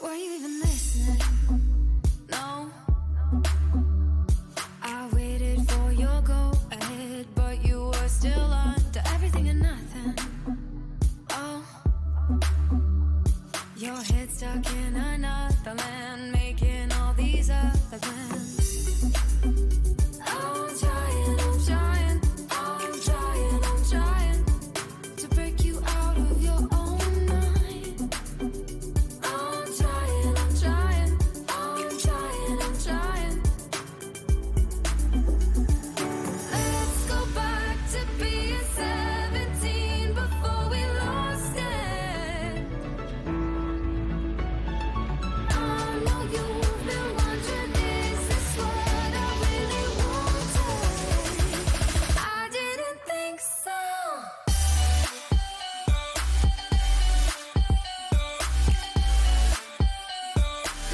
Were you even listening? No. I waited for your go ahead, but you were still on to everything and nothing. Oh, your head stuck in another land, making all these other plans. I'm trying, I'm trying, I'm trying, I'm trying to break you out of your own mind. I'm trying, I'm trying, I'm trying, I'm trying. Let's go back to being 17 before we lost it. I know you've been wondering, is this what I really wanted? I didn't think so.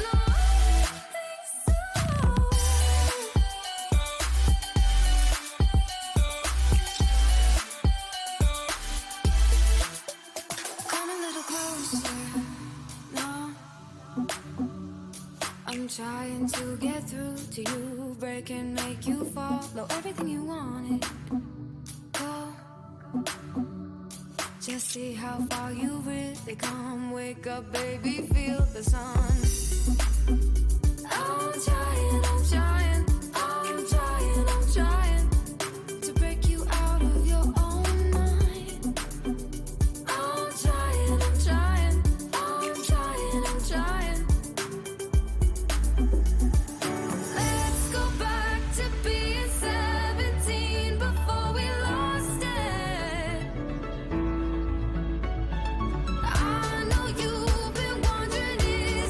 No, I didn't think so. Come a little closer, no. I'm trying to get through to you, break and make you follow everything you wanted. Go, just see how far you really come. Wake up, baby, feel the sun. I'm trying, I'm trying, I'm trying, I'm trying to break you out of your own mind. I'm trying, I'm trying, I'm trying, I'm trying. Let's go back to being 17 before we lost it. I know you've been wondering, is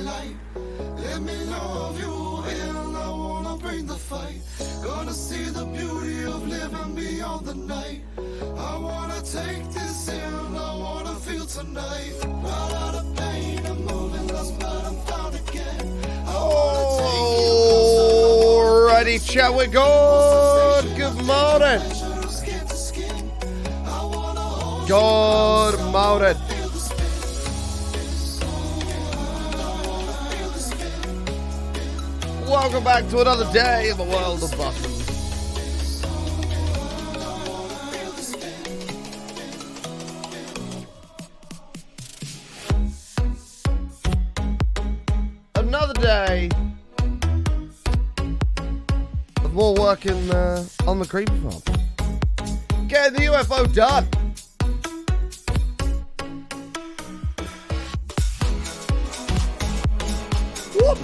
light. Let me love you and I wanna bring the fight. Gonna see the beauty of living beyond the night. I wanna take this in, I wanna feel tonight. Not out of pain, I'm moving lost but I'm found again. Alrighty, chat, we're good. Good morning. Good morning. Welcome back to another day in the world of buttons. Another day of more working on the creeper farm. Getting the UFO done. Whoop.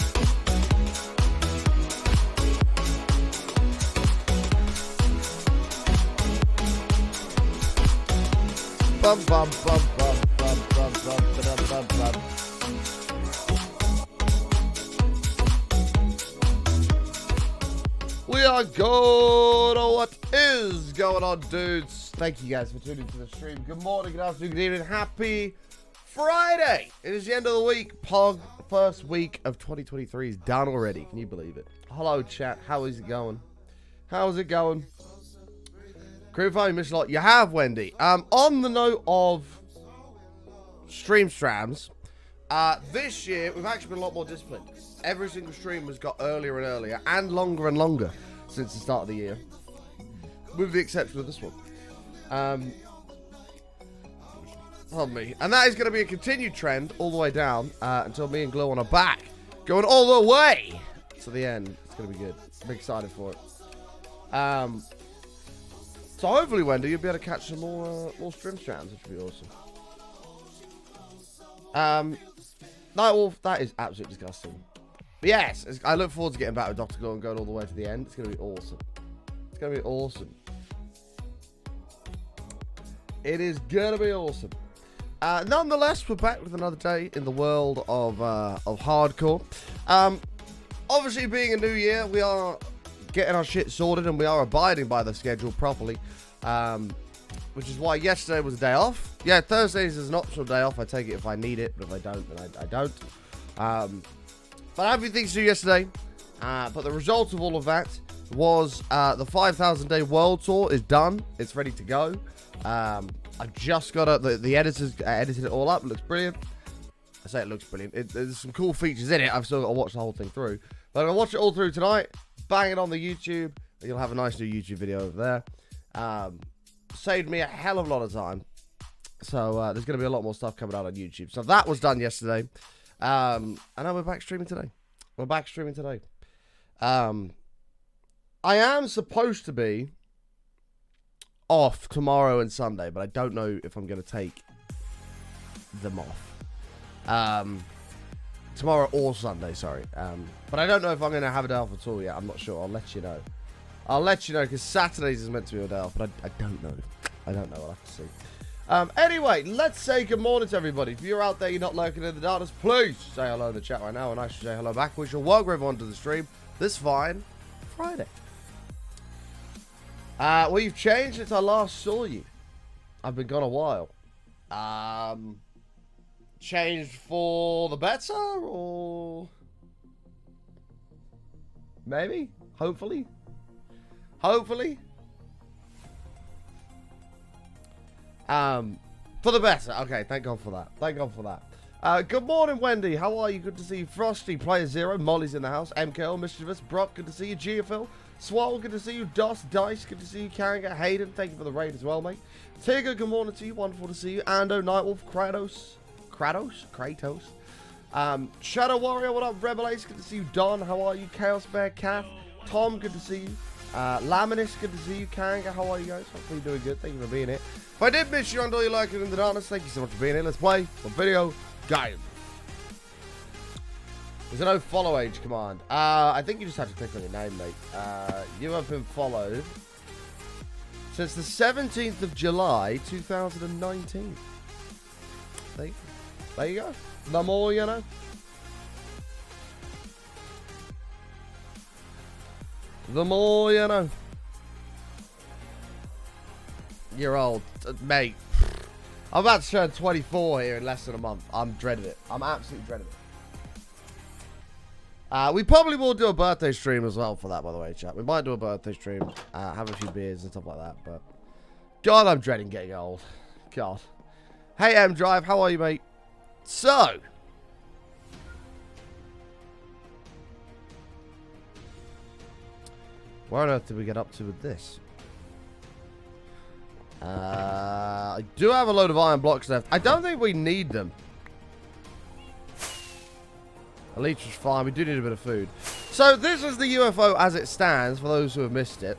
Bum, bum, bum, bum, bum, bum, bum, bum, bum, bum. We are good. Oh, what is going on, dudes? Thank you guys for tuning to the stream. Good morning, good afternoon, good evening. Happy Friday. It is the end of the week. Pog, first week of 2023 is done already. Can you believe it? Hello, chat. How is it going? How's it going? Crew Farming Mission Lot. You have, Wendy. On the note of stream strams, this year we've actually been a lot more disciplined. Every single stream has got earlier and earlier and longer since the start of the year, with the exception of this one. Pardon me. And that is going to be a continued trend all the way down until me and Glow on are back, going all the way to the end. It's going to be good. I'm excited for it. So hopefully, Wendy, you'll be able to catch some more stream strands, which would be awesome. That is absolutely disgusting. But yes, I look forward to getting back with Dr. Glow and going all the way to the end. It's going to be awesome. It's going to be awesome. It is going to be awesome. Nonetheless, we're back with another day in the world of hardcore. Obviously, being a new year, we are getting our shit sorted and we are abiding by the schedule properly, which is why yesterday was a day off. Yeah, Thursdays is an optional day off. I take it if I need it, but if I don't, then I don't. But I have a few things to do yesterday, but the result of all of that was the 5,000 day world tour is done. It's ready to go. I've just got the editors edited it all up. It looks brilliant. I say it looks brilliant. There's some cool features in it. I've still got to watch the whole thing through, but I'm gonna watch it all through tonight. Bang it on the YouTube. You'll have a nice new YouTube video over there. Saved me a hell of a lot of time. So there's going to be a lot more stuff coming out on YouTube. So that was done yesterday. And now we're back streaming today. I am supposed to be off tomorrow and Sunday, but I don't know if I'm going to take them off. Tomorrow or Sunday, sorry. But I don't know if I'm going to have a day off at all yet. I'm not sure. I'll let you know. Because Saturdays is meant to be a day off, but I don't know. I don't know. I'll have to see. Anyway, let's say good morning to everybody. If you're out there, you're not lurking in the darkness, please say hello in the chat right now, and I should say hello back. We shall welcome everyone to the stream this fine Friday. We've changed since I last saw you. I've been gone a while. Changed for the better, or maybe, hopefully. For the better. Okay, thank God for that. Good morning, Wendy. How are you? Good to see you. Frosty, Player Zero, Molly's in the house. MKL, Mischievous, Brock, good to see you. GFL, Swall, good to see you. Dos, Dice, good to see you. Karanga, Hayden, thank you for the raid as well, mate. Tigger, good morning to you. Wonderful to see you. Ando, Nightwolf, Kratos. Shadow Warrior, what up? Rebel Ace, good to see you. Don, how are you? Chaos Bear, Cat, Tom, good to see you. Laminus, good to see you. Kanga, how are you guys? Hopefully you're doing good. Thank you for being here. If I did miss you and all you like it in the darkness, thank you so much for being here. Let's play the video game. There's a no follow age command. I think you just have to click on your name, mate. You have been followed since the 17th of July, 2019. There you go. The more you know. The more you know. You're old. Mate. I'm about to turn 24 here in less than a month. I'm dreading it. I'm absolutely dreading it. We probably will do a birthday stream as well for that, by the way, chat. We might do a birthday stream, have a few beers and stuff like that, but... God, I'm dreading getting old. God. Hey, M Drive, how are you, mate? So... Where on earth did we get up to with this? I do have a load of iron blocks left. I don't think we need them. A leech was fine. We do need a bit of food. So this is the UFO as it stands, for those who have missed it.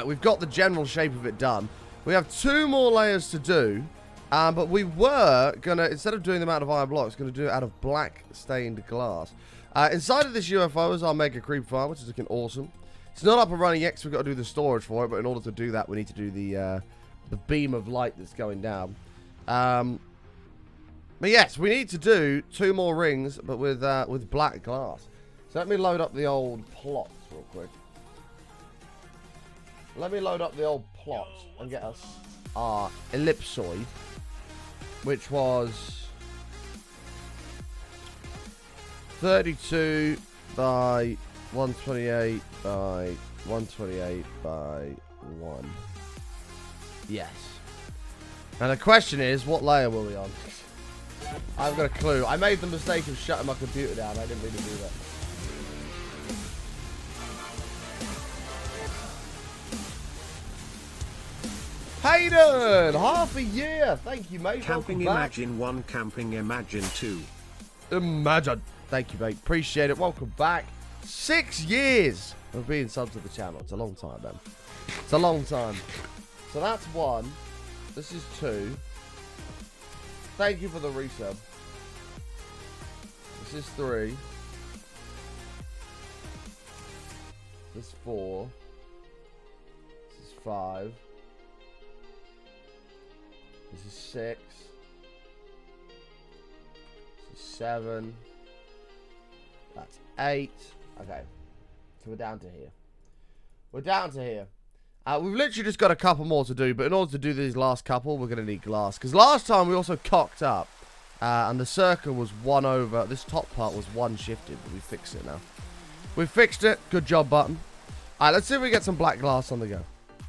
We've got the general shape of it done. We have 2 more layers to do. But we were going to, instead of doing them out of iron blocks, going to do it out of black stained glass. Inside of this UFO is our mega creep farm, which is looking awesome. It's not up and running yet, so we've got to do the storage for it. But in order to do that, we need to do the beam of light that's going down. But yes, we need to do 2 more rings, but with black glass. So let me load up the old plots real quick. Let me load up the old plots and get us our ellipsoid, which was 32 by 128 by 128 by 1. Yes. Now the question is, what layer were we on? I've got a clue. I made the mistake of shutting my computer down. I didn't mean to do that. Hayden, half a year. Thank you, mate. Camping Imagine 1, Camping Imagine 2. Imagine. Thank you, mate. Appreciate it. Welcome back. 6 years of being subbed to the channel. It's a long time, man. It's a long time. So that's 1. This is 2. Thank you for the resub. This is 3. This is 4. This is 5. This is 6. This is 7. That's 8. Okay. So we're down to here. We're down to here. We've literally just got a couple more to do, but in order to do these last couple, we're going to need glass. Because last time we also cocked up, and the circle was 1 over. This top part was 1 shifted, but we fixed it now. We fixed it. Good job, button. Alright, let's see if we get some black glass on the go.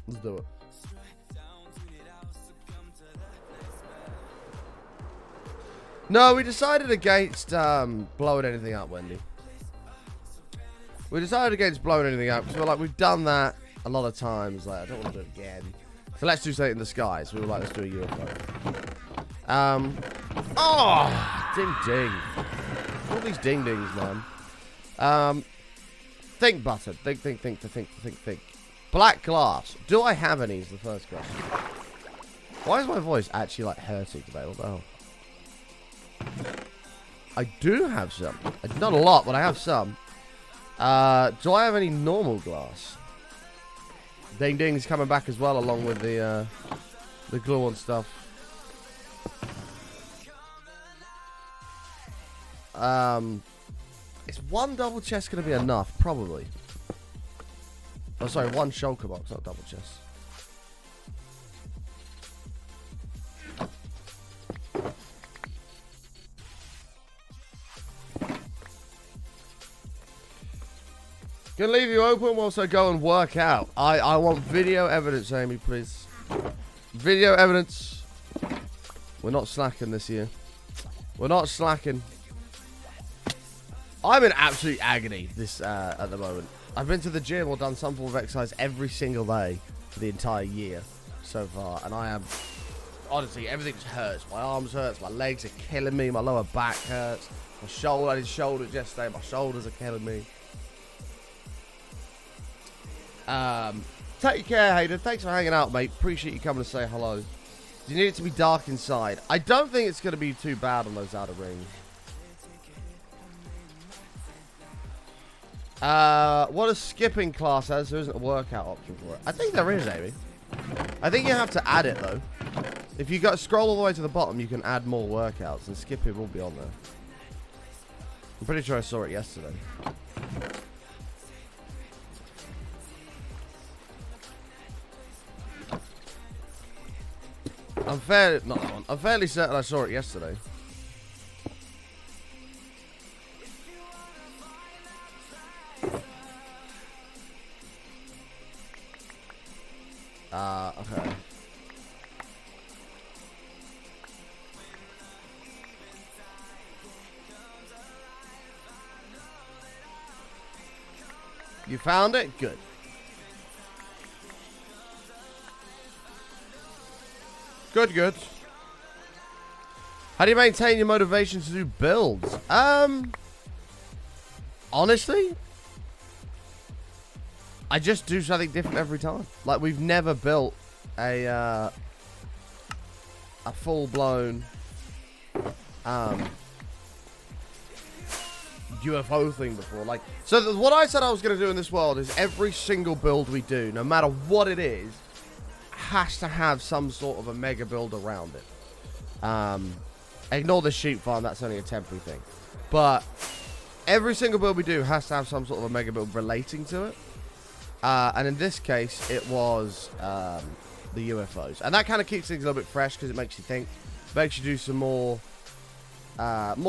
Let's do it. No, we decided against blowing anything up, Wendy. We decided against blowing anything up because we're like, we've done that a lot of times. Like, I don't want to do it again. So let's do something in the sky. So we were like, let's do a UFO. Oh, ding ding. All these ding dings, man. Think, button. Think. Black glass. Do I have any is the first question. Why is my voice actually like hurting today? What the hell? I do have some. Not a lot, but I have some. Do I have any normal glass? Ding Ding's coming back as well, along with the glue on stuff. Is 1 double chest going to be enough? Probably. Oh, sorry, 1 shulker box, not double chest. Gonna leave you open, we'll also go and work out. I want video evidence, Amy, please. Video evidence. We're not slacking this year. We're not slacking. I'm in absolute agony this at the moment. I've been to the gym or done some form of exercise every single day for the entire year so far, and I am honestly, everything just hurts. My arms hurt, my legs are killing me, my lower back hurts, my shoulder. I did shoulders yesterday. My shoulders are killing me. Take care, Hayden. Thanks for hanging out, mate. Appreciate you coming to say hello. Do you need it to be dark inside? I don't think it's going to be too bad on those outer rings. What a skipping class has. There isn't a workout option for it. I think there is, Amy. I think you have to add it, though. If you scroll all the way to the bottom, you can add more workouts, and skipping will be on there. I'm pretty sure I saw it yesterday. I'm fairly certain I saw it yesterday. Okay. You found it? Good. Good, good. How do you maintain your motivation to do builds? Honestly, I just do something different every time. Like, we've never built a full-blown UFO thing before. Like, so what I said I was going to do in this world is every single build we do, no matter what it is, has to have some sort of a mega build around it. Ignore the sheep farm, that's only a temporary thing. But every single build we do has to have some sort of a mega build relating to it. And in this case, it was the UFOs. And that kind of keeps things a little bit fresh because it makes you think. Makes you do some more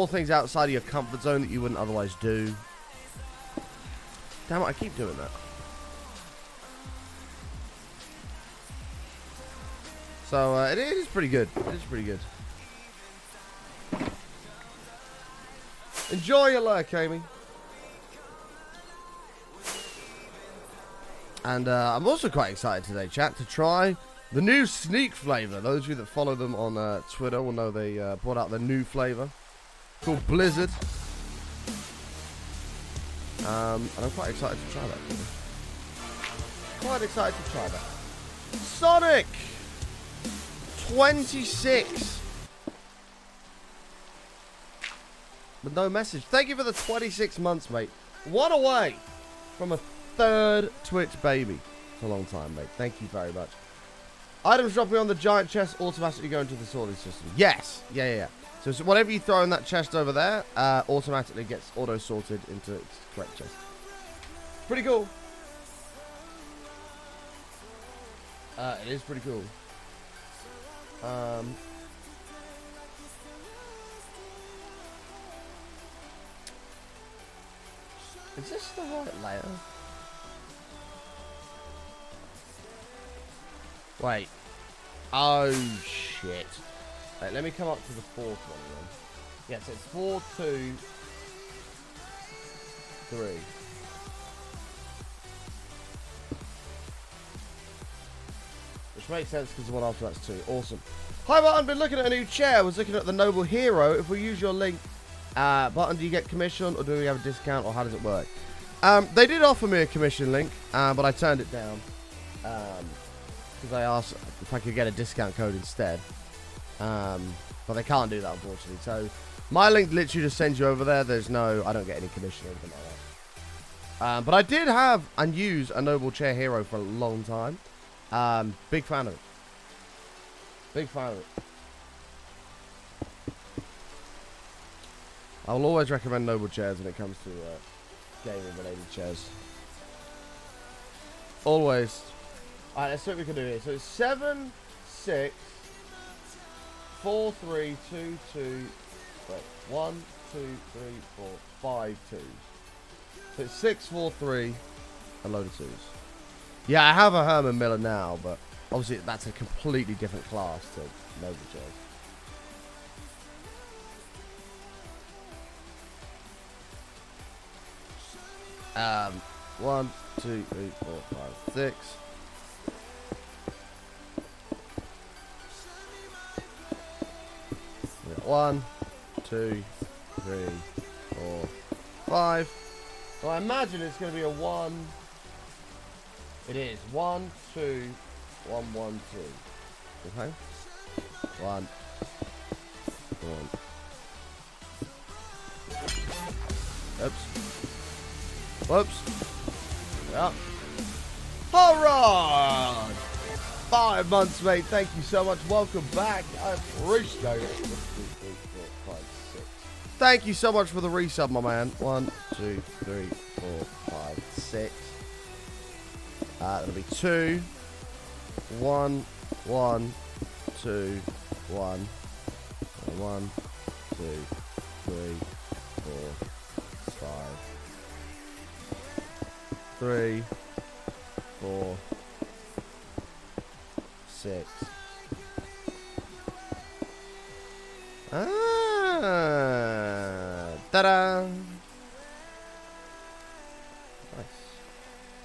things outside of your comfort zone that you wouldn't otherwise do. Damn it, I keep doing that. So, it is pretty good. It is pretty good. Enjoy your lurk, Amy. And I'm also quite excited today, chat, to try the new sneak flavor. Those of you that follow them on Twitter will know they brought out the new flavor called Blizzard. And I'm quite excited to try that. Quite excited to try that. Sonic 26. But no message. Thank you for the 26 months, mate. One away from a third Twitch baby. It's a long time, mate. Thank you very much. Items dropping on the giant chest automatically go into the sorting system. Yes. Yeah. So whatever you throw in that chest over there, automatically gets auto-sorted into its correct chest. Pretty cool. It is pretty cool. Is this the right layer? Wait. Oh, shit. Wait, let me come up to the fourth one then. Yes, it's 4, 2, 3. Which makes sense because the one after that's 2. Awesome. Hi, Button. Been looking at a new chair. Was looking at the Noble Hero. If we use your link, Button, do you get commission or do we have a discount or how does it work? They did offer me a commission link, but I turned it down. Because I asked if I could get a discount code instead. But they can't do that, unfortunately. So my link literally just sends you over there. I don't get any commission or anything like that. But I did have and use a Noble Chair Hero for a long time. Big fan of it. Big fan of it. I will always recommend Noble chairs when it comes to gaming-related chairs. Always. Alright, let's see what we can do here. So it's 7, 6, 4, 3, 2, 2. Wait, 1, 2, 3, 4, 5 twos. So it's 6, 4, 3, a load of twos. Yeah, I have a Herman Miller now, but obviously that's a completely different class to Noble chairs. 1, 2, 3, 4, 5, 6. We got 1, 2, 3, 4, 5. Well, I imagine it's going to be a 1. It is 1, 2, 1, 1, 2. Okay. 1, 1. Oops. Whoops. Yeah. Alright! 5 months, mate. Thank you so much. Welcome back. I appreciate it. 1, 2, 3, 4, 5, 6. Thank you so much for the resub, my man. 1, 2, 3, 4, 5, 6. That'll be 2. 1, 1, 2, 1. 1, 2, 3, 4, 5. 3, 4, 6. Ta-da! Nice.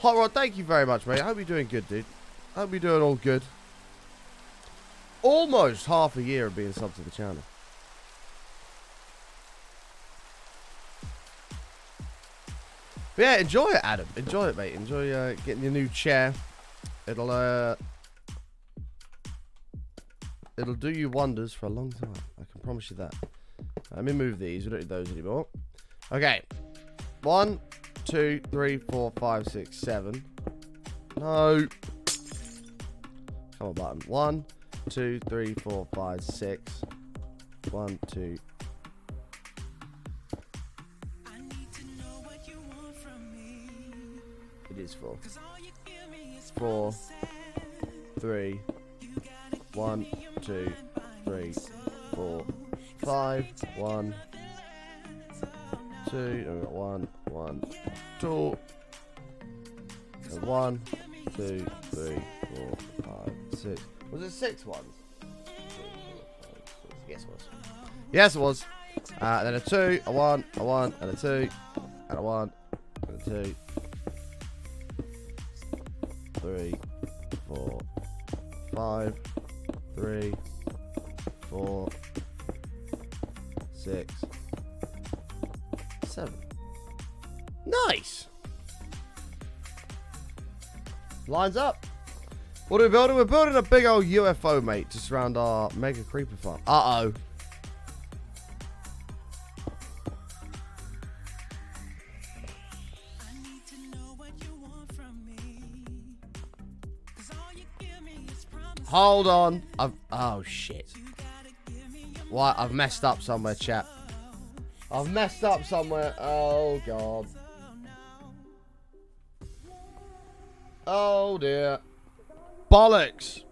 Hot Rod, thank you very much, mate. I hope you're doing good, dude. I hope you're doing all good. Almost half a year of being subbed to the channel. But yeah, enjoy it, Adam. Enjoy it, mate. Enjoy getting your new chair. It'll do you wonders for a long time. I can promise you that. Let me move these. We don't need those anymore. Okay. 1, 2, 3, 4, 5, 6, 7. No. Come on, button. 1, 2, 3, 4, 5, 6. 1, 2. It is 4. 4, 3. 1, 2, 3, 4, 5. 1, 2. I've got 1, 1, 2. 1, 2, 3, 4, 5, 6. Was it 6 ones? 2, 4, 5, 6. Yes, it was. Yes, it was. Then a 2, a 1, a 1, and a 2, and a 1, and a 2. 3, 4, 5. 3, 4, 6, 7. Nice. Lines up. What are we building? We're building a big old UFO, mate, to surround our mega creeper farm. Uh-oh. Hold on. Oh, shit. What? I've messed up somewhere, chat. I've messed up somewhere. Oh, God. Oh, dear. Bollocks.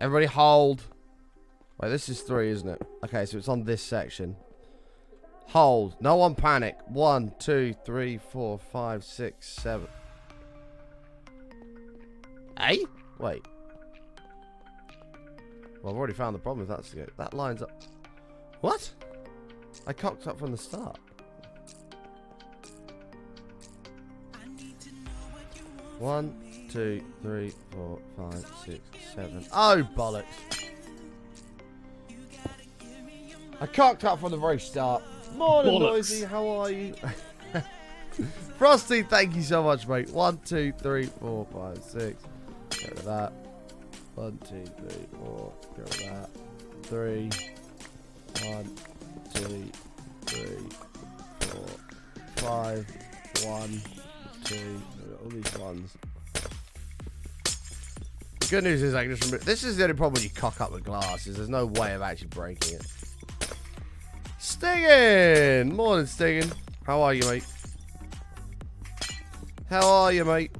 Everybody hold. Wait, this is 3, isn't it? Okay, so it's on this section. Hold. No one panic. 1, 2, 3, 4, 5, 6, 7. Hey? Wait. Well, I've already found the problem if that's the case. That lines up. What? I cocked up from the start. 1, 2, 3, 4, 5, 6, 7. Oh, bollocks. I cocked up from the very start. Morning, Noisy. How are you? Frosty, thank you so much, mate. 1, 2, 3, 4, 5, 6. Get rid of that. 1, 2, 3, 4. Get rid of that. 3. 1, 2, 3, 4, 5. 1, 2. All these ones. The good news is I can just remove. This is the only problem when you cock up with glasses. There's no way of actually breaking it. Stingin! Morning, Stingin. How are you, mate? How are you, mate?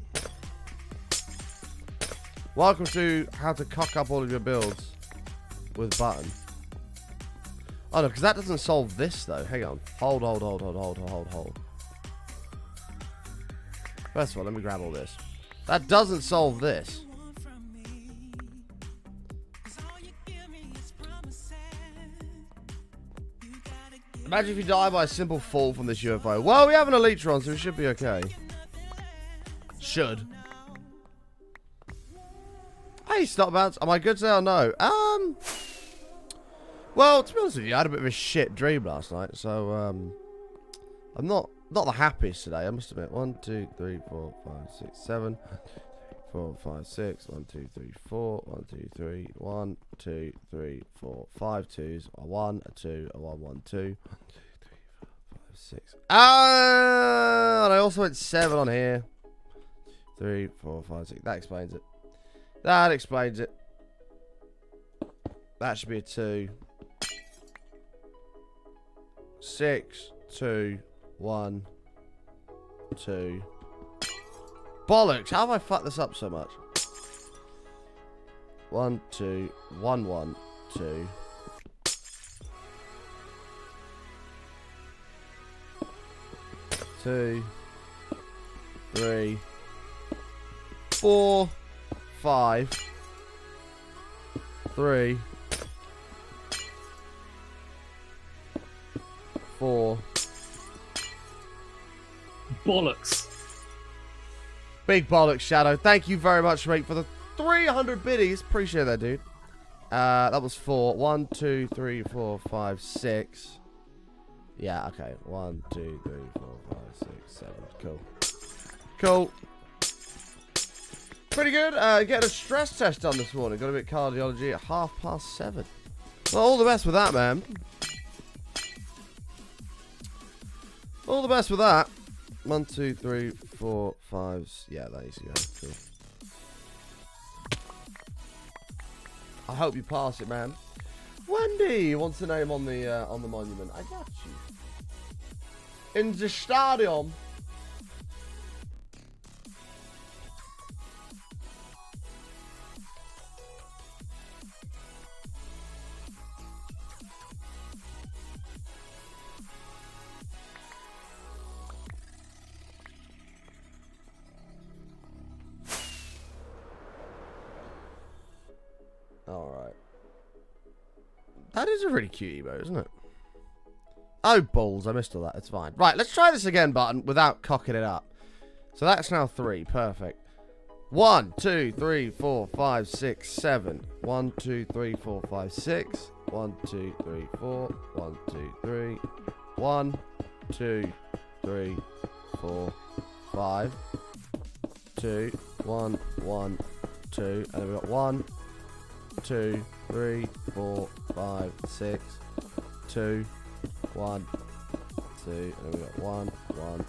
Welcome to how to cock up all of your builds with button. Oh no, because that doesn't solve this though. Hang on. Hold. First of all, let me grab all this. That doesn't solve this. Imagine if you die by a simple fall from this UFO. Well, we have an Elytron, so we should be okay. Should. Hey, stop bounce. Am I good today or no? Well, to be honest with you, I had a bit of a shit dream last night, so I'm not the happiest today, I must admit. 1, 2, 3, 4, 5, 6, 7. 4, 5, 6. 1, 2, 3, 4. 1, 2, 3. 1, 2, 3, 4. 5 twos. A 1, a 2, a 1, 1, 2. 1, 2, 3, 4, 5, 6. Ah! And I also went 7 on here. 3, 4, 5, 6. That explains it. That explains it. That should be a 2. 6, 2, 1, 2. Bollocks! How have I fucked this up so much? 1, 2, 1, 1, 2. 2, 3, 4, 5, 3, 4. Bollocks. Big bollocks, Shadow. Thank you very much, mate, for the 300 biddies. Appreciate that, dude. That was 4. 1, 2, 3, 4, 5, 6. Yeah, okay. 1, 2, 3, 4, 5, 6, 7. Cool. Cool. Pretty good. Getting a stress test done this morning. Got a bit of cardiology at 7:30. Well, all the best with that, man. All the best with that. 1, 2, 3, 4, 5. Yeah, that is cool. I hope you pass it, man. Wendy wants a name on the monument. I got you. In the stadium. Alright. That is a really cute emote, isn't it? Oh, balls. I missed all that. It's fine. Right, let's try this again, button, without cocking it up. So that's now 3. Perfect. 1, 2, 3, 4, 5, 6, 7. 1, 2, 3, 4, 5, 6. 1, 2, 3, 4. 1, 2, 3. 1, 2, 3, 4, 5. 2, 1, 1, 2. And then we've got 1, 2, 3, 4, 5, 6, 2, 1, 2, and then we got 1, 1,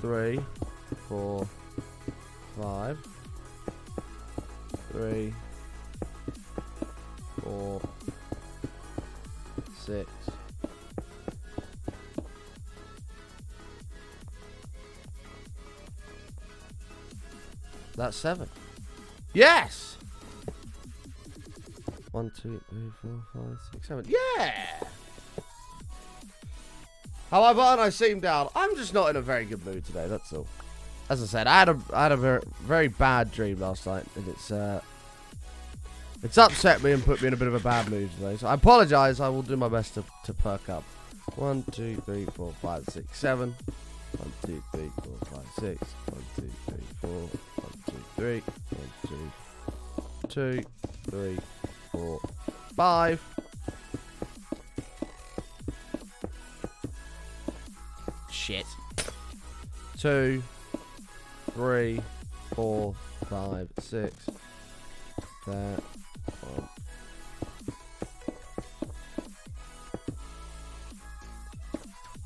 3, 4, 5, 3, 4, 6. That's 7. Yes! 1, 2, 3, 4, 5, 6, 7. Yeah! However, I seem down. I'm just not in a very good mood today, that's all. As I said, I had a very, very bad dream last night, and it's upset me and put me in a bit of a bad mood today. So I apologise. I will do my best to perk up. 1, 2, 3, 4, 5, 6, 7. 1, 2, 3, 4, 5, 6. 1, 2, 3, 4. 1, 2, 3. 1, 2, 2, 3, 4, 5. Shit. 2, 3, 4, 5, 6. There.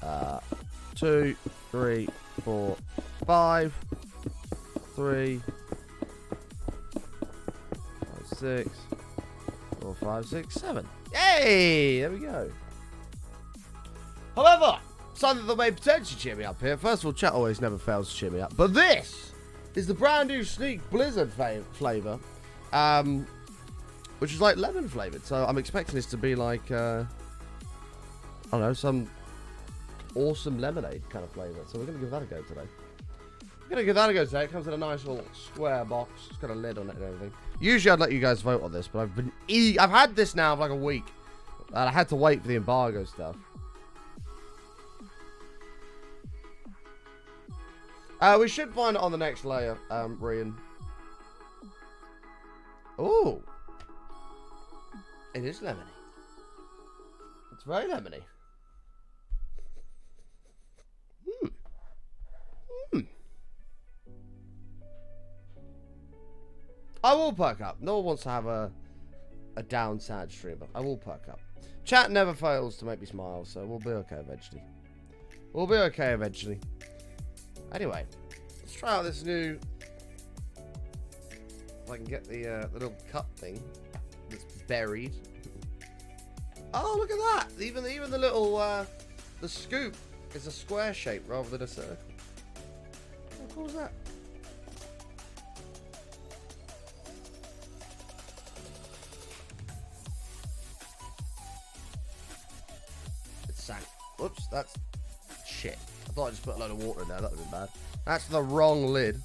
1. 2, 3, 4, 5. 3, 5, 6. 4, 5, 6, 7. Yay! There we go. However, something that may potentially cheer me up here. First of all, chat always never fails to cheer me up. But this is the brand new Sneak Blizzard flavor, which is like lemon flavored. So I'm expecting this to be like, I don't know, some awesome lemonade kind of flavor. So we're going to give that a go today. It comes in a nice little square box. It's got a lid on it and everything. Usually I'd let you guys vote on this, but I've had this now for like a week. And I had to wait for the embargo stuff. We should find it on the next layer, Rian. Ooh. It is lemony. It's very lemony. I will perk up. No one wants to have a down sad streamer. I will perk up. Chat never fails to make me smile, so we'll be okay eventually. Anyway, let's try out this new. If I can get the little cup thing that's buried. Oh, look at that! Even the little the scoop is a square shape rather than a circle. How cool is that? sank. Whoops, that's shit. I thought I just put a load of water in there. That would have been bad. That's the wrong lid.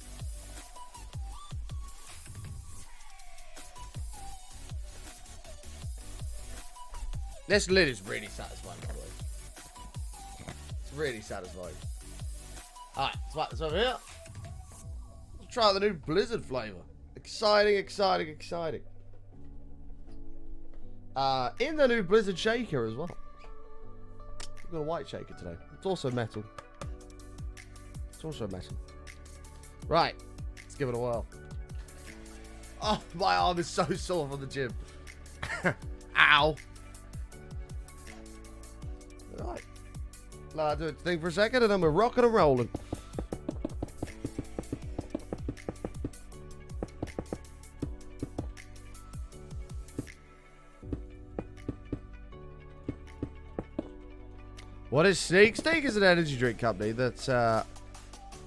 This lid is really satisfying, by the way. It's really satisfying. Alright, let's whack this over here. Let's try the new Blizzard flavor. Exciting, exciting, exciting. In the new Blizzard shaker as well. We've got a white shaker today. It's also metal. It's also metal. Right, let's give it a whirl. Oh, my arm is so sore from the gym. Ow. Right. I'll do its thing for a second and then we're rocking and rolling. What is Sneak? Sneak is an energy drink company that,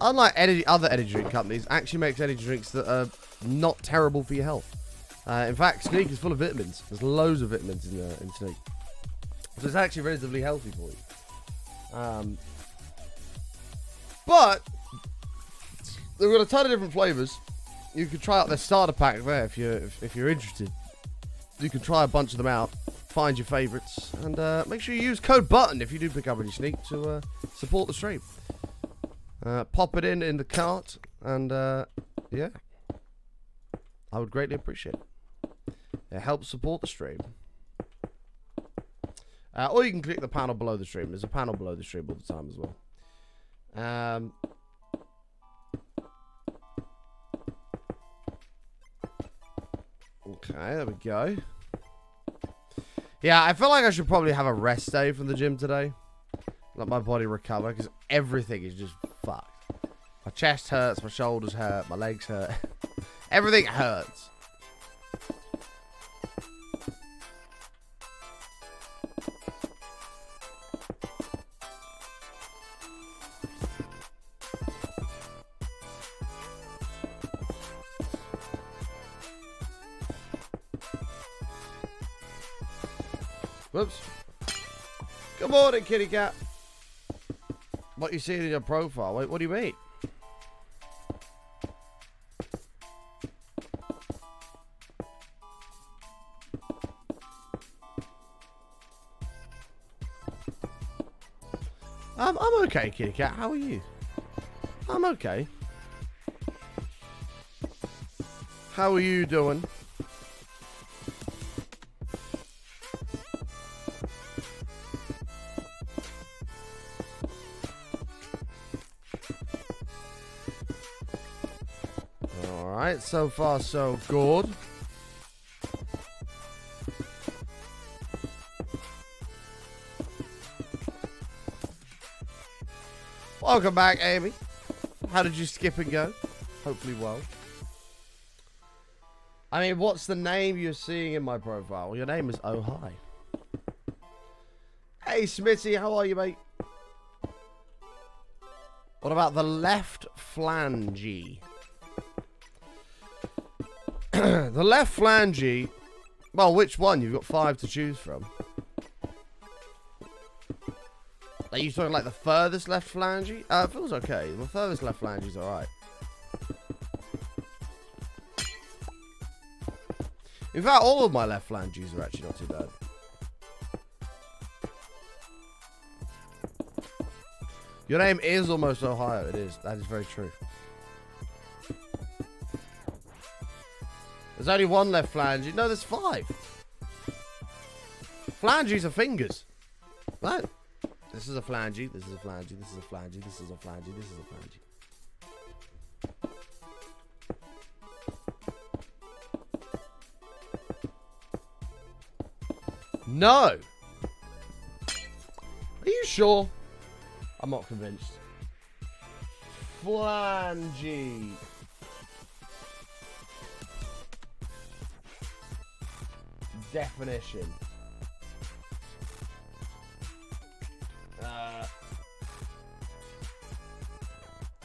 unlike other energy drink companies, actually makes energy drinks that are not terrible for your health. In fact, Sneak is full of vitamins. There's loads of vitamins in Sneak. So it's actually relatively healthy for you. But they've got a ton of different flavors. You can try out their starter pack there if you're interested. You can try a bunch of them out, find your favorites, and make sure you use code BUTTON if you do pick up any Sneak to support the stream. Pop it in the cart, and yeah, I would greatly appreciate it. It helps support the stream. Or you can click the panel below the stream. There's a panel below the stream all the time as well. Okay, there we go. Yeah, I feel like I should probably have a rest day from the gym today. Let my body recover, because everything is just fucked. My chest hurts, my shoulders hurt, my legs hurt. Everything hurts. Whoops. Good morning, kitty cat. What you seeing in your profile? Wait, what do you mean? I'm okay, kitty cat. How are you? I'm okay. How are you doing? Alright, so far so good. Welcome back, Amy. How did you skip and go? Hopefully well. I mean, what's the name you're seeing in my profile? Well, your name is Oh Hi. Hey, Smitty, how are you, mate? What about the left flange? The left flange. Well, which one? You've got 5 to choose from. Are you talking like the furthest left flange? It feels okay. The furthest left flange is alright. In fact, all of my left flanges are actually not too bad. Your name is almost Ohio. It is. That is very true. There's only one left flange. No, there's 5. Flanges are fingers. Right? This is a flange. This is a flange. This is a flange. This is a flange. This is a flange. No. Are you sure? I'm not convinced. Flange. Definition.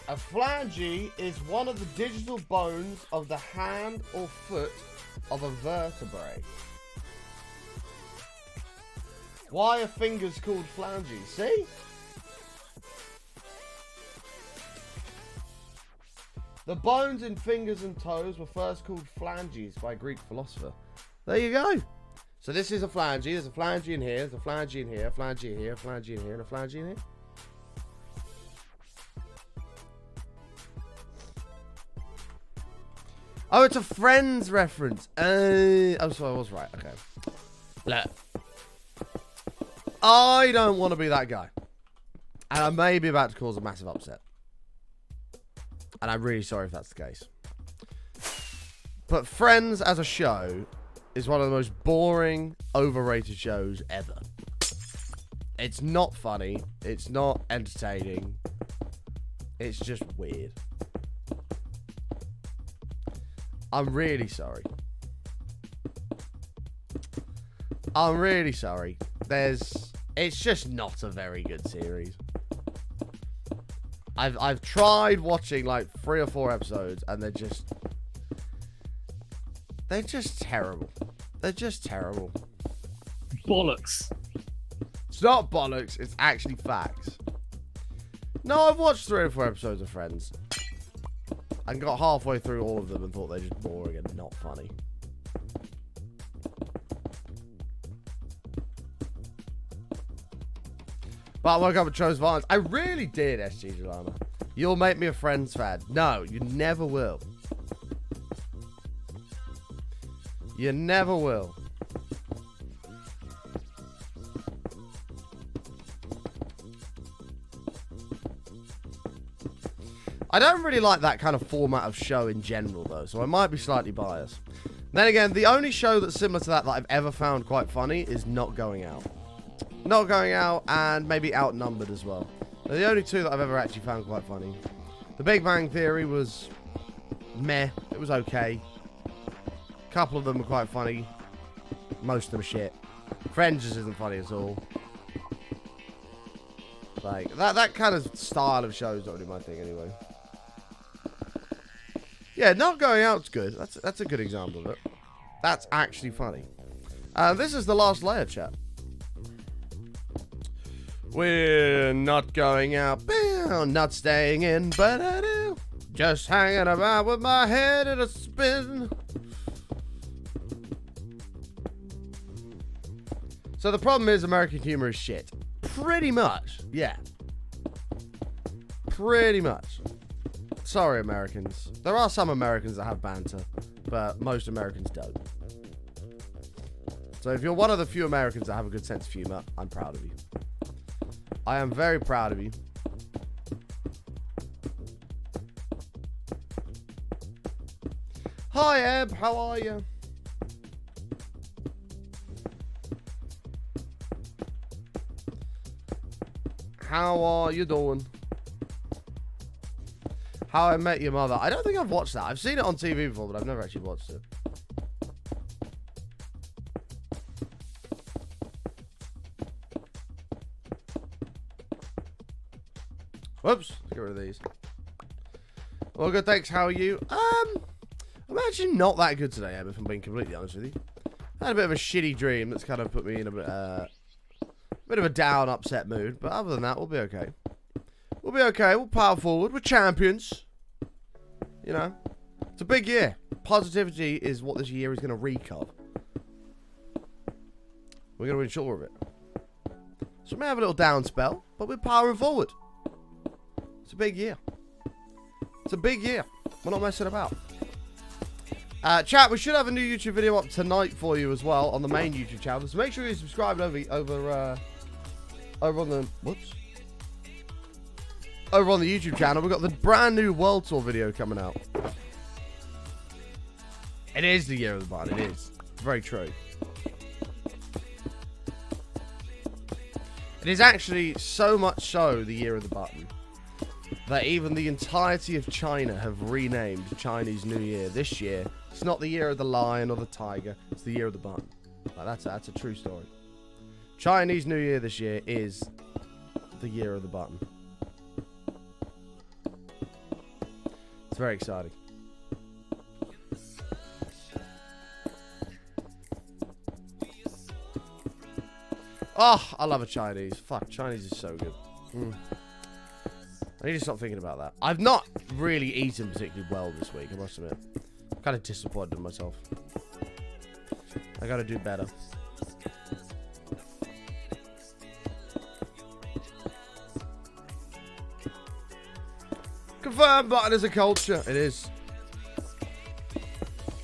A flange is one of the digital bones of the hand or foot of a vertebrae. Why are fingers called phalanges? See? The bones in fingers and toes were first called phalanges by a Greek philosopher. There you go. So this is a phalange. There's a phalange in here. There's a phalange in here. A phalange in here. A phalange in here. And a phalange in here. Oh, it's a Friends reference. Oh, so I was right. Okay. Look. I don't want to be that guy. And I may be about to cause a massive upset. And I'm really sorry if that's the case. But Friends as a show is one of the most boring, overrated shows ever. It's not funny. It's not entertaining. It's just weird. I'm really sorry. I'm really sorry. It's just not a very good series. I've tried watching like 3 or 4 episodes and they're just terrible. They're just terrible. Bollocks. It's not bollocks, it's actually facts. No, I've watched 3 or 4 episodes of Friends and got halfway through all of them and thought they're just boring and not funny. But I woke up and chose violence. I really did, SG Jalama. You'll make me a Friends fan. No, you never will. You never will. I don't really like that kind of format of show in general, though, so I might be slightly biased. Then again, the only show that's similar to that I've ever found quite funny is Not Going Out. Not Going Out and maybe Outnumbered as well. They're the only 2 that I've ever actually found quite funny. The Big Bang Theory was meh. It was okay. A couple of them were quite funny. Most of them are shit. Friends just isn't funny at all. Like, that kind of style of show is not really my thing anyway. Yeah, Not Going Out's good. That's a good example of it. That's actually funny. This is the last layer, chat. We're not going out, not staying in, but I do. Just hanging about with my head in a spin. So the problem is American humor is shit. Pretty much, yeah. Pretty much. Sorry, Americans. There are some Americans that have banter, but most Americans don't. So if you're one of the few Americans that have a good sense of humor, I'm proud of you. I am very proud of you. Hi, Eb. How are you? How are you doing? How I Met Your Mother. I don't think I've watched that. I've seen it on TV before, but I've never actually watched it. Whoops. Let's get rid of these. Well, good, thanks. How are you? I'm actually not that good today, Em, if I'm being completely honest with you. I had a bit of a shitty dream that's kind of put me in a bit of a down, upset mood. But other than that, we'll be okay. We'll be okay. We'll power forward. We're champions. You know, it's a big year. Positivity is what this year is going to reek of. We're going to ensure of it. So we may have a little down spell, but we're powering forward. It's a big year. It's a big year. We're not messing about. Chat, we should have a new YouTube video up tonight for you as well on the main YouTube channel. So make sure you're subscribed over on the over on the YouTube channel. We've got the brand new World Tour video coming out. It is the year of the button. It is. It's very true. It is actually so much so the year of the button that even the entirety of China have renamed Chinese New Year this year. It's not the year of the lion or the tiger. It's the year of the button. Like, that's a true story. Chinese New Year this year is the year of the button. It's very exciting. Oh, I love a Chinese. Fuck, Chinese is so good. I need to stop thinking about that. I've not really eaten particularly well this week, I must admit. I'm kind of disappointed in myself. I gotta do better. Confirm button is a culture. It is.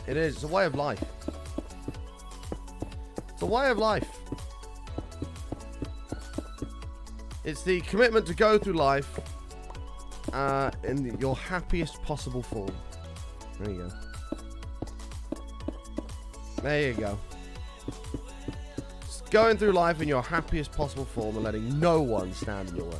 It is. It's a way of life. It's a way of life. It's the commitment to go through life in your happiest possible form. There you go. There you go. Just going through life in your happiest possible form and letting no one stand in your way.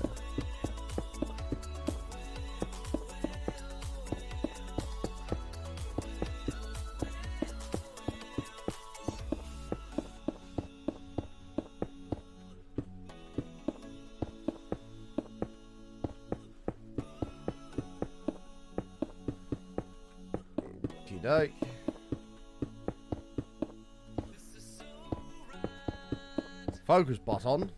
Okey-doke. Focus button.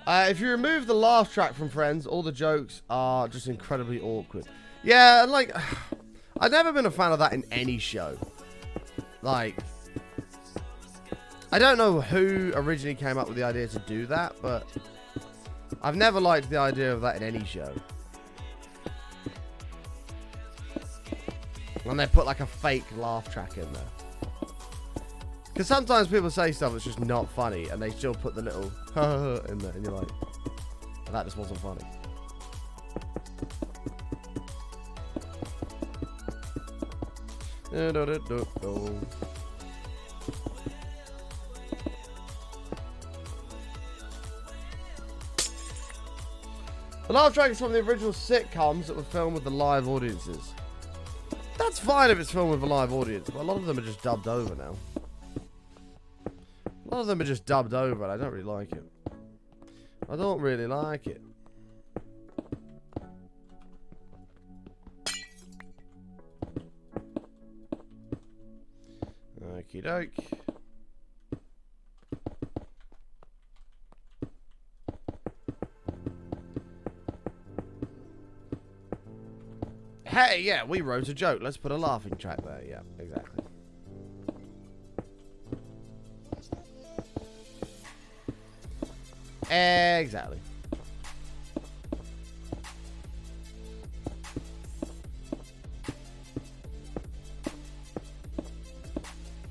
If you remove the laugh track from Friends, all the jokes are just incredibly awkward. Yeah, and like, I've never been a fan of that in any show. Like, I don't know who originally came up with the idea to do that, but I've never liked the idea of that in any show. And they put like a fake laugh track in there. Because sometimes people say stuff that's just not funny, and they still put the little in there, and you're like, that just wasn't funny. The laugh track is from the original sitcoms that were filmed with the live audiences. That's fine if it's filmed with a live audience, but a lot of them are just dubbed over now. A lot of them are just dubbed over, and I don't really like it. I don't really like it. Okie doke. Hey, yeah, we wrote a joke. Let's put a laughing track there. Yeah, exactly. Exactly.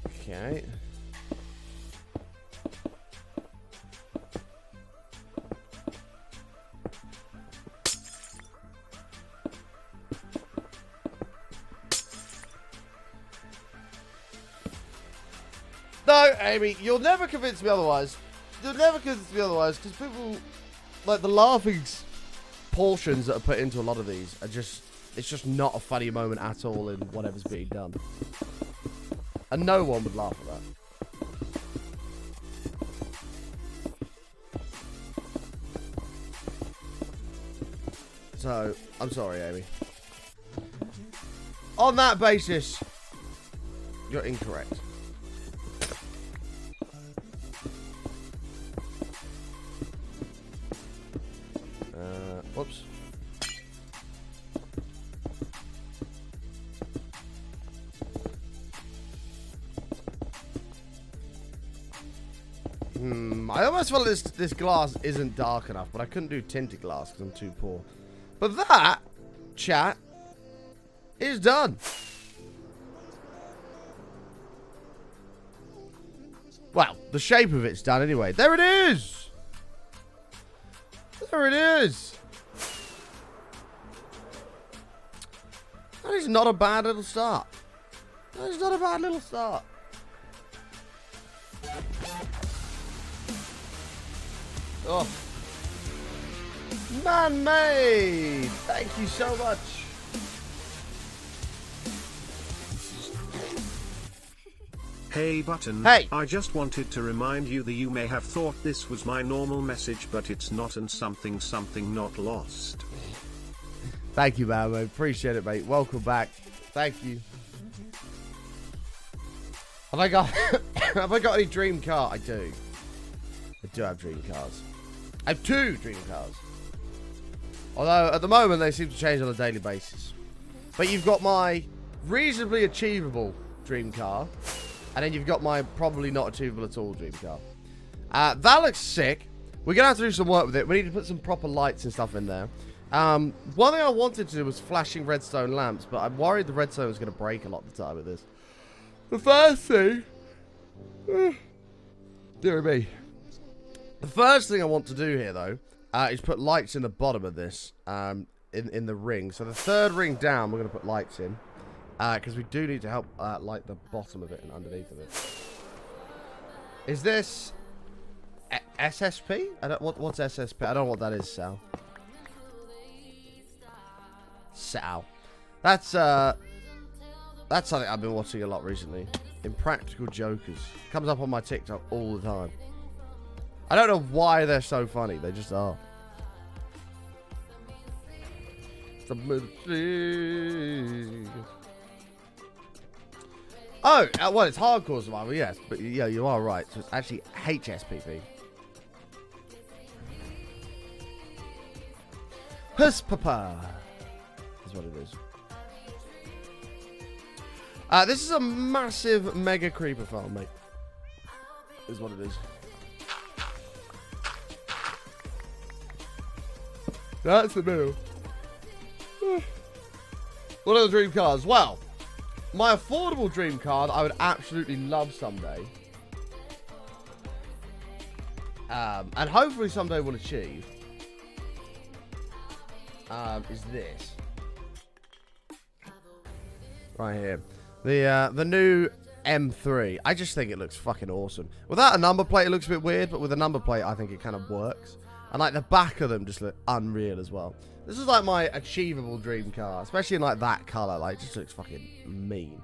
Okay. No, Amy, you'll never convince me otherwise. You'll never convince me otherwise, because people, like, the laughing portions that are put into a lot of these are just, it's just not a funny moment at all in whatever's being done. And no one would laugh at that. So, I'm sorry, Amy. On that basis, you're incorrect. Whoops. I almost felt this glass isn't dark enough, but I couldn't do tinted glass because I'm too poor. But that, chat, is done. Well, the shape of it's done anyway. There it is. There it is. That is not a bad little start. That is not a bad little start. Oh. Man-made. Thank you so much. Hey Button, hey. I just wanted to remind you that you may have thought this was my normal message, but it's not, and something not lost. Thank you, man. I appreciate it, mate. Welcome back. Thank you. Have I got have I got any dream car? I do. I do have dream cars. I have 2 dream cars. Although at the moment they seem to change on a daily basis. But you've got my reasonably achievable dream car. And then you've got my probably not achievable at all dream car. That looks sick. We're going to have to do some work with it. We need to put some proper lights and stuff in there. One thing I wanted to do was flashing redstone lamps. But I'm worried the redstone is going to break a lot of the time with this. The first thing... dear me. The first thing I want to do here, though, is put lights in the bottom of this. In the ring. So the 3rd ring down, we're going to put lights in. Because we do need to help light the bottom of it and underneath of it. Is this SSP? What's SSP? I don't know what that is, Sal. Sal. That's something I've been watching a lot recently. Impractical Jokers. Comes up on my TikTok all the time. I don't know why they're so funny. They just are. Oh, well, it's hardcore survival, yes. But yeah, you are right. So it's actually HSPP. Puss Papa is what it is. This is a massive mega creeper farm, mate. Is what it is. That's the middle. What are the dream cars? Well, my affordable dream car that I would absolutely love someday, and hopefully someday will achieve, is this. Right here. The new M3. I just think it looks fucking awesome. Without a number plate, it looks a bit weird, but with a number plate, I think it kind of works. And like the back of them just look unreal as well. This is like my achievable dream car, especially in like that color. Like, it just looks fucking mean.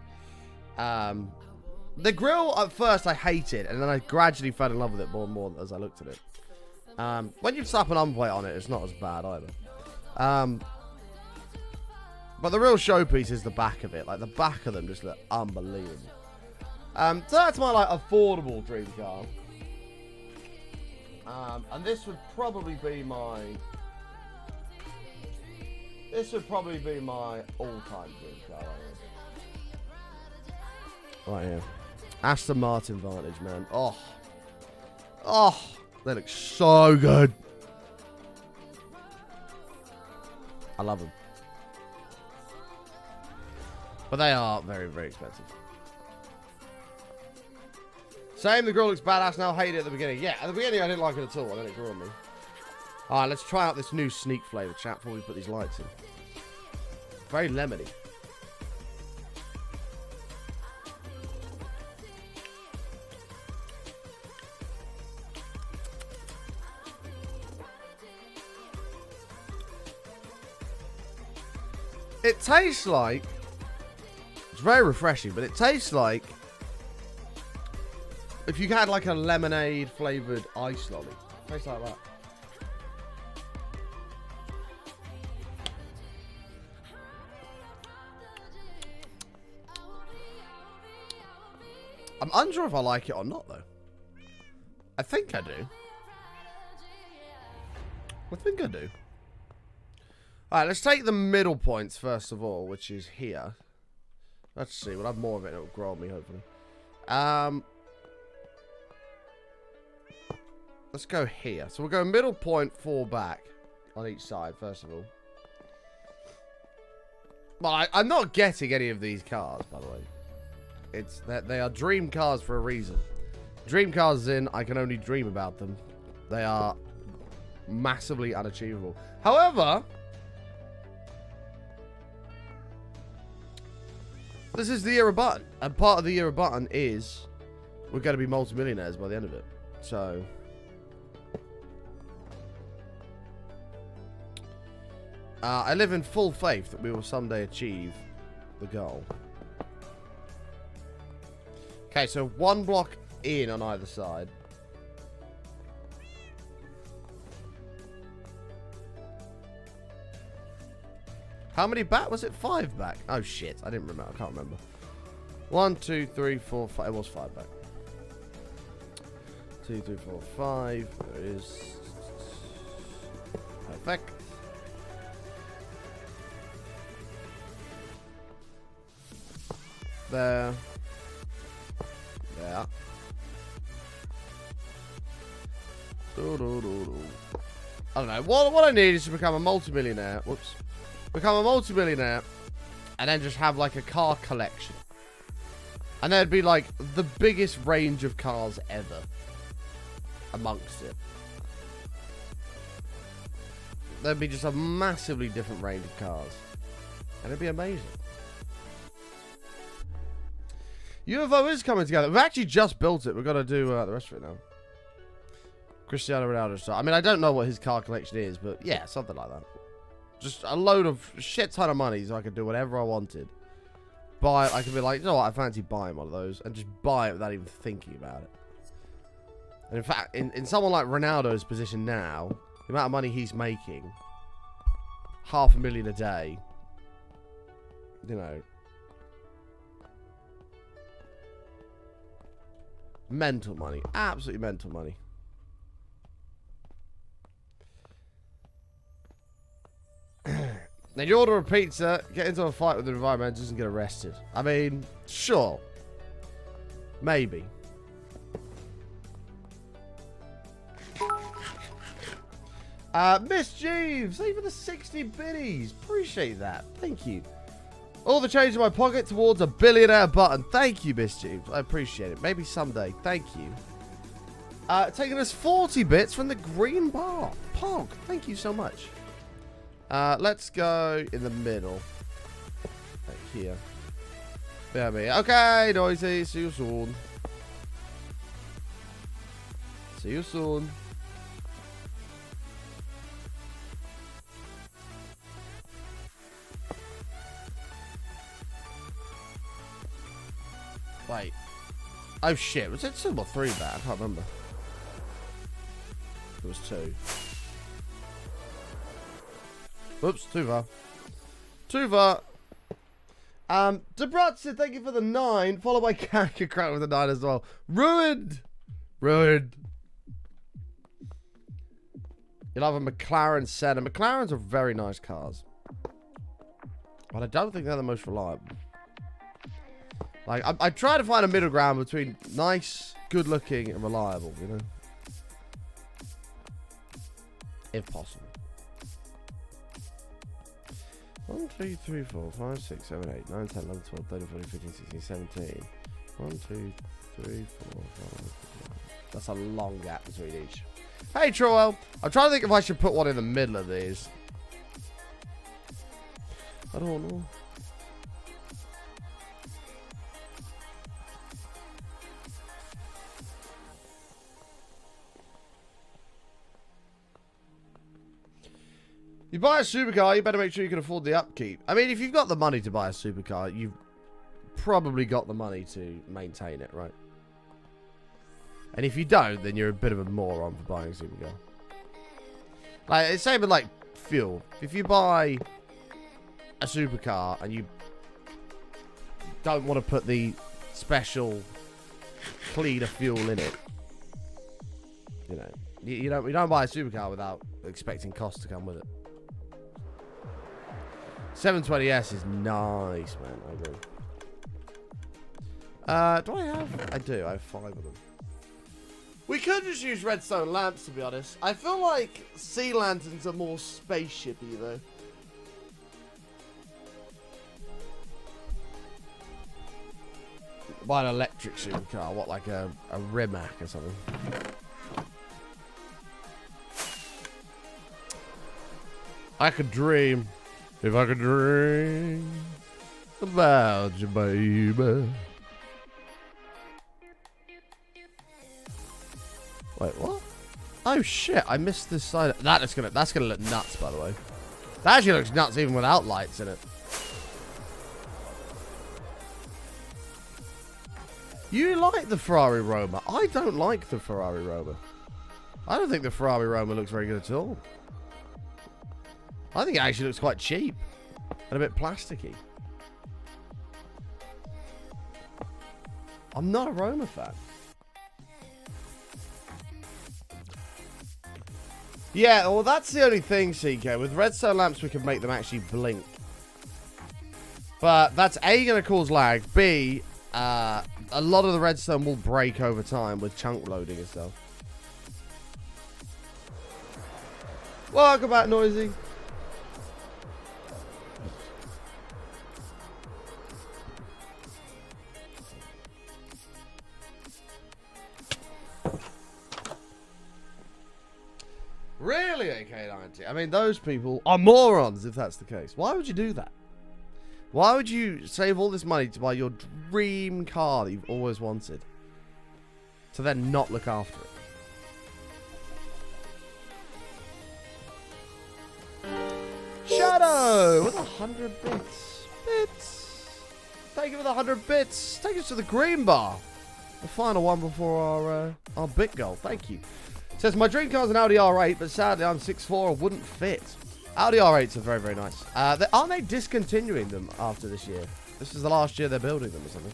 The grill at first I hated, and then I gradually fell in love with it more and more as I looked at it. When you slap an number plate on it, it's not as bad either. But the real showpiece is the back of it. Like, the back of them just look unbelievable. So that's my, like, affordable dream car. And this would probably be my... This would probably be my all-time dream car right here. Aston Martin Vantage, man. Oh. Oh. They look so good. I love them. But they are very, very expensive. Same, the grill looks badass now. Hated it at the beginning. Yeah, at the beginning I didn't like it at all. And then it grew on me. Alright, let's try out this new sneak flavor, chat, before we put these lights in. Very lemony. It tastes like... It's very refreshing, but it tastes like... If you had like a lemonade flavoured ice lolly. It tastes like that. I'm unsure if I like it or not, though. I think I do. I think I do. Alright, let's take the middle points first of all, which is here. Let's see, we'll have more of it and it'll grow on me, hopefully. Let's go here. So we'll go middle point, 4 back on each side, first of all. Well, I'm not getting any of these cars, by the way. It's that they are dream cars for a reason. Dream cars in, I can only dream about them. They are massively unachievable. However, this is the era button, and part of the era button is we're going to be multimillionaires by the end of it. So, I live in full faith that we will someday achieve the goal. Okay, so 1 block in on either side. How many back? Was it 5 back? Oh shit, I didn't remember. I can't remember. 1, 2, 3, 4, 5. It was 5 back. 2, 3, 4, 5. There it is. Perfect. There. There. I don't know. What I need is to become a multimillionaire. Whoops. Become a multimillionaire. And then just have like a car collection. And there'd be like the biggest range of cars ever amongst it. There'd be just a massively different range of cars. And it'd be amazing. UFO is coming together. We've actually just built it. We've got to do the rest of it now. Cristiano Ronaldo style. I mean, I don't know what his car collection is, but yeah, something like that. Just a load of shit ton of money so I could do whatever I wanted. I could be like, you know what, I fancy buying one of those and just buy it without even thinking about it. And in fact, in someone like Ronaldo's position now, the amount of money he's making, $500,000 a day, you know, mental money, absolutely mental money. Then you order a pizza, get into a fight with the environmentalists and get arrested. I mean, sure. Maybe. Miss Jeeves, even the 60 biddies. Appreciate that. Thank you. All the change in my pocket towards a billionaire button. Thank you, Miss Jeeves. I appreciate it. Maybe someday. Thank you. Taking us 40 bits from the green bar. Pog, thank you so much. Let's go in the middle. Right here. There. Okay, Noisy. See you soon. See you soon. Wait. Oh shit, was it 2 or 3 bad? I can't remember. It was 2. Oops, too far. Too far. Debrat said thank you for the 9, followed by Crack with the 9 as well. Ruined. Ruined. You'll have a McLaren Senna. McLarens are very nice cars. But I don't think they're the most reliable. Like, I try to find a middle ground between nice, good looking, and reliable, you know? If possible. 1, 2, 3, 4, 5, 6, 7, 8, 9, 10, 11, 12, 13, 14, 15, 16, 17. 1, 2, 3, 4, 5. That's a long gap between each. Hey, Troel. I'm trying to think if I should put one in the middle of these. I don't know. You buy a supercar, you better make sure you can afford the upkeep. I mean, if you've got the money to buy a supercar, you've probably got the money to maintain it, right? And if you don't, then you're a bit of a moron for buying a supercar. Like, it's same with, like, fuel. If you buy a supercar and you don't want to put the special cleaner fuel in it, you know, you don't buy a supercar without expecting costs to come with it. 720S is nice, man. I agree. Do I have? I do. I have 5 of them. We could just use redstone lamps, to be honest. I feel like sea lanterns are more spaceshipy, though. Buy an electric supercar. What, like a Rimac or something? I could dream. If I could dream about you, baby. Wait, what? Oh shit! I missed this side. That's gonna look nuts, by the way. That actually looks nuts even without lights in it. You like the Ferrari Roma? I don't like the Ferrari Roma. I don't think the Ferrari Roma looks very good at all. I think it actually looks quite cheap and a bit plasticky. I'm not a Roma fan. Yeah, well, that's the only thing, CK. With redstone lamps, we can make them actually blink. But that's A, going to cause lag. B, a lot of the redstone will break over time with chunk loading and stuff. Welcome back, Noisy. Really, AK90? I mean, those people are morons if that's the case. Why would you do that? Why would you save all this money to buy your dream car that you've always wanted? To then not look after it? Shadow with 100 bits. Thank you for the 100 bits. Take us to the green bar. The final one before our bit goal. Thank you. Says, my dream car's an Audi R8, but sadly I'm 6'4" and wouldn't fit. Audi R8s are very, very nice. Aren't they discontinuing them after this year? This is the last year they're building them or something.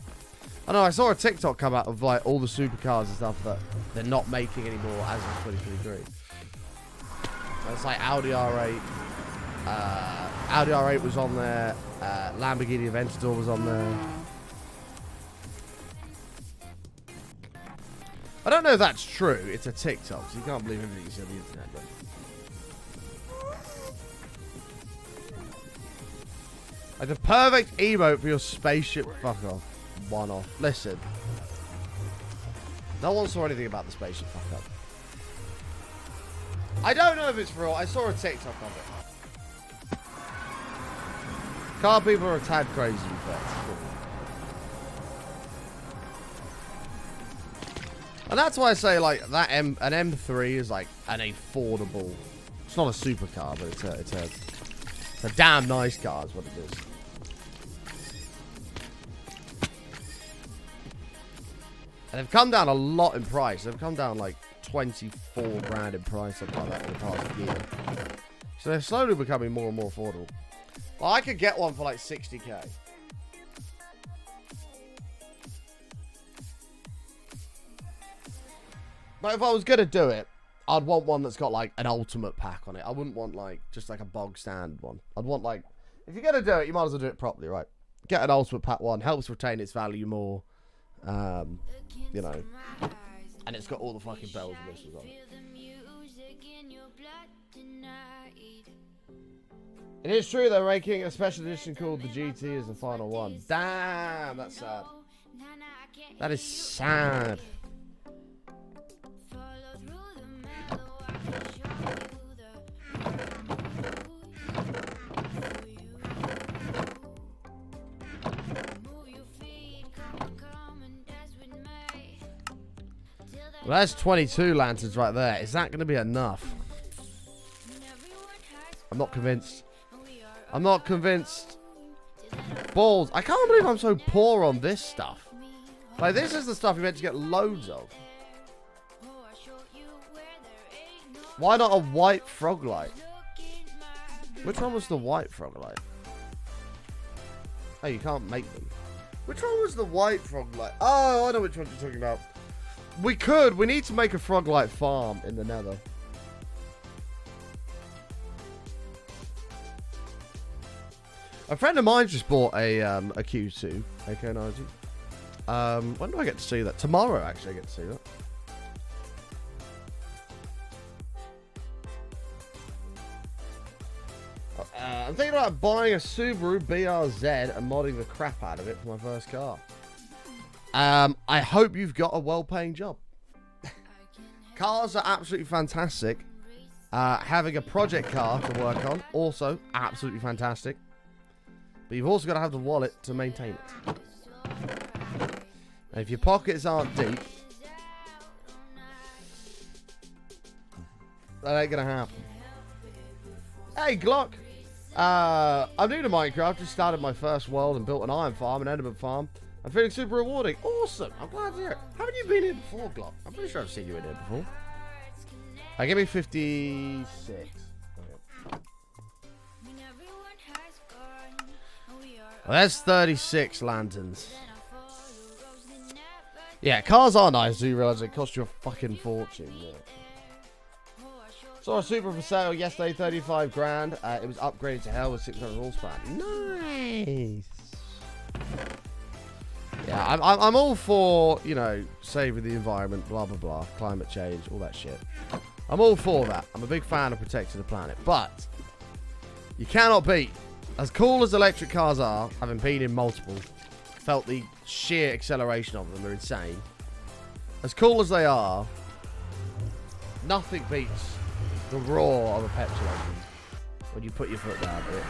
I know, I saw a TikTok come out of like all the supercars and stuff that they're not making anymore as of 2023. So it's like Audi R8. Audi R8 was on there. Lamborghini Aventador was on there. I don't know if that's true. It's a TikTok, so you can't believe everything you see on the internet. But like the perfect emote for your spaceship fuck off. One off. Listen. No one saw anything about the spaceship fuck up. I don't know if it's real. I saw a TikTok of it. Car people are a tad crazy with that. And that's why I say like that an M3 is like an affordable. It's not a supercar, but it's a damn nice car is what it is. And they've come down a lot in price. They've come down like 24 grand in price, something like that in the past year. So they're slowly becoming more and more affordable. Well, I could get one for like 60k. But if I was going to do it, I'd want one that's got like an ultimate pack on it. I wouldn't want like just like a bog stand one. I'd want like, if you're going to do it, you might as well do it properly, right? Get an ultimate pack one. Helps retain its value more. You know. And it's got all the fucking bells and whistles on it. It is true they're making a special edition called the GT as the final one. Damn, that's sad. That is sad. Well, that's 22 lanterns right there. Is that going to be enough? I'm not convinced. I'm not convinced. Balls. I can't believe I'm so poor on this stuff. Like, this is the stuff you're meant to get loads of. Why not a white frog light? Which one was the white frog light? Oh, you can't make them. Which one was the white frog light? Oh, I know which one you're talking about. We need to make a frog light farm in the nether. A friend of mine just bought a Q2 AK90. When do I get to see that? Tomorrow, actually, I get to see that. I'm thinking about buying a Subaru BRZ and modding the crap out of it for my first car. I hope you've got a well-paying job. Cars are absolutely fantastic. Having a project car to work on, also absolutely fantastic. But you've also got to have the wallet to maintain it. And if your pockets aren't deep, that ain't going to happen. Hey, Glock. I'm new to Minecraft. Just started my first world and built an iron farm, an enderman farm. I'm feeling super rewarding. Awesome. I'm glad to hear it. Haven't you been here before, Glock? I'm pretty sure I've seen you in here before. Give me 56. Well, that's 36 lanterns. Yeah, cars are nice. Do you realise they cost you a fucking fortune? Yeah. Saw a Supra for sale yesterday, 35 grand. It was upgraded to hell with 600 horsepower. Nice. Yeah, I'm all for, you know, saving the environment, blah, blah, blah, climate change, all that shit. I'm all for that. I'm a big fan of protecting the planet. But you cannot beat, as cool as electric cars are, having been in multiple, felt the sheer acceleration of them are insane. As cool as they are, nothing beats the roar of a petrol engine when you put your foot down to it.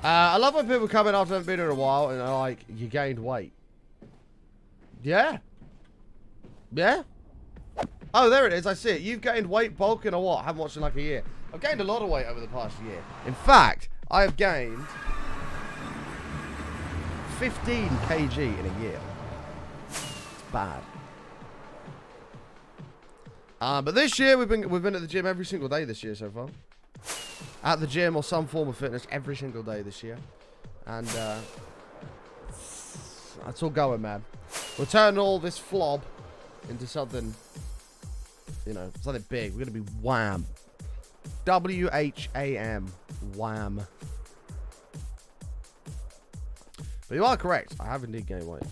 I love when people come in after they've been in a while and are like, you gained weight. Yeah. Yeah. Oh, there it is. I see it. You've gained weight, bulking, or what? I haven't watched in like a year. I've gained a lot of weight over the past year. In fact, I have gained 15 kg in a year. It's bad. But this year we've been at the gym every single day this year so far. At the gym or some form of fitness every single day this year. And that's all going, man. We'll turn all this flob into something, you know, something big. We're going to be wham. W-H-A-M. Wham. But you are correct. I have indeed gained weight.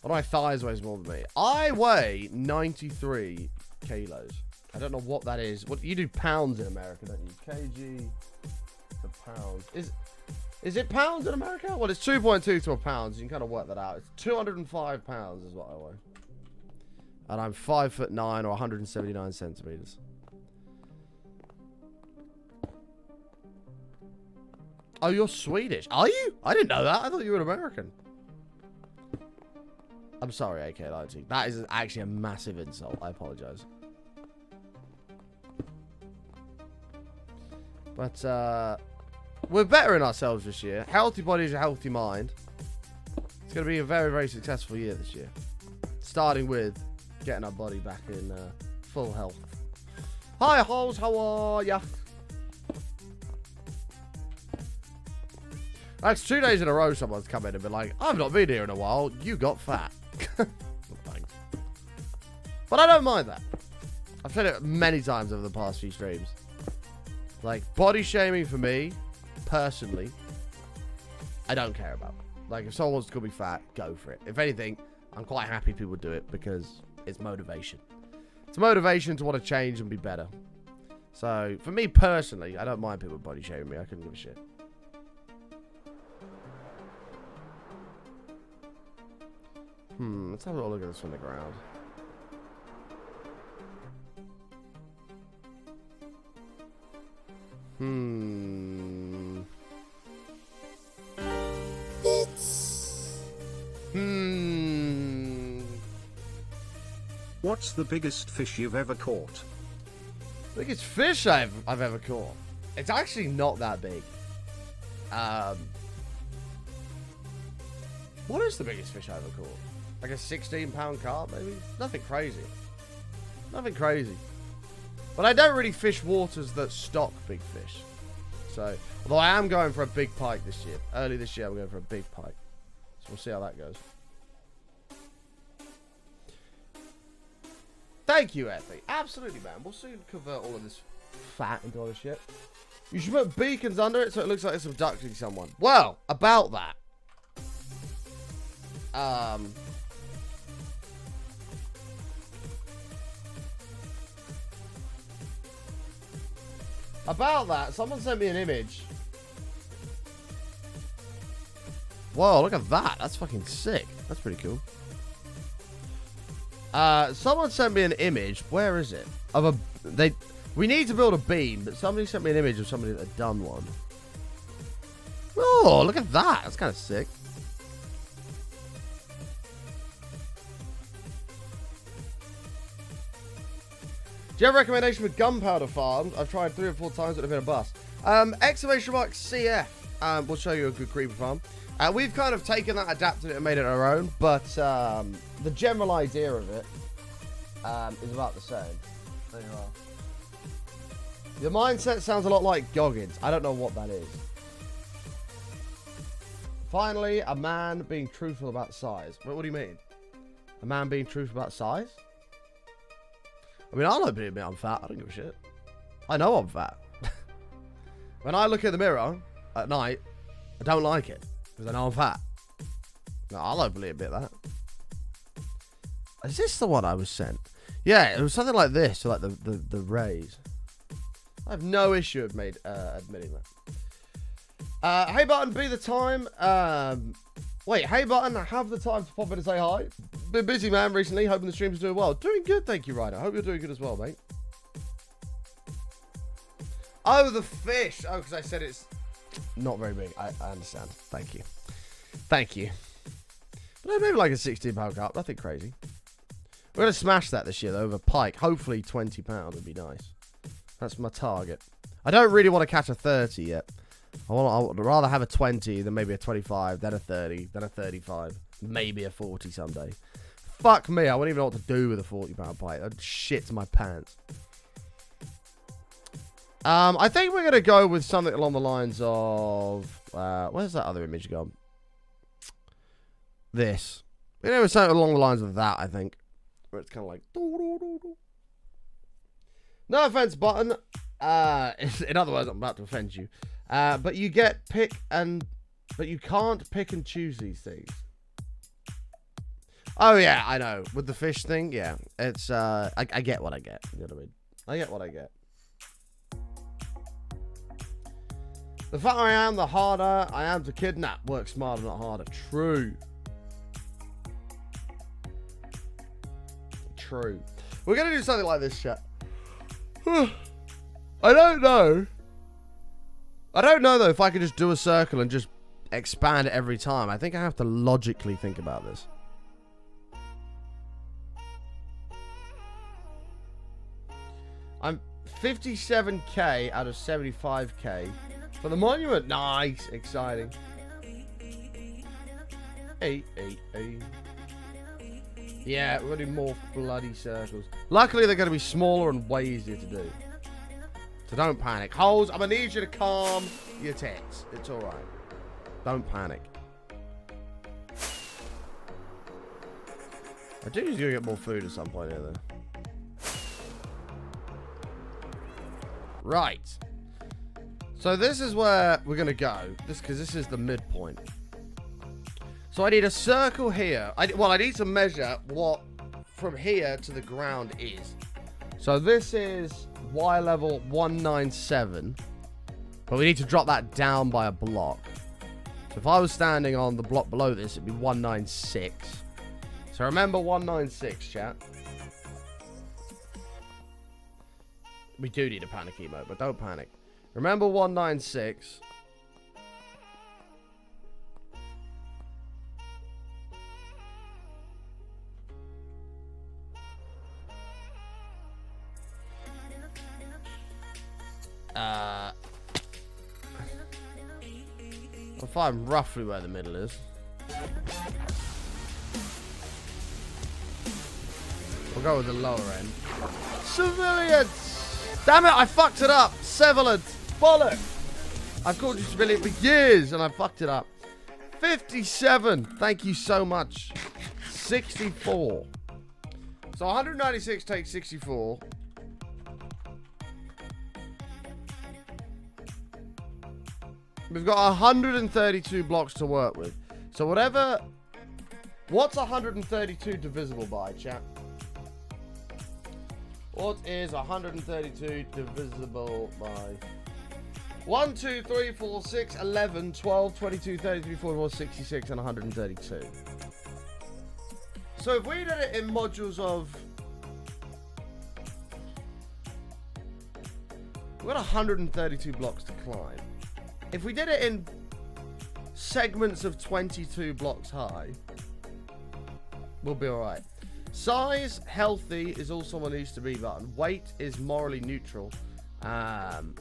One of my thighs weighs more than me. I weigh 93 kilos. I don't know what that is. What you do pounds in America, don't you? Kg to pounds. Is it pounds in America? Well, it's 2.2 to a pound. So you can kind of work that out. It's 205 pounds is what I weigh. And I'm 5'9" or 179 centimeters. Oh, you're Swedish. Are you? I didn't know that. I thought you were an American. I'm sorry, AK-90. That is actually a massive insult. I apologize. But, we're bettering ourselves this year. Healthy body is a healthy mind. It's going to be a very, very successful year this year. Starting with getting our body back in full health. Hi, Holes. How are ya? That's 2 days in a row someone's come in and been like, I've not been here in a while. You got fat. Thanks. But I don't mind that. I've said it many times over the past few streams. Like, body shaming for me, personally, I don't care about. Like, if someone wants to call me fat, go for it. If anything, I'm quite happy people do it because it's motivation. It's motivation to want to change and be better. So, for me personally, I don't mind people body shaming me. I couldn't give a shit. Let's have a look at this from the ground. What's the biggest fish you've ever caught? Biggest fish I've ever caught. It's actually not that big. What is the biggest fish I ever caught? Like a 16-pound carp, maybe? Nothing crazy. Nothing crazy. But I don't really fish waters that stock big fish. So, although I am going for a big pike this year. Early this year, I'm going for a big pike. So we'll see how that goes. Thank you, Effie. Absolutely, man. We'll soon convert all of this fat into other shit. You should put beacons under it so it looks like it's abducting someone. Well, about that. About that, someone sent me an image. Whoa, look at that. That's fucking sick. That's pretty cool. Someone sent me an image. Where is it? Of a... We need to build a beam, but somebody sent me an image of somebody that had done one. Oh, look at that. That's kind of sick. Do you have a recommendation for gunpowder farms? I've tried 3 or 4 times, but they've been a bust. Exclamation mark CF. We'll show you a good creeper farm. We've kind of taken that, adapted it, and made it our own, but the general idea of it is about the same. There you are. Your mindset sounds a lot like Goggins. I don't know what that is. Finally, a man being truthful about size. What do you mean? A man being truthful about size? I mean, I'll admit I'm fat. I don't give a shit. I know I'm fat. When I look in the mirror at night, I don't like it because I know I'm fat. No, I'll openly admit that. Is this the one I was sent? Yeah, it was something like this, so like the rays. I have no issue with admitting that. Hey Button, be the time. Wait, hey Button, have the time to pop in and say hi. Been busy, man, recently. Hoping the stream's doing well. Doing good, thank you, Ryder. Hope you're doing good as well, mate. Oh, the fish. Oh, because I said it's not very big. I understand. Thank you. Thank you. But maybe like a 16-pound carp. Nothing crazy. We're going to smash that this year, though, with a pike. Hopefully 20 pounds would be nice. That's my target. I don't really want to catch a 30 yet. I would rather have a 20 than maybe a 25, then a 30, then a 35, maybe a 40 someday. Fuck me, I wouldn't even know what to do with a 40-pound pike. That shits my pants. I think we're going to go with something along the lines of... where's that other image gone? This. You know, something along the lines of that, I think. Where it's kind of like... No offense, Button. In other words, I'm about to offend you. But you get but you can't pick and choose these things. Oh yeah, I know. With the fish thing, yeah. It's I get what I get. You know what I mean? I get what I get. The fatter I am, the harder I am to kidnap. Work smarter, not harder. True. True. We're gonna do something like this, chat. I don't know. I don't know, though, if I could just do a circle and just expand it every time. I think I have to logically think about this. I'm 57k out of 75k. For the monument, nice, exciting. Hey. Yeah, we're going to do more bloody circles. Luckily, they're going to be smaller and way easier to do. So don't panic. Holes, I'm going to need you to calm your tits. It's alright. Don't panic. I do need to get more food at some point here, though. Right. So this is where we're going to go. Because this is the midpoint. So I need a circle here. I need to measure what from here to the ground is. So this is Y level 197. But we need to drop that down by a block. So if I was standing on the block below this, it'd be 196. So remember 196, chat. We do need a panic emote, but don't panic. Remember 196. I'll find roughly where the middle is. We'll go with the lower end. Civilians! Damn it, I fucked it up! Civilians! Bollock! I've called you civilian for years and I fucked it up. 57! Thank you so much. 64. So 196 takes 64. We've got 132 blocks to work with. So whatever... What's 132 divisible by, chat? What is 132 divisible by? 1, 2, 3, 4, 6, 11, 12, 22, 33, 44, 66, and 132. So if we did it in modules of... We've got 132 blocks to climb. If we did it in segments of 22 blocks high, we'll be alright. Size, healthy, is also what needs to be button. Weight is morally neutral. I'm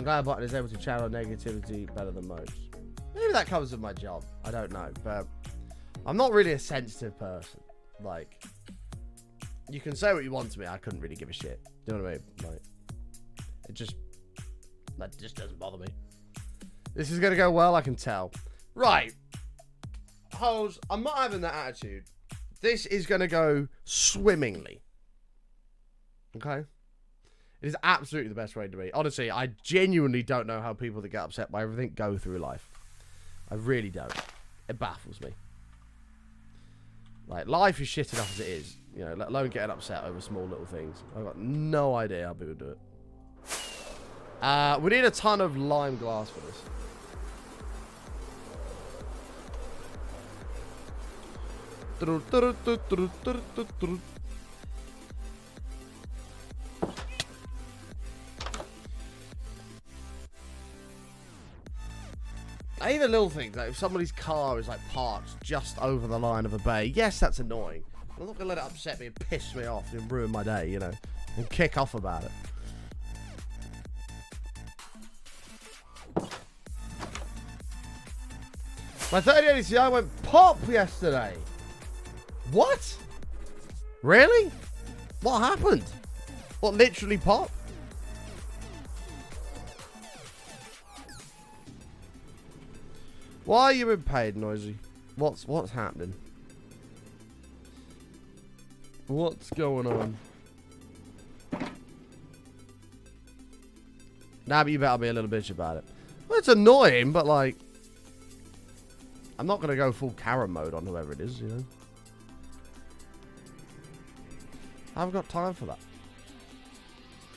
glad button is able to channel negativity better than most. Maybe that comes with my job. I don't know. But I'm not really a sensitive person. Like, you can say what you want to me. I couldn't really give a shit. Do you know what I mean? Like, That just doesn't bother me. This is going to go well, I can tell. Right. Hoes, I'm not having that attitude. This is going to go swimmingly. Okay? It is absolutely the best way to be. Honestly, I genuinely don't know how people that get upset by everything go through life. I really don't. It baffles me. Like, life is shit enough as it is. You know, let alone getting upset over small little things. I've got no idea how people do it. We need a ton of lime glass for this. Even little things, like if somebody's car is like parked just over the line of a bay, yes, that's annoying. I'm not gonna let it upset me and piss me off and ruin my day, you know, and kick off about it. My 3080 Ti went pop yesterday. What? Really? What happened? What, literally pop? Why are you being paid, Noisy? What's happening? What's going on? Nah, but you better be a little bitch about it. Well, it's annoying, but like, I'm not gonna go full Karen mode on whoever it is, you know. I haven't got time for that.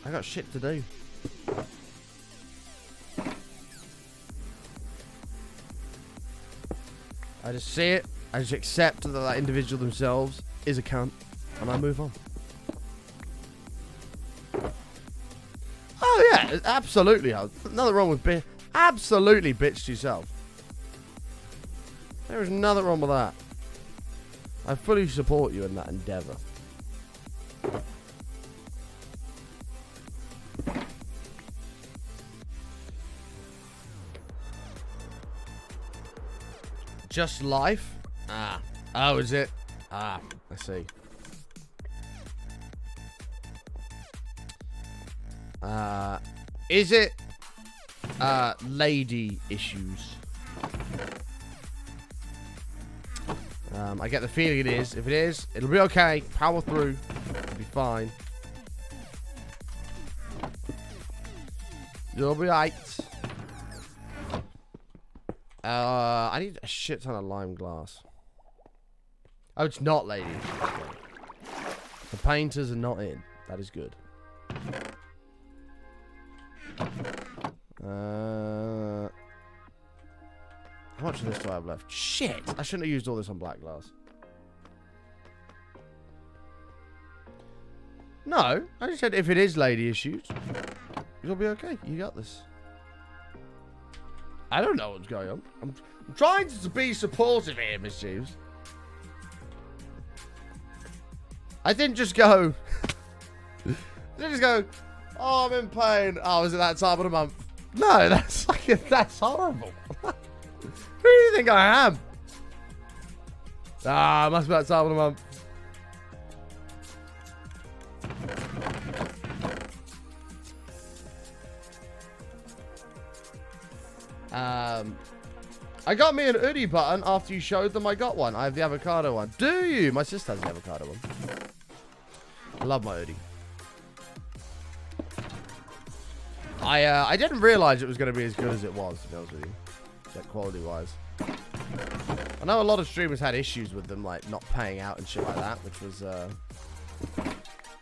I got shit to do. I just see it, I just accept that that individual themselves is a cunt, and I move on. Oh yeah, absolutely. Nothing wrong with absolutely bitch yourself. There is nothing wrong with that. I fully support you in that endeavour. Just life? Ah. Oh, is it? Ah, I see. Is it lady issues? I get the feeling it is. If it is, it'll be okay. Power through. It'll be fine. You'll be right. I need a shit ton of lime glass. Oh, it's not, ladies. The painters are not in. That is good. How much of this do I have left? Shit! I shouldn't have used all this on black glass. No, I just said if it is lady issues, you'll be okay. You got this. I don't know what's going on. I'm trying to be supportive here, Miss Jeeves. I didn't just go... I didn't just go, oh, I'm in pain. Oh, is it that time of the month? No, that's fucking... That's horrible. Who do you think I am? Ah, must be that time of the month. I got me an hoodie button after you showed them I got one. I have the avocado one. Do you? My sister has the avocado one. I love my hoodie. I didn't realize it was going to be as good as it was, to be honest with you. Like, quality-wise. I know a lot of streamers had issues with them, like, not paying out and shit like that, which was a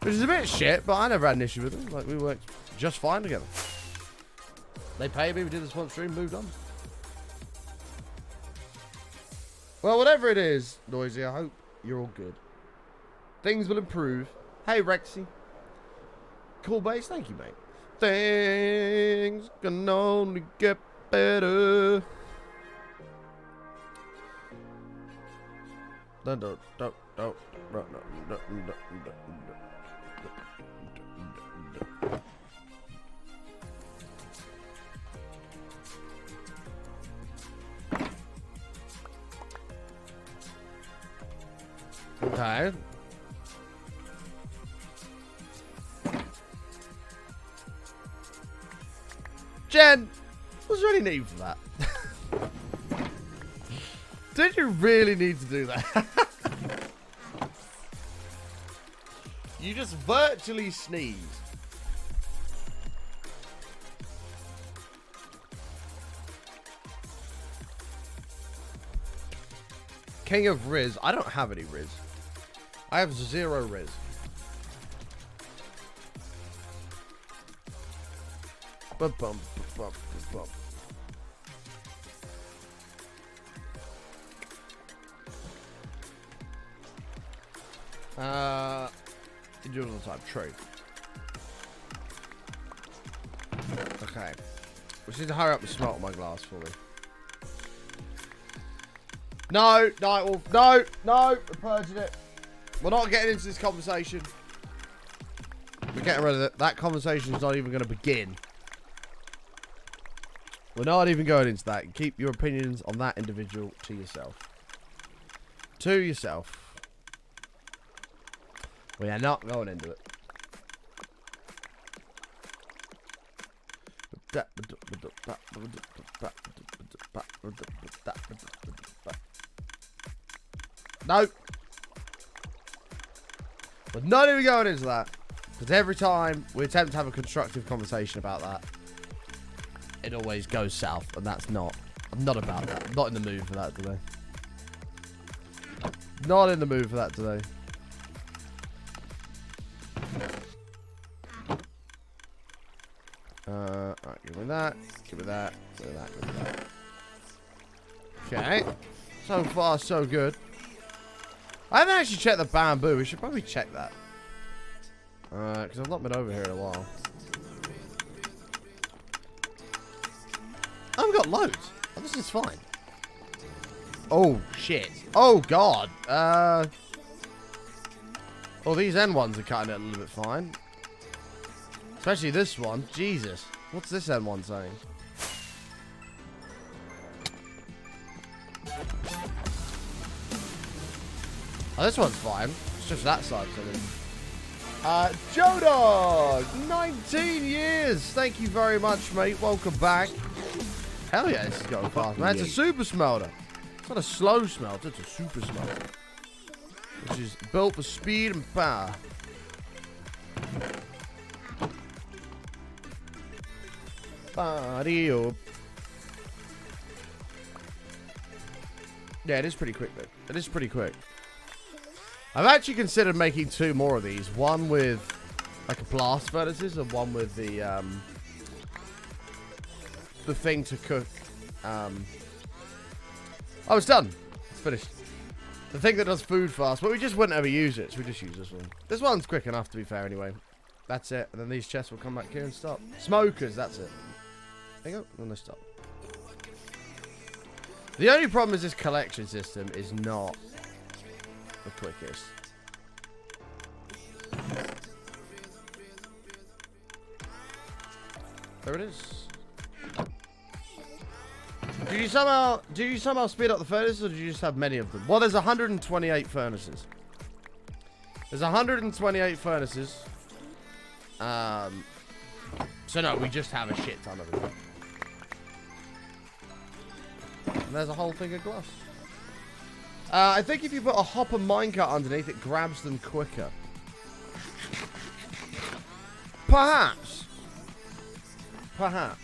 bit shit, but I never had an issue with them. Like, we worked just fine together. They paid me, we did the sponsor stream, moved on. Well, whatever it is, Noisy, I hope you're all good. Things will improve. Hey, Rexy. Cool base, thank you, mate. Things can only get better. Don't. Okay. Jen, was there any need for that? Did you really need to do that? You just virtually sneezed. King of Riz. I don't have any Riz. I have 0 Riz. Bum, bum, bum, bum. You do it all the time. True. Okay. We just need to hurry up and smelt my glass for me. No, no, no, no. We're purging it. We're not getting into this conversation. We're getting rid of it. That conversation is not even going to begin. We're not even going into that. Keep your opinions on that individual to yourself. To yourself. We are not going into it. No. We're not even going into that. Because every time we attempt to have a constructive conversation about that, it always goes south. And that's not. I'm not about that. I'm not in the mood for that today. Not in the mood for that today. Alright, give me that. Give me that. Give me that. Give me that. Okay. So far, so good. I haven't actually checked the bamboo. We should probably check that. Because I've not been over here in a while. Oh, we've got loads. Oh, this is fine. Oh, shit. Oh, God. Oh, these end ones are cutting it a little bit fine. Especially this one. Jesus. What's this end one saying? Oh, this one's fine. It's just that side. Joe Dog, 19 years. Thank you very much, mate. Welcome back. Hell yeah, this is going fast, man. It's a super smelter. It's not a slow smelter. It's a super smelter, which is built for speed and power. Body up. Yeah, it is pretty quick though. It is pretty quick. I've actually considered making 2 more of these. One with like a blast furnaces and one with the thing to cook. Oh, it's done. It's finished. The thing that does food fast, but we just wouldn't ever use it, so we just use this one. This one's quick enough, to be fair, anyway. That's it. And then these chests will come back here and stop. Smokers, that's it. There you go. And they stop. The only problem is this collection system is not the quickest. There it is. Do you somehow speed up the furnaces, or do you just have many of them? Well, there's 128 furnaces. There's 128 furnaces. So no, we just have a shit ton of them. And there's a whole thing of glass. I think if you put a hopper minecart underneath, it grabs them quicker. Perhaps. Perhaps.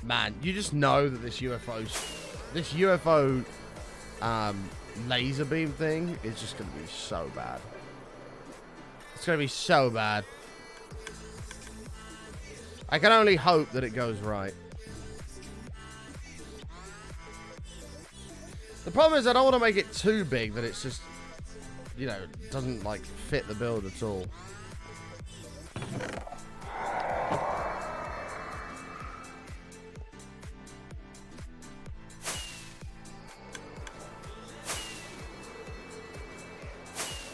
Man, you just know that this UFO laser beam thing is just going to be so bad. It's going to be so bad. I can only hope that it goes right. The problem is I don't want to make it too big that it's just, you know, doesn't like fit the build at all.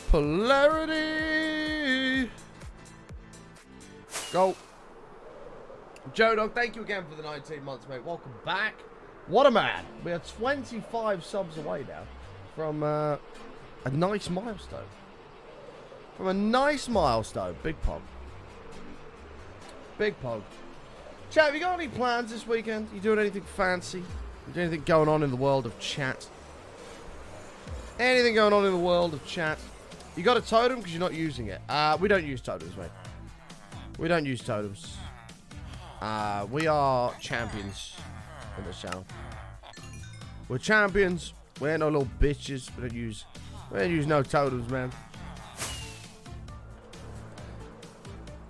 Polarity. Go. Joe Dog, thank you again for the 19 months, mate. Welcome back. What a man. We are 25 subs away now from a nice milestone. From a nice milestone. Big pog. Big pog. Chat, have you got any plans this weekend? You doing anything fancy? You doing anything going on in the world of chat? Anything going on in the world of chat? You got a totem because you're not using it. We don't use totems, mate. We don't use totems. We are champions in this channel. We're champions. We ain't no little bitches. We don't use no totems, man.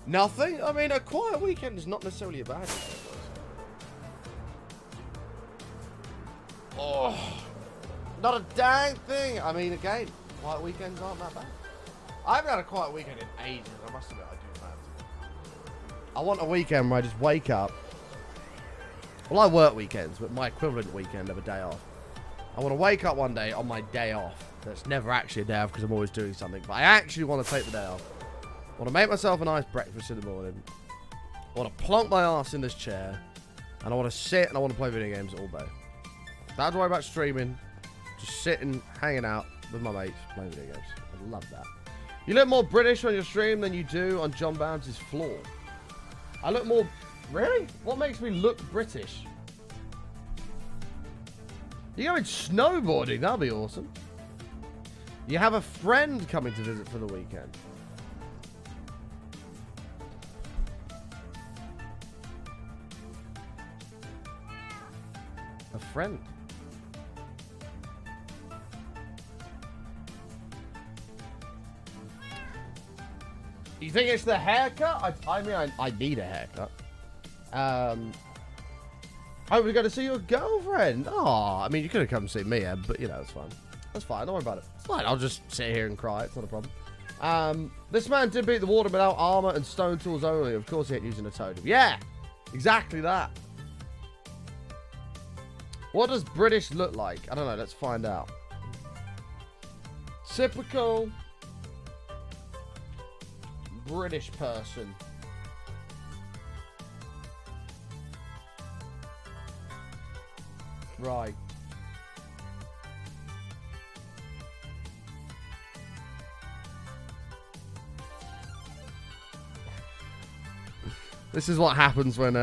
Nothing? I mean, a quiet weekend is not necessarily a bad thing. Oh, not a dang thing. I mean, again, quiet weekends aren't that bad. I haven't had a quiet weekend in ages. I must admit, I do fancy it. I want a weekend where I just wake up. Well, I work weekends, but my equivalent weekend of a day off. I want to wake up one day on my day off. That's never actually a day off because I'm always doing something. But I actually want to take the day off. I want to make myself a nice breakfast in the morning. I want to plonk my ass in this chair. And I want to sit and I want to play video games all day. Don't have to worry about streaming. Just sitting, hanging out with my mates, playing video games. I love that. You look more British on your stream than you do on John Bounce's floor. I look more... Really? What makes me look British? You're going snowboarding. That'll be awesome. You have a friend coming to visit for the weekend. A friend. You think it's the haircut? I mean, I need a haircut. Oh, we're going to see your girlfriend. Oh, I mean, you could have come and see me, Ed, but, you know, it's fine. That's fine. Don't worry about it. It's fine. I'll just sit here and cry. It's not a problem. This man did beat the water without armor and stone tools only. Of course, he ain't using a totem. Yeah, exactly that. What does British look like? I don't know. Let's find out. Typical British person. Right. This is what happens when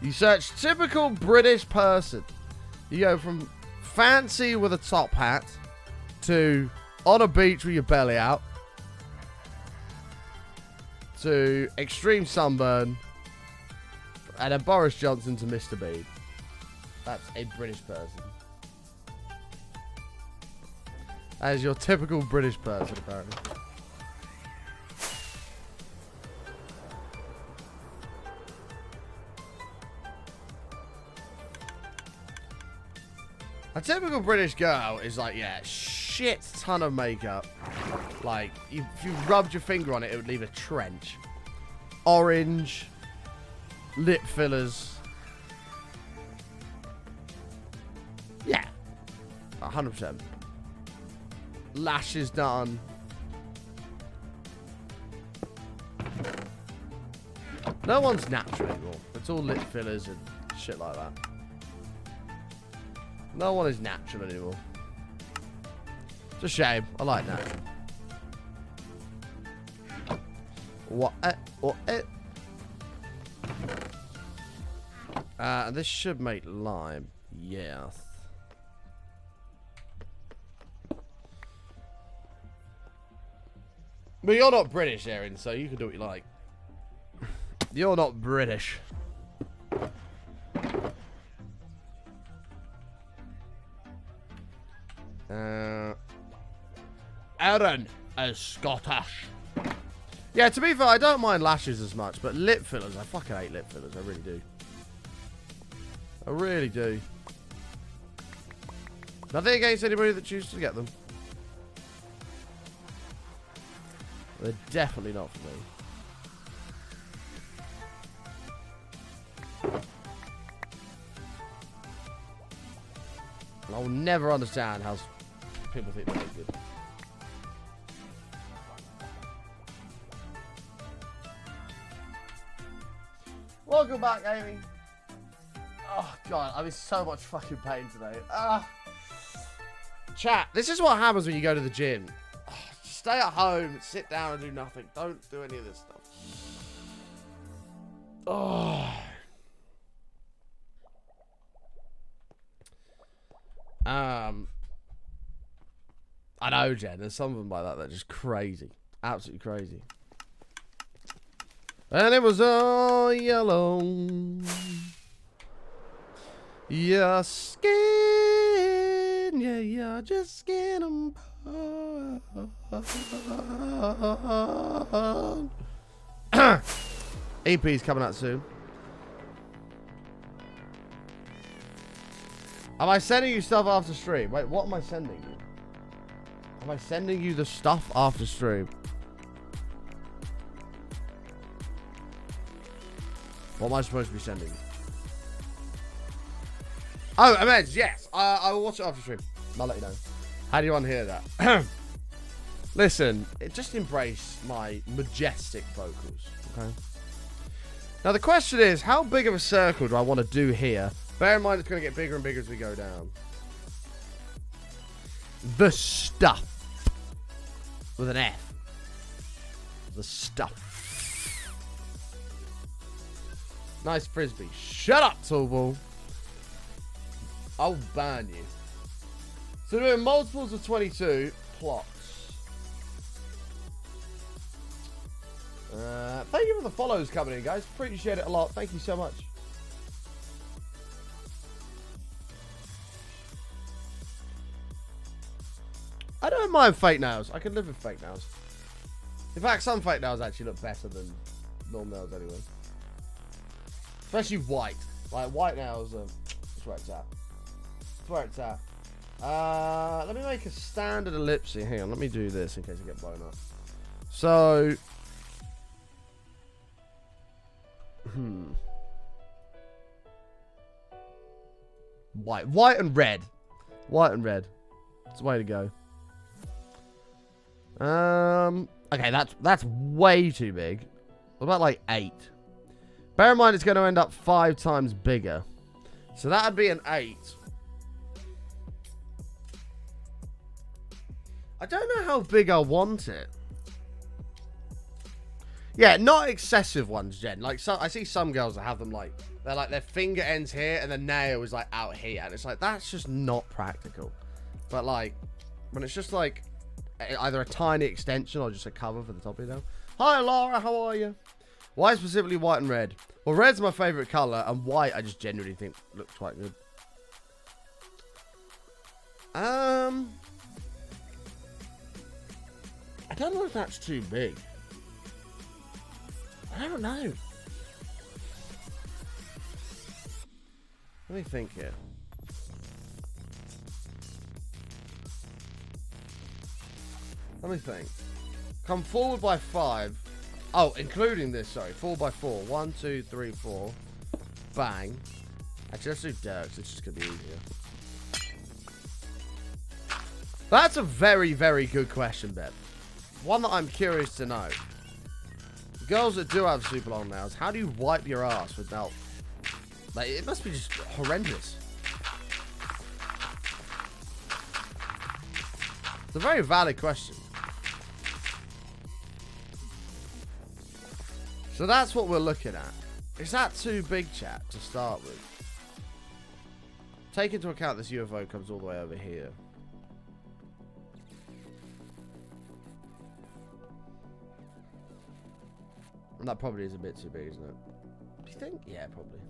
you search typical British person. You go from fancy with a top hat to on a beach with your belly out to extreme sunburn and then Boris Johnson to Mr. Bean. That's a British person. That is your typical British person, apparently. A typical British girl is like, yeah, shit ton of makeup. Like, if you rubbed your finger on it, it would leave a trench. Orange. Lip fillers. Yeah. 100%. Lashes done. No one's natural anymore. It's all lip fillers and shit like that. No one is natural anymore. It's a shame. I like natural. What? This should make lime. Yes. But you're not British, Erin, so you can do what you like. You're not British. Erin is Scottish. Yeah, to be fair, I don't mind lashes as much, but lip fillers, I fucking hate lip fillers. I really do. I really do. Nothing against anybody that chooses to get them. They're definitely not for me. I'll never understand how people think they're good. Welcome back, Amy. Oh, God, I'm in so much fucking pain today. Chat, this is what happens when you go to the gym. Stay at home, sit down and do nothing. Don't do any of this stuff. Oh. I know, Jen. There's some of them like that. They're just crazy. Absolutely crazy. And it was all yellow. Your skin, yeah, you're just skin and bone. EP's coming out soon. Am I sending you stuff after stream? Wait, what am I sending you? Am I sending you the stuff after stream? What am I supposed to be sending you? Oh, Ameds, yes. I will watch it after stream. I'll let you know. How do you want to hear that? Listen, just embrace my majestic vocals, okay? Now, the question is, how big of a circle do I want to do here? Bear in mind, it's going to get bigger and bigger as we go down. The stuff. With an F. The stuff. Nice frisbee. Shut up, Tallball. I'll burn you. So doing multiples of 22 plots. Thank you for the follows coming in, guys. Appreciate it a lot. Thank you so much. I don't mind fake nails. I can live with fake nails. In fact, some fake nails actually look better than normal nails anyway. Especially white. Like, white nails are... That's where it's at. That's where it's at. Let me make a standard ellipse. Hang on, let me do this in case I get blown up. So... White and red. White and red. It's the way to go. Okay, that's way too big. What about like 8? Bear in mind it's going to end up 5 times bigger. So that'd be an 8. I don't know how big I want it. Yeah, not excessive ones, Jen. Like, so, I see some girls that have them like, they're like their finger ends here and the nail is like out here. And it's like, that's just not practical. But like, when it's just like either a tiny extension or just a cover for the top of your nail. Hi, Laura, how are you? Why specifically white and red? Well, red's my favorite color, and white I just genuinely think looks quite good. I don't know if that's too big. I don't know. Let me think here. Let me think. Come forward by 5. Oh, including this, sorry. 4 by 4. 1, 2, 3, 4. Bang. Actually, let's do Dirks. It's just going to be easier. That's a very, very good question, Bev. One that I'm curious to know. Girls that do have super long nails, how do you wipe your ass without... Like, it must be just horrendous. It's a very valid question. So that's what we're looking at. Is that too big, chat, to start with? Take into account this UFO comes all the way over here. And that probably is a bit too big, isn't it? Do you think? Yeah, probably.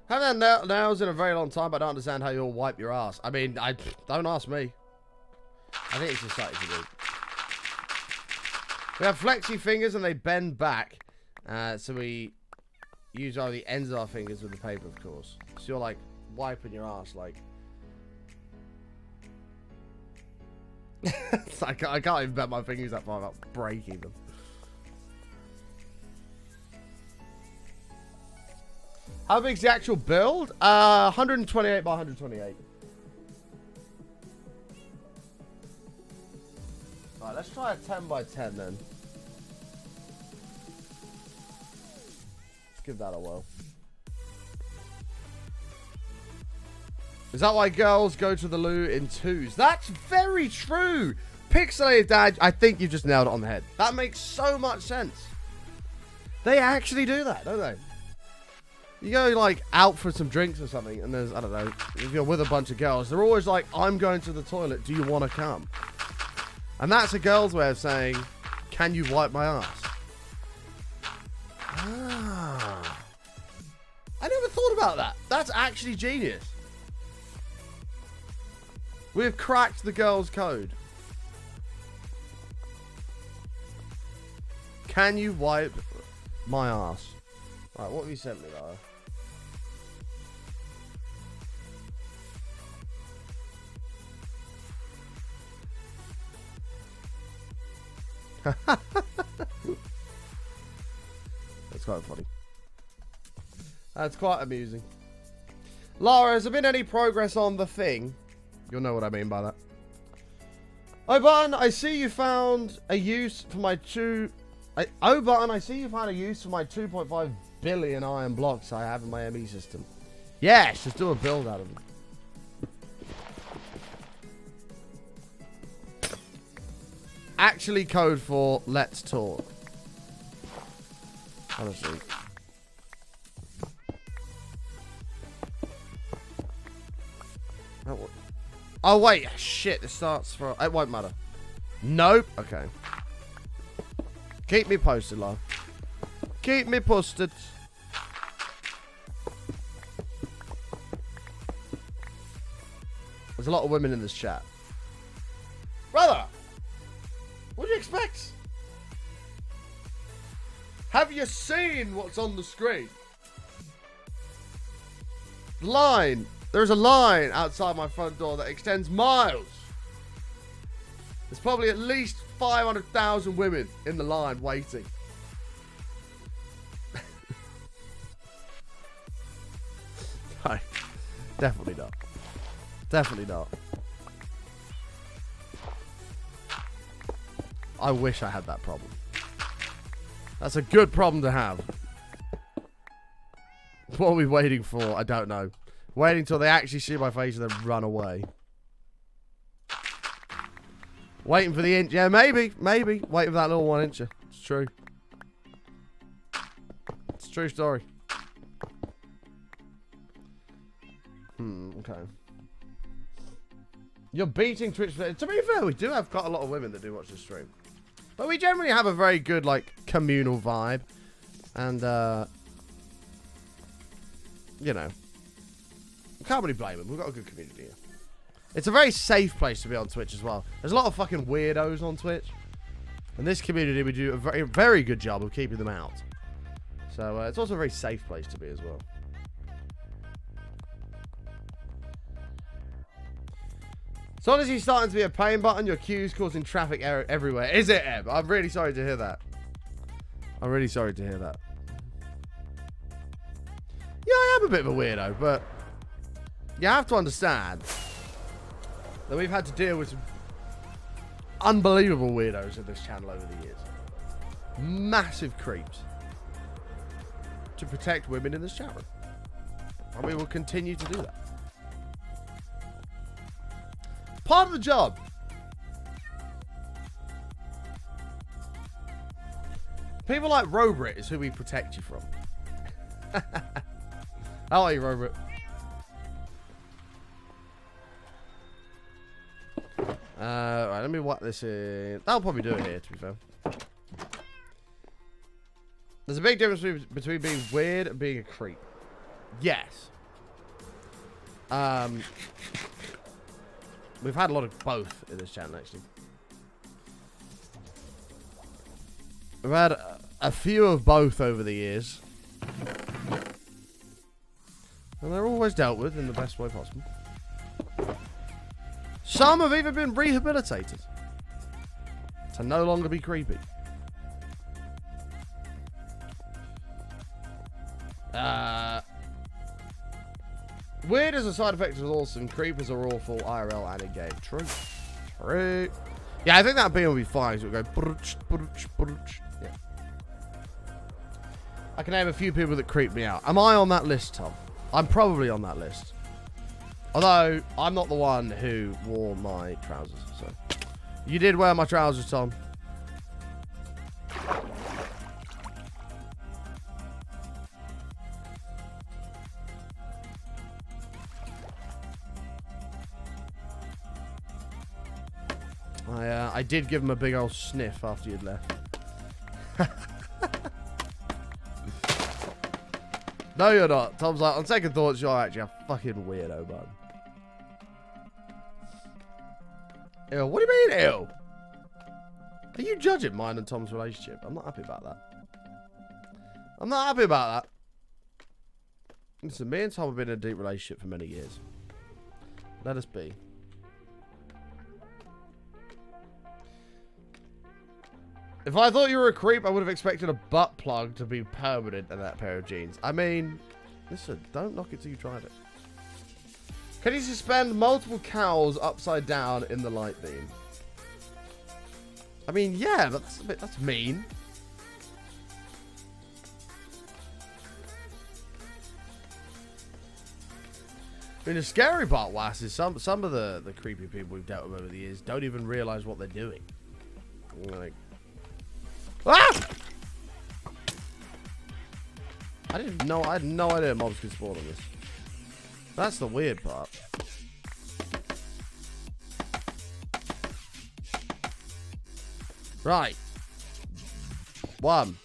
Haven't had nails in a very long time, but I don't understand how you'll wipe your ass. I mean, don't ask me. I think it's just slightly too big. We have flexi fingers and they bend back. So we use all the ends of our fingers with the paper, of course. So you're like wiping your ass like... I can't even bend my fingers that far without breaking them. How big's the actual build? 128 by 128. Alright, let's try a 10 by 10 then. Let's give that a whirl. Is that why girls go to the loo in twos? That's very true. Pixelated Dad, I think you just nailed it on the head. That makes so much sense. They actually do that, don't they? You go, like, out for some drinks or something, and there's, I don't know, if you're with a bunch of girls, they're always like, I'm going to the toilet, do you want to come? And that's a girl's way of saying, can you wipe my ass? Ah. I never thought about that. That's actually genius. We've cracked the girls' code. Can you wipe my ass? Right, what have you sent me, Lara? That's quite funny. That's quite amusing. Lara, has there been any progress on the thing? You'll know what I mean by that. Oh, Button, I see you found a use for my Button, I see you found a use for my 2.5 billion iron blocks I have in my ME system. Yes, just do a build out of them. Actually code for let's talk. Honestly. Oh wait, shit, it starts for... It won't matter. Nope. Okay. Keep me posted, love. Keep me posted. There's a lot of women in this chat. Brother! What do you expect? Have you seen what's on the screen? Line. There's a line outside my front door that extends miles. There's probably at least 500,000 women in the line waiting. No, definitely not. Definitely not. I wish I had that problem. That's a good problem to have. What are we waiting for? I don't know. Waiting until they actually see my face and then run away. Waiting for the inch. Yeah, maybe. Maybe. Waiting for that little 1 incher. It's true. It's a true story. Okay. You're beating Twitch. To be fair, we do have quite a lot of women that do watch the stream. But we generally have a very good, like, communal vibe. And, you know. Can't really blame them. We've got a good community here. It's a very safe place to be on Twitch as well. There's a lot of fucking weirdos on Twitch. And this community, we do a very, very good job of keeping them out. So, it's also a very safe place to be as well. So honestly, starting to be a pain button. Your queue's causing traffic error everywhere. Is it, Eb? I'm really sorry to hear that. I'm really sorry to hear that. Yeah, I am a bit of a weirdo, but you have to understand that we've had to deal with some unbelievable weirdos in this channel over the years. Massive creeps. To protect women in this chat room. And we will continue to do that. Part of the job. People like Robert is who we protect you from. How are you, Robert? Right, let me whack this in. That'll probably do it here, to be fair. There's a big difference between being weird and being a creep. Yes. We've had a lot of both in this channel, actually. We've had a few of both over the years. And they're always dealt with in the best way possible. Some have even been rehabilitated to no longer be creepy. Weird as a side effect is awesome. Creepers are awful. IRL and in-game. True. True. Yeah, I think that beam will be fine. So it'll go. Brunch, brunch, brunch. Yeah. I can name a few people that creep me out. Am I on that list, Tom? I'm probably on that list. Although, I'm not the one who wore my trousers, so. You did wear my trousers, Tom. I did give him a big old sniff after you'd left. No, you're not. Tom's like, on second thoughts, you're actually a fucking weirdo, bud. Ew, what do you mean, ew? Are you judging mine and Tom's relationship? I'm not happy about that. I'm not happy about that. Listen, me and Tom have been in a deep relationship for many years. Let us be. If I thought you were a creep, I would have expected a butt plug to be permanent in that pair of jeans. I mean, listen, don't knock it till you tried it. Can you suspend multiple cows upside down in the light beam? I mean, yeah, that's mean. I mean, the scary part, Was, is some of the creepy people we've dealt with over the years don't even realize what they're doing. Like, ah! I had no idea mobs could spawn on this. That's the weird part. Right. 1,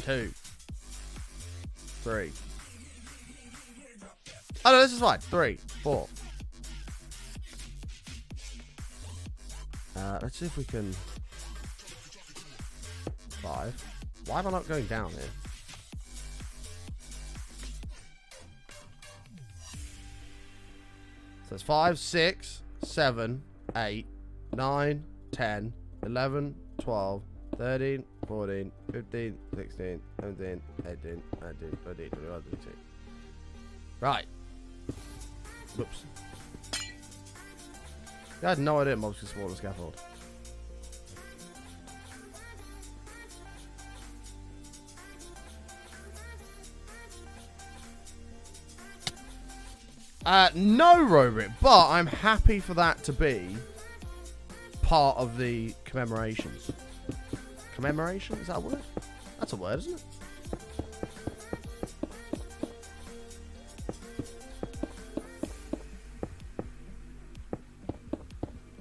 2, 3. Oh no, this is fine. 3, 4. Let's see if we can. 5. Why am I not going down here? So it's 5, 6, 7, 8, 9, 10, 11, 12, 13, 14, 15, 16, 17, 18, 19, 20, 21, 22. Right. Whoops. I had no idea mobs could spawn on scaffold. No, Robert, but I'm happy for that to be part of the commemorations. Commemoration? Is that a word? That's a word, isn't it?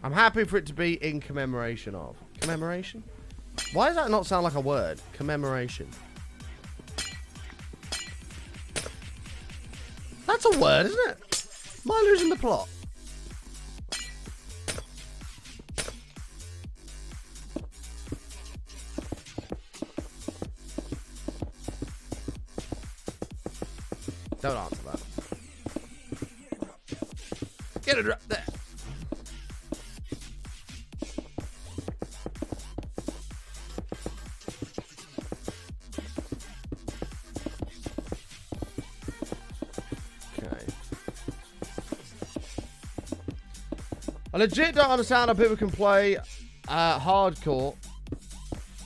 I'm happy for it to be in commemoration of. Commemoration? Why does that not sound like a word? Commemoration. That's a word, isn't it? Am I losing the plot? Don't answer that. Get it right there. I legit don't understand how people can play hardcore.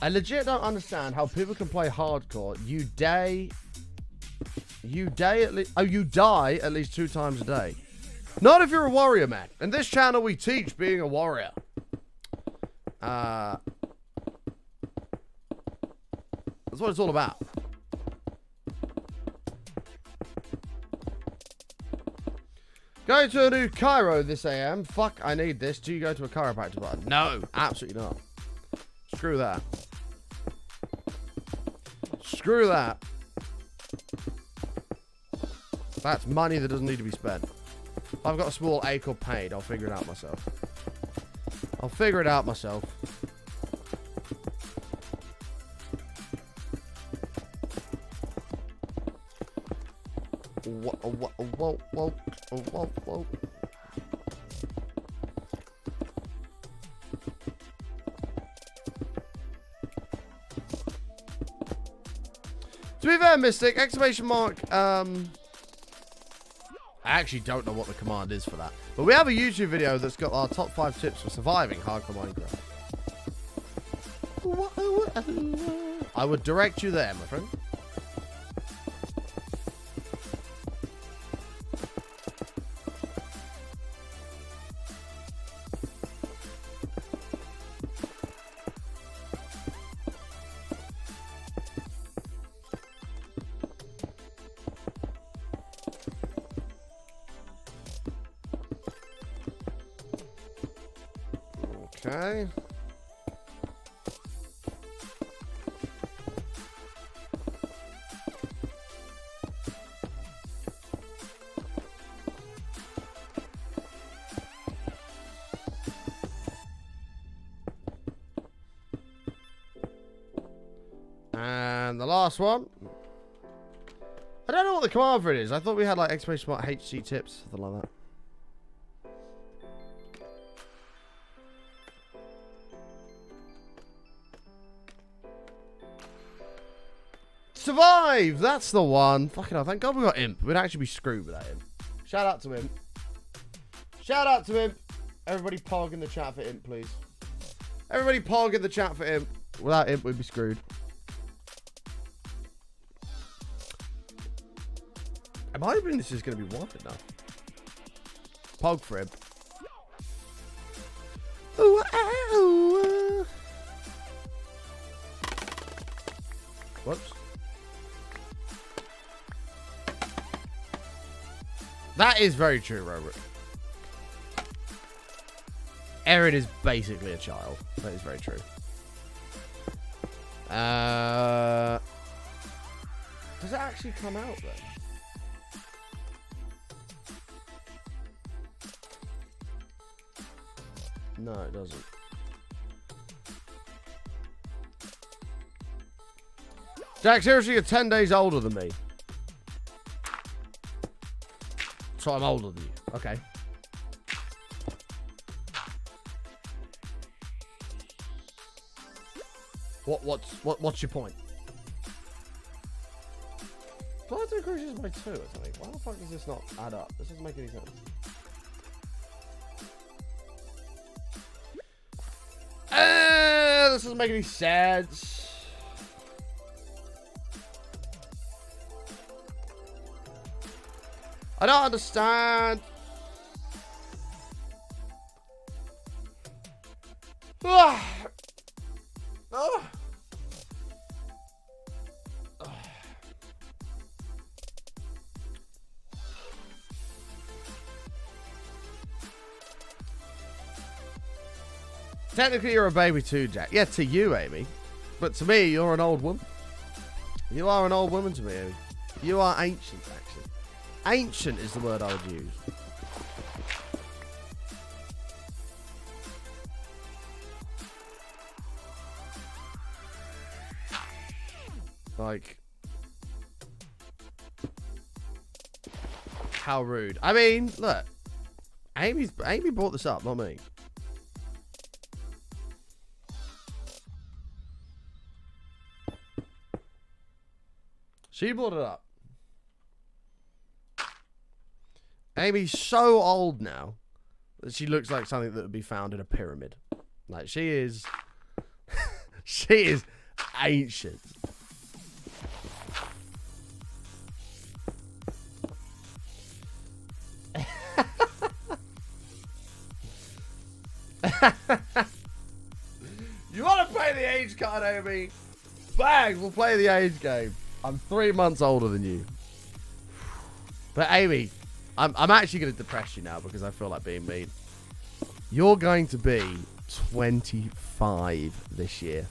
I legit don't understand how people can play hardcore. You die at least 2 times a day. Not if you're a warrior, man. In this channel, we teach being a warrior. That's what it's all about. Going to a new Cairo this AM. Fuck, I need this. Do you go to a chiropractor button? No, absolutely not. Screw that. Screw that. That's money that doesn't need to be spent. If I've got a small ache or pain, I'll figure it out myself. I'll figure it out myself. Whoa. To be fair, Mystic, exclamation mark, I actually don't know what the command is for that. But we have a YouTube video that's got our top 5 tips for surviving hardcore Minecraft. I would direct you there, my friend. Okay. And the last one. I don't know what the command for it is. I thought we had like exclamation mark HC tips, something like that. Survive! That's the one. Fucking hell, thank God we got Imp. We'd actually be screwed without Imp. Shout out to Imp. Shout out to Imp. Everybody pog in the chat for Imp, please. Everybody pog in the chat for Imp. Without Imp, we'd be screwed. Am I hoping this is going to be wanted now? Pog for Imp. Ooh, ooh. Whoops. That is very true, Robert. Erin is basically a child. That is very true. Does it actually come out then? No, it doesn't. Jack, seriously, you're 10 days older than me. So I'm older than you. Okay. What's your point? Platinum increases by 2 or something. Why the fuck does this not add up? This doesn't make any sense. This doesn't make any sense. I don't understand. Ah. Oh. Technically, you're a baby too, Jack. Yeah, to you, Amy. But to me, you're an old woman. You are an old woman to me, Amy. You are ancient, actually. Ancient is the word I would use. Like, how rude. I mean, look. Amy brought this up, not me. She brought it up. Amy's so old now that she looks like something that would be found in a pyramid. Like, she is... she is ancient. You want to play the age card, Amy? Bang! We'll play the age game. I'm 3 months older than you. But Amy, I'm actually going to depress you now because I feel like being mean. You're going to be 25 this year.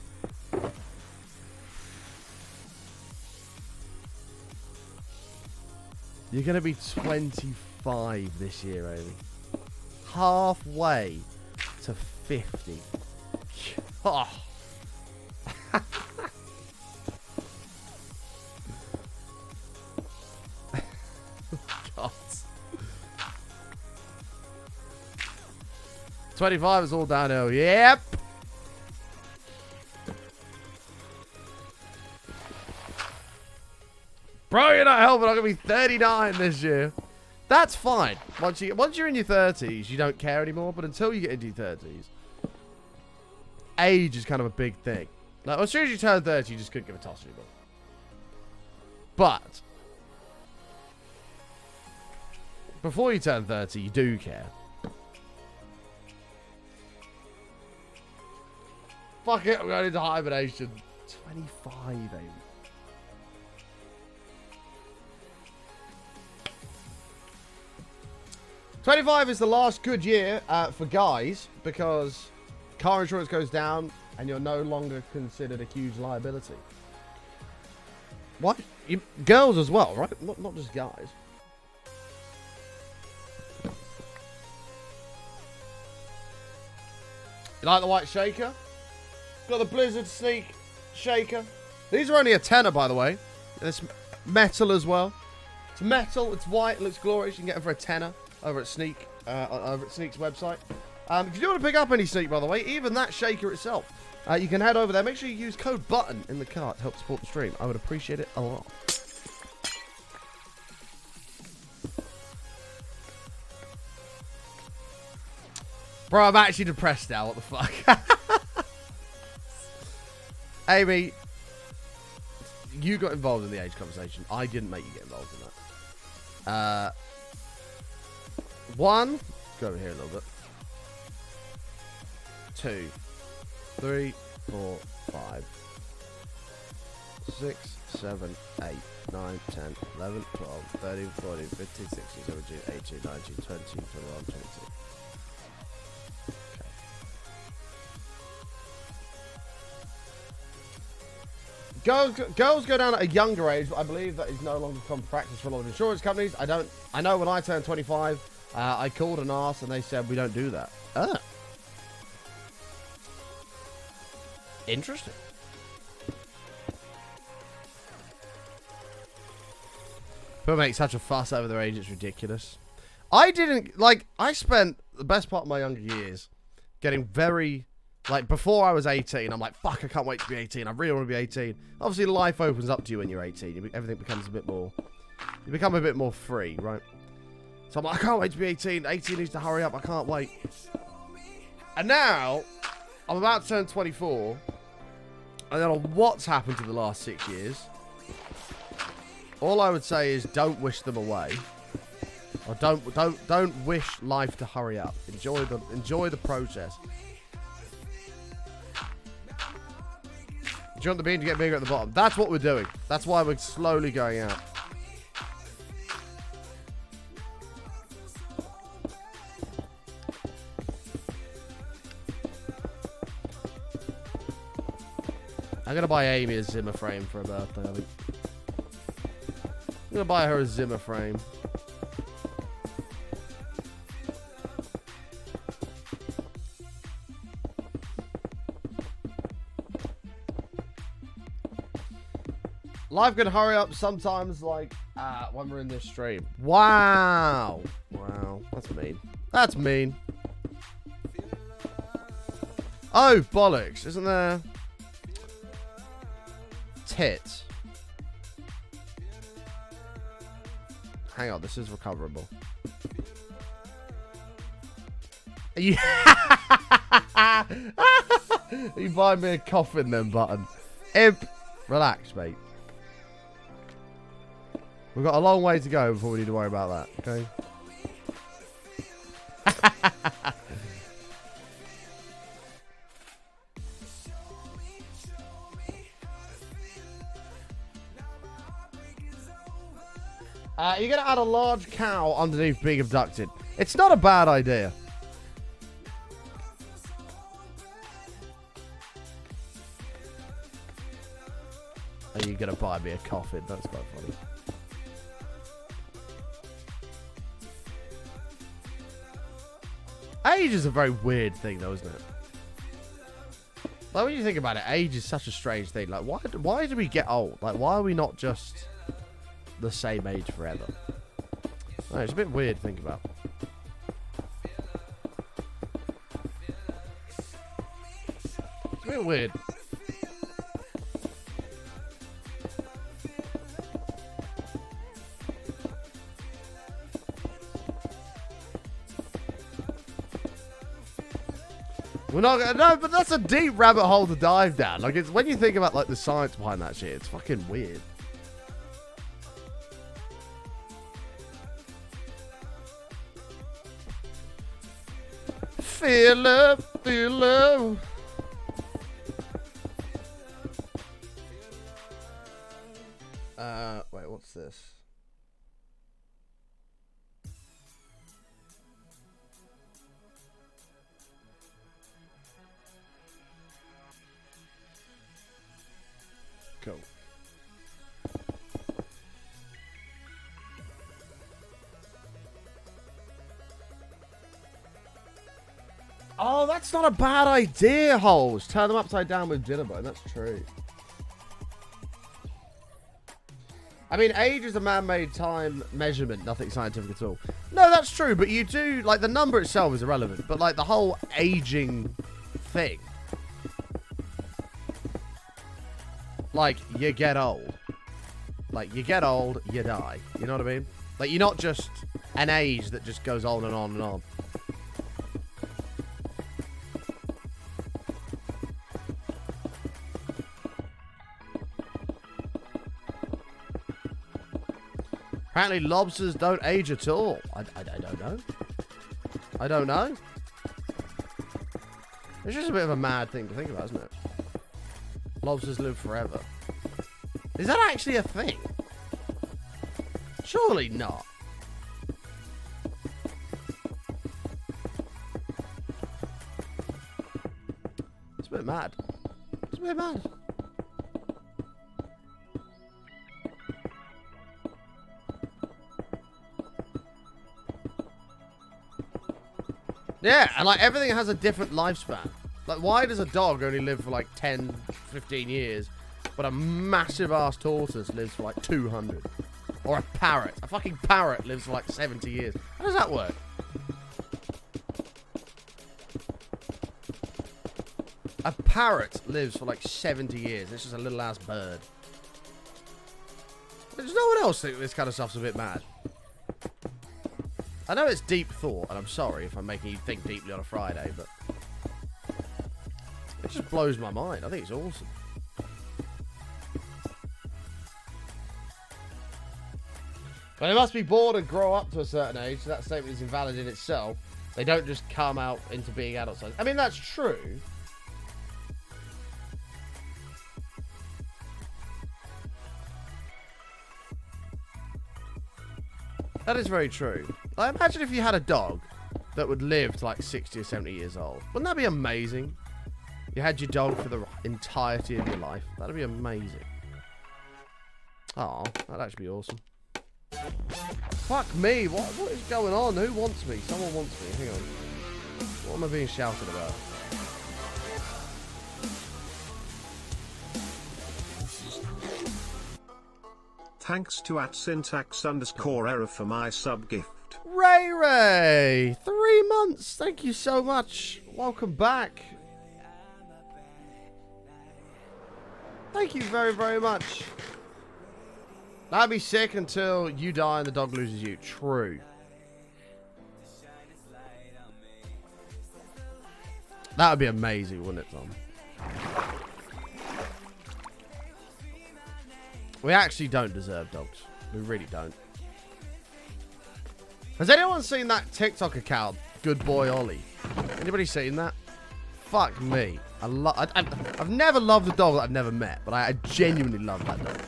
You're going to be 25 this year, Amy. Halfway to 50. Oh. God. 25 is all downhill. Yep. Bro, you're not helping. I'm gonna be 39 this year. That's fine. Once you're in your 30s, you don't care anymore. But until you get into your 30s, age is kind of a big thing. Like, as soon as you turn 30, you just couldn't give a toss anymore. But before you turn 30, you do care. Fuck it, I'm going into hibernation. 25, Amy. '25 is the last good year for guys because car insurance goes down and you're no longer considered a huge liability. What? Girls as well, right? Not just guys. You like the white shaker? Got the Blizzard Sneak shaker. These are only a tenner, by the way. It's metal as well. It's metal, it's white, it looks glorious. You can get it for a tenner over at Sneak's website. If you do want to pick up any Sneak, by the way, even that shaker itself, you can head over there. Make sure you use code BUTTON in the cart to help support the stream. I would appreciate it a lot. Bro, I'm actually depressed now. What the fuck? Amy, you got involved in the age conversation. I didn't make you get involved in that. One. Let's go over here a little bit. 2, 3, 4, 5, 6, 7, 8, 9, 10, 11, 12, 13, 14, 15, 16, 17, 18, 19, 20, 21, 22. Girls go down at a younger age, but I believe that is no longer common practice for a lot of insurance companies. I know when I turned 25, I called and asked, and they said we don't do that. Interesting. People make such a fuss over their age, it's ridiculous. I spent the best part of my younger years getting very... Like, before I was 18, I'm like, fuck, I can't wait to be 18. I really want to be 18. Obviously, life opens up to you when you're 18. Everything becomes a bit more... You become a bit more free, right? So I'm like, I can't wait to be 18. 18 needs to hurry up. I can't wait. And now, I'm about to turn 24. I don't know what's happened to the last 6 years. All I would say is don't wish them away. Or don't wish life to hurry up. Enjoy the process. Do you want the bean to get bigger at the bottom? That's what we're doing. That's why we're slowly going out. I'm going to buy Amy a Zimmer frame for her birthday, I think. I'm going to buy her a Zimmer frame. Life can hurry up sometimes, like, when we're in this stream. Wow. Wow. That's mean. That's mean. Oh, bollocks. Isn't there... Tits. Hang on, this is recoverable. You... you buy me a coffin then, Button. Imp. Relax, mate. We've got a long way to go before we need to worry about that, okay? You're going to add a large cow underneath being abducted. It's not a bad idea. Are you going to buy me a coffin? That's quite funny. Age is a very weird thing, though, isn't it? Like, when you think about it, age is such a strange thing. Like, why do we get old? Like, why are we not just the same age forever? No, it's a bit weird to think about. It's a bit weird. We're not gonna, no, but that's a deep rabbit hole to dive down. Like, it's when you think about, like, the science behind that shit, it's fucking weird. Feel love, feel love. Wait, what's this? Cool. Oh, that's not a bad idea, Holes. Turn them upside down with Jitterbug. That's true. I mean, age is a man-made time measurement, nothing scientific at all. No, that's true, but you do, like, the number itself is irrelevant, but, like, the whole aging thing. Like, you get old. Like, you get old, you die. You know what I mean? Like, you're not just an age that just goes on and on and on. Apparently lobsters don't age at all. I don't know. I don't know. It's just a bit of a mad thing to think about, isn't it? Lobsters live forever. Is that actually a thing? Surely not. It's a bit mad. It's a bit mad. Yeah, and like everything has a different lifespan. Like, why does a dog only live for like 10, 15 years, but a massive ass tortoise lives for like 200? Or a parrot. A fucking parrot lives for like 70 years. How does that work? A parrot lives for like 70 years. It's just a little ass bird. Does no one else think this kind of stuff's a bit mad? I know it's deep thought, and I'm sorry if I'm making you think deeply on a Friday, but it just blows my mind. I think it's awesome. But they must be born and grow up to a certain age, so that statement is invalid in itself. They don't just come out into being adults. I mean, that's true. That is very true. Like, imagine if you had a dog that would live to like 60 or 70 years old. Wouldn't that be amazing? You had your dog for the entirety of your life. That'd be amazing. Oh, that'd actually be awesome. Fuck me. What is going on? Who wants me? Someone wants me. Hang on. What am I being shouted about? Thanks to @syntax_error for my sub gift. Ray! 3 months! Thank you so much. Welcome back. Thank you very, very much. I'd be sick until you die and the dog loses you. True. That would be amazing, wouldn't it, Tom? We actually don't deserve dogs. We really don't. Has anyone seen that TikTok account, Good Boy Ollie? Anybody seen that? Fuck me. I've never loved a dog that I've never met, but I genuinely love that dog.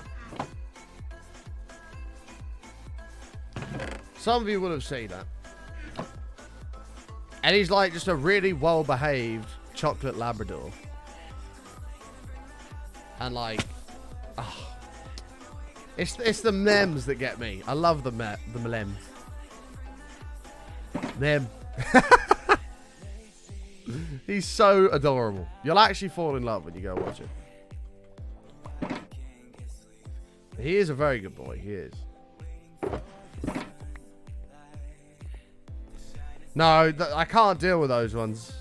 Some of you will have seen that. And he's like just a really well-behaved chocolate Labrador. And like, oh, it's the memes that get me. I love the memes. Mem. He's so adorable. You'll actually fall in love when you go watch it. He is a very good boy. He is. No, I can't deal with those ones,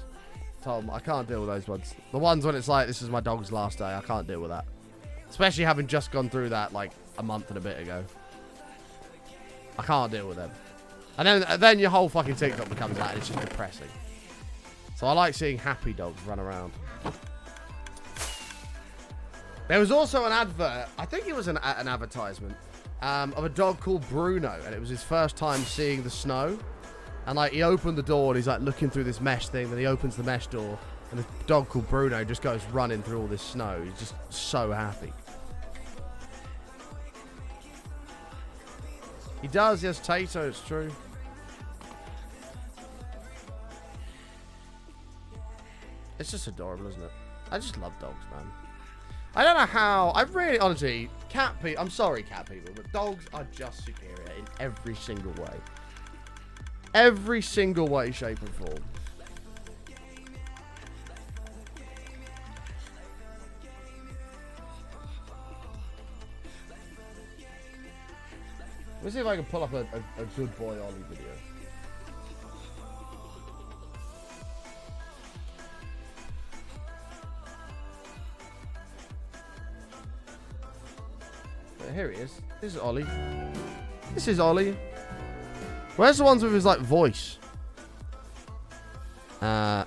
Tom. I can't deal with those ones. The ones when it's like, this is my dog's last day. I can't deal with that. Especially having just gone through that like a month and a bit ago. I can't deal with them. And then your whole fucking TikTok becomes that, and it's just depressing. So I like seeing happy dogs run around. There was also an advert, I think it was an advertisement, of a dog called Bruno, and it was his first time seeing the snow. And like, he opened the door and he's like looking through this mesh thing, then he opens the mesh door, and the dog called Bruno just goes running through all this snow. He's just so happy. He does, yes, Tato, it's true. It's just adorable, isn't it? I just love dogs, man. I don't know how. I really, honestly, cat people. I'm sorry, cat people, but dogs are just superior in every single way. Every single way, shape, and form. Let's see if I can pull up a good boy Ollie video. Here he is. This is Ollie. This is Ollie. Where's the ones with his, like, voice? The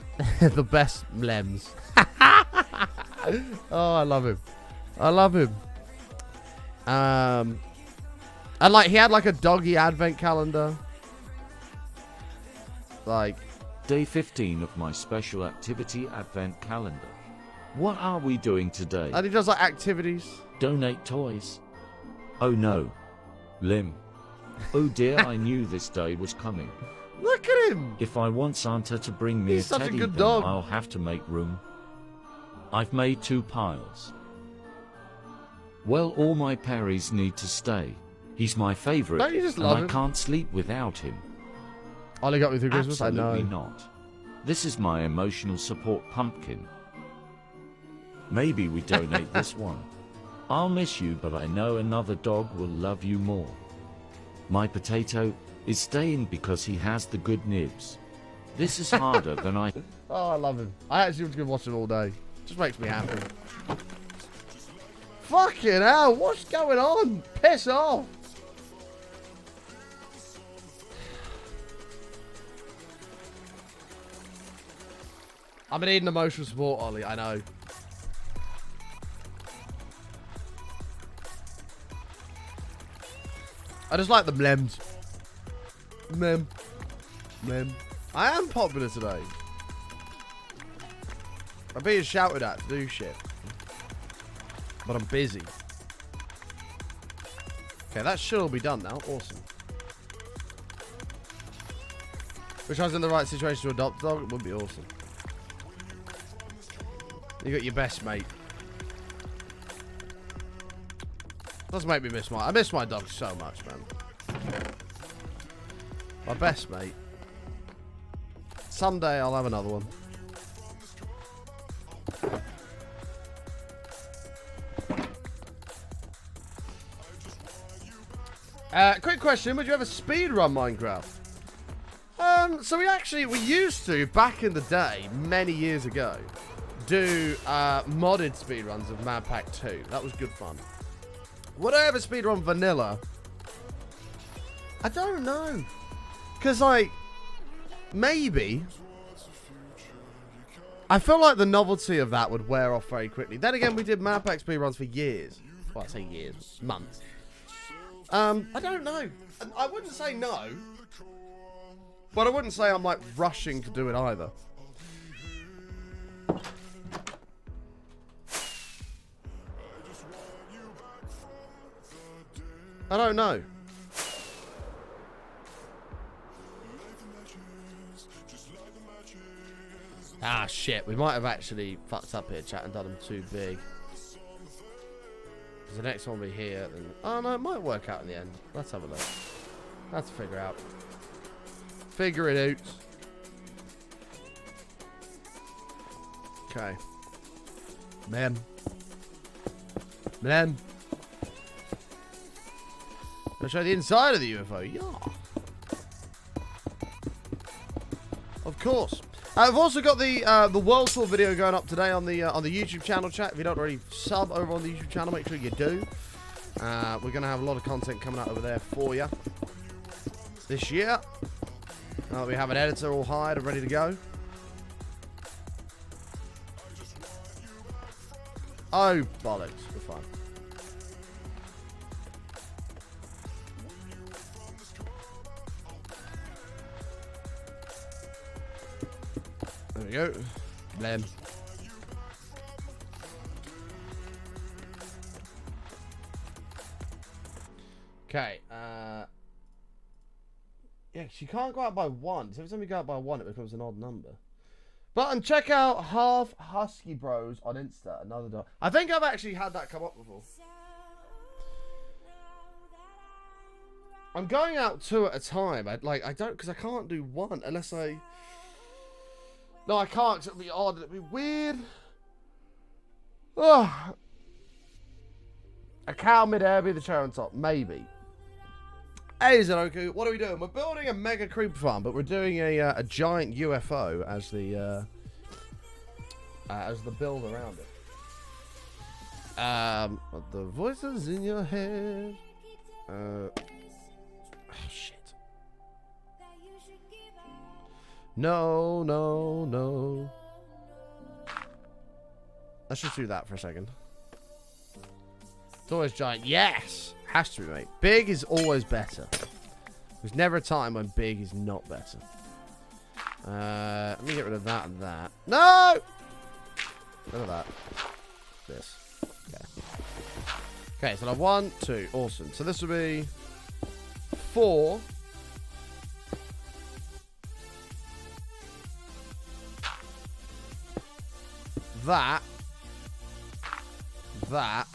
best Mlems. Oh, I love him. I love him. And, like, he had, like, a doggy advent calendar. Like... Day 15 of my special activity advent calendar. What are we doing today? And he does, like, activities. Donate toys. Oh no. Lim. Oh dear, I knew this day was coming. Look at him! If I want Santa to bring me He's a such a teddy, good then dog. I'll have to make room. I've made 2 piles. Well, all my Perrys need to stay. He's my favourite, Don't you just and love I him? can't sleep without him. Ollie got me through Christmas? I Absolutely know. not. This is my emotional support pumpkin. Maybe we donate this one. I'll miss you, but I know another dog will love you more. My potato is staying because he has the good nibs. This is harder than I... Oh, I love him. I actually was going to watch him all day. Just makes me happy. Fucking hell, what's going on? Piss off. I'm going to need an emotional support, Ollie, I know. I just like the Mlems. Mem. I am popular today. I'm being shouted at to do shit. But I'm busy. Okay, that should all be done now. Awesome. Wish I was in the right situation to adopt a dog. It would be awesome. You got your best mate. Does make me miss I miss my dog so much, man. My best mate. Someday I'll have another one. Quick question, would you ever speedrun Minecraft? So we used to, back in the day, many years ago, do modded speedruns of Mad Pack 2. That was good fun. Would I ever speedrun vanilla? I don't know. Because, like, maybe. I feel like the novelty of that would wear off very quickly. Then again, we did Mad Pack speedruns for years. Well, I say years. Months. I don't know. I wouldn't say no. But I wouldn't say I'm, like, rushing to do it either. I don't know. Ah, shit. We might have actually fucked up here, chat, and done them too big. Because the next one will be here. Then... Oh, no, it might work out in the end. Let's have a look. Let's figure out. Figure it out. Okay. Man. I'll show the inside of the UFO. Yeah. Of course. I've also got the World Tour video going up today on the YouTube channel, chat. If you don't already sub over on the YouTube channel, make sure you do. We're gonna have a lot of content coming out over there for you this year. Now that we have an editor all hired and ready to go. Oh bollocks, we're fine. There we go. Blem. Okay, yeah, 'cause you can't go out by one. So every time you go out by one, it becomes an odd number. But and check out Half Husky Bros on Insta. Another dog. I think I've actually had that come up before. I'm going out 2 at a time. I don't, because I can't do one unless I. No, I can't. 'Cause it'll be odd. It'll be weird. Oh. A cow mid-air, be the chair on top, maybe. Hey, Zenoku, what are we doing? We're building a mega creep farm, but we're doing a giant UFO as the build around it. The voices in your head. Oh shit. No, no, no. Let's just do that for a second. It's always giant. Yes! Has to be, mate. Big is always better. There's never a time when big is not better. Let me get rid of that and that. No! None of that. This. Okay. Okay, so I have 1, 2. Awesome. So this will be 4. That. That.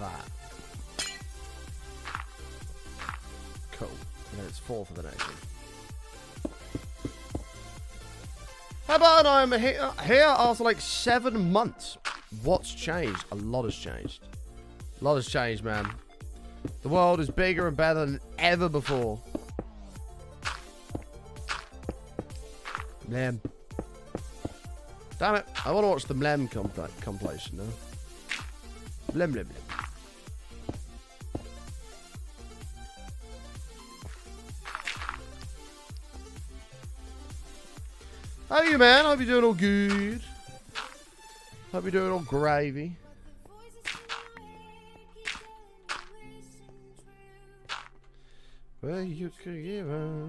That. Cool. And then it's 4 for the next one. How about I'm here after like 7 months? What's changed? A lot has changed. A lot has changed, man. The world is bigger and better than ever before. Mlem. Damn it. I want to watch the Mlem compilation now. Mlem, Mlem, Mlem. How are you, man? Hope you're doing all good. Hope you're doing all gravy. Well, you could give no,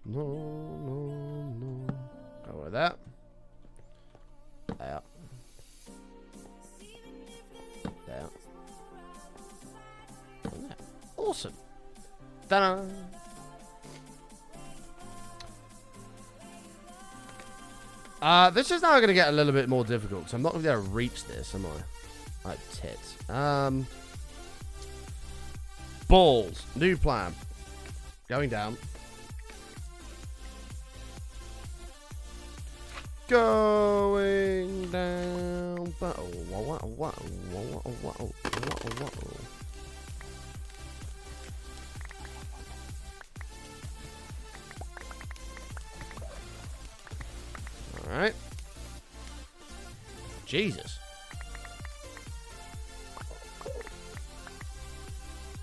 no, no. Go with that. Out. Out. Awesome. Ta-da. This is now going to get a little bit more difficult because I'm not going to be able to reach this, am I? Like tits. Balls. New plan. Going down. Going down. Alright. Jesus.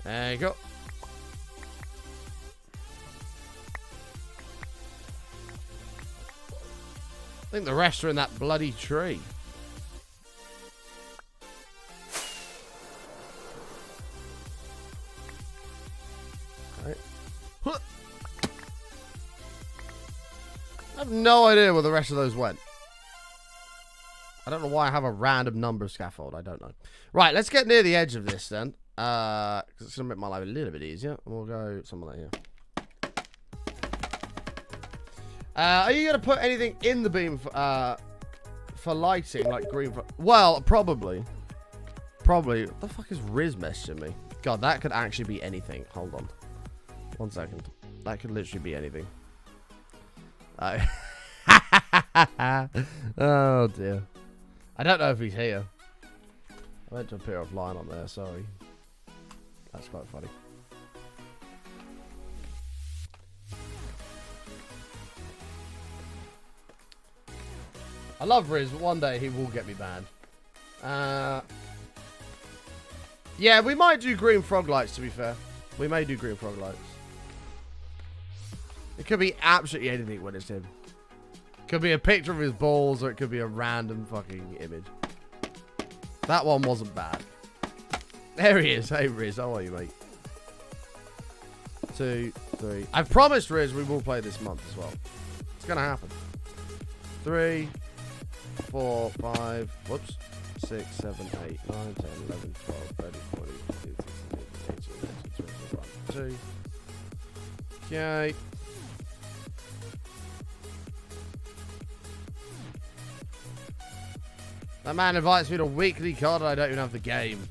There you go. I think the rest are in that bloody tree. Alright. I have no idea where the rest of those went. I don't know why I have a random number scaffold. I don't know. Right, let's get near the edge of this then. Because it's going to make my life a little bit easier. And we'll go somewhere like here. Are you going to put anything in the beam for lighting, like green? Well, probably. Probably. What the fuck is Riz messaging me? God, that could actually be anything. Hold on. 1 second. That could literally be anything. Oh, dear. I don't know if he's here. I went to appear offline on there, sorry. That's quite funny. I love Riz, but one day he will get me banned. Yeah, we might do green frog lights, to be fair. We may do green frog lights. It could be absolutely anything when it's him. Could be a picture of his balls, or it could be a random fucking image. That one wasn't bad. There he is. Hey, Riz, how are you, mate? 2, 3. I've promised Riz we will play this month as well. It's gonna happen. 3, 4, 5. Whoops. 6, 7, 8, 9, 10, 11, 12, 13, 14, 15, 16, 17, 18, 19, 20, 21, 2. Okay. That man invites me to weekly card and I don't even have the game.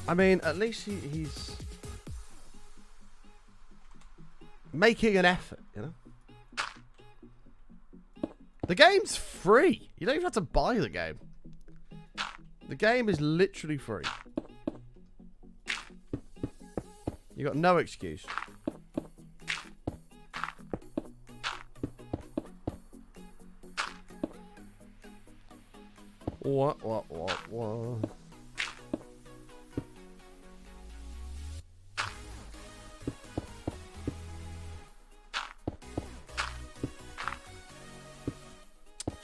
I mean, at least he's making an effort, you know? The game's free. You don't even have to buy the game. The game is literally free. You got no excuse. What?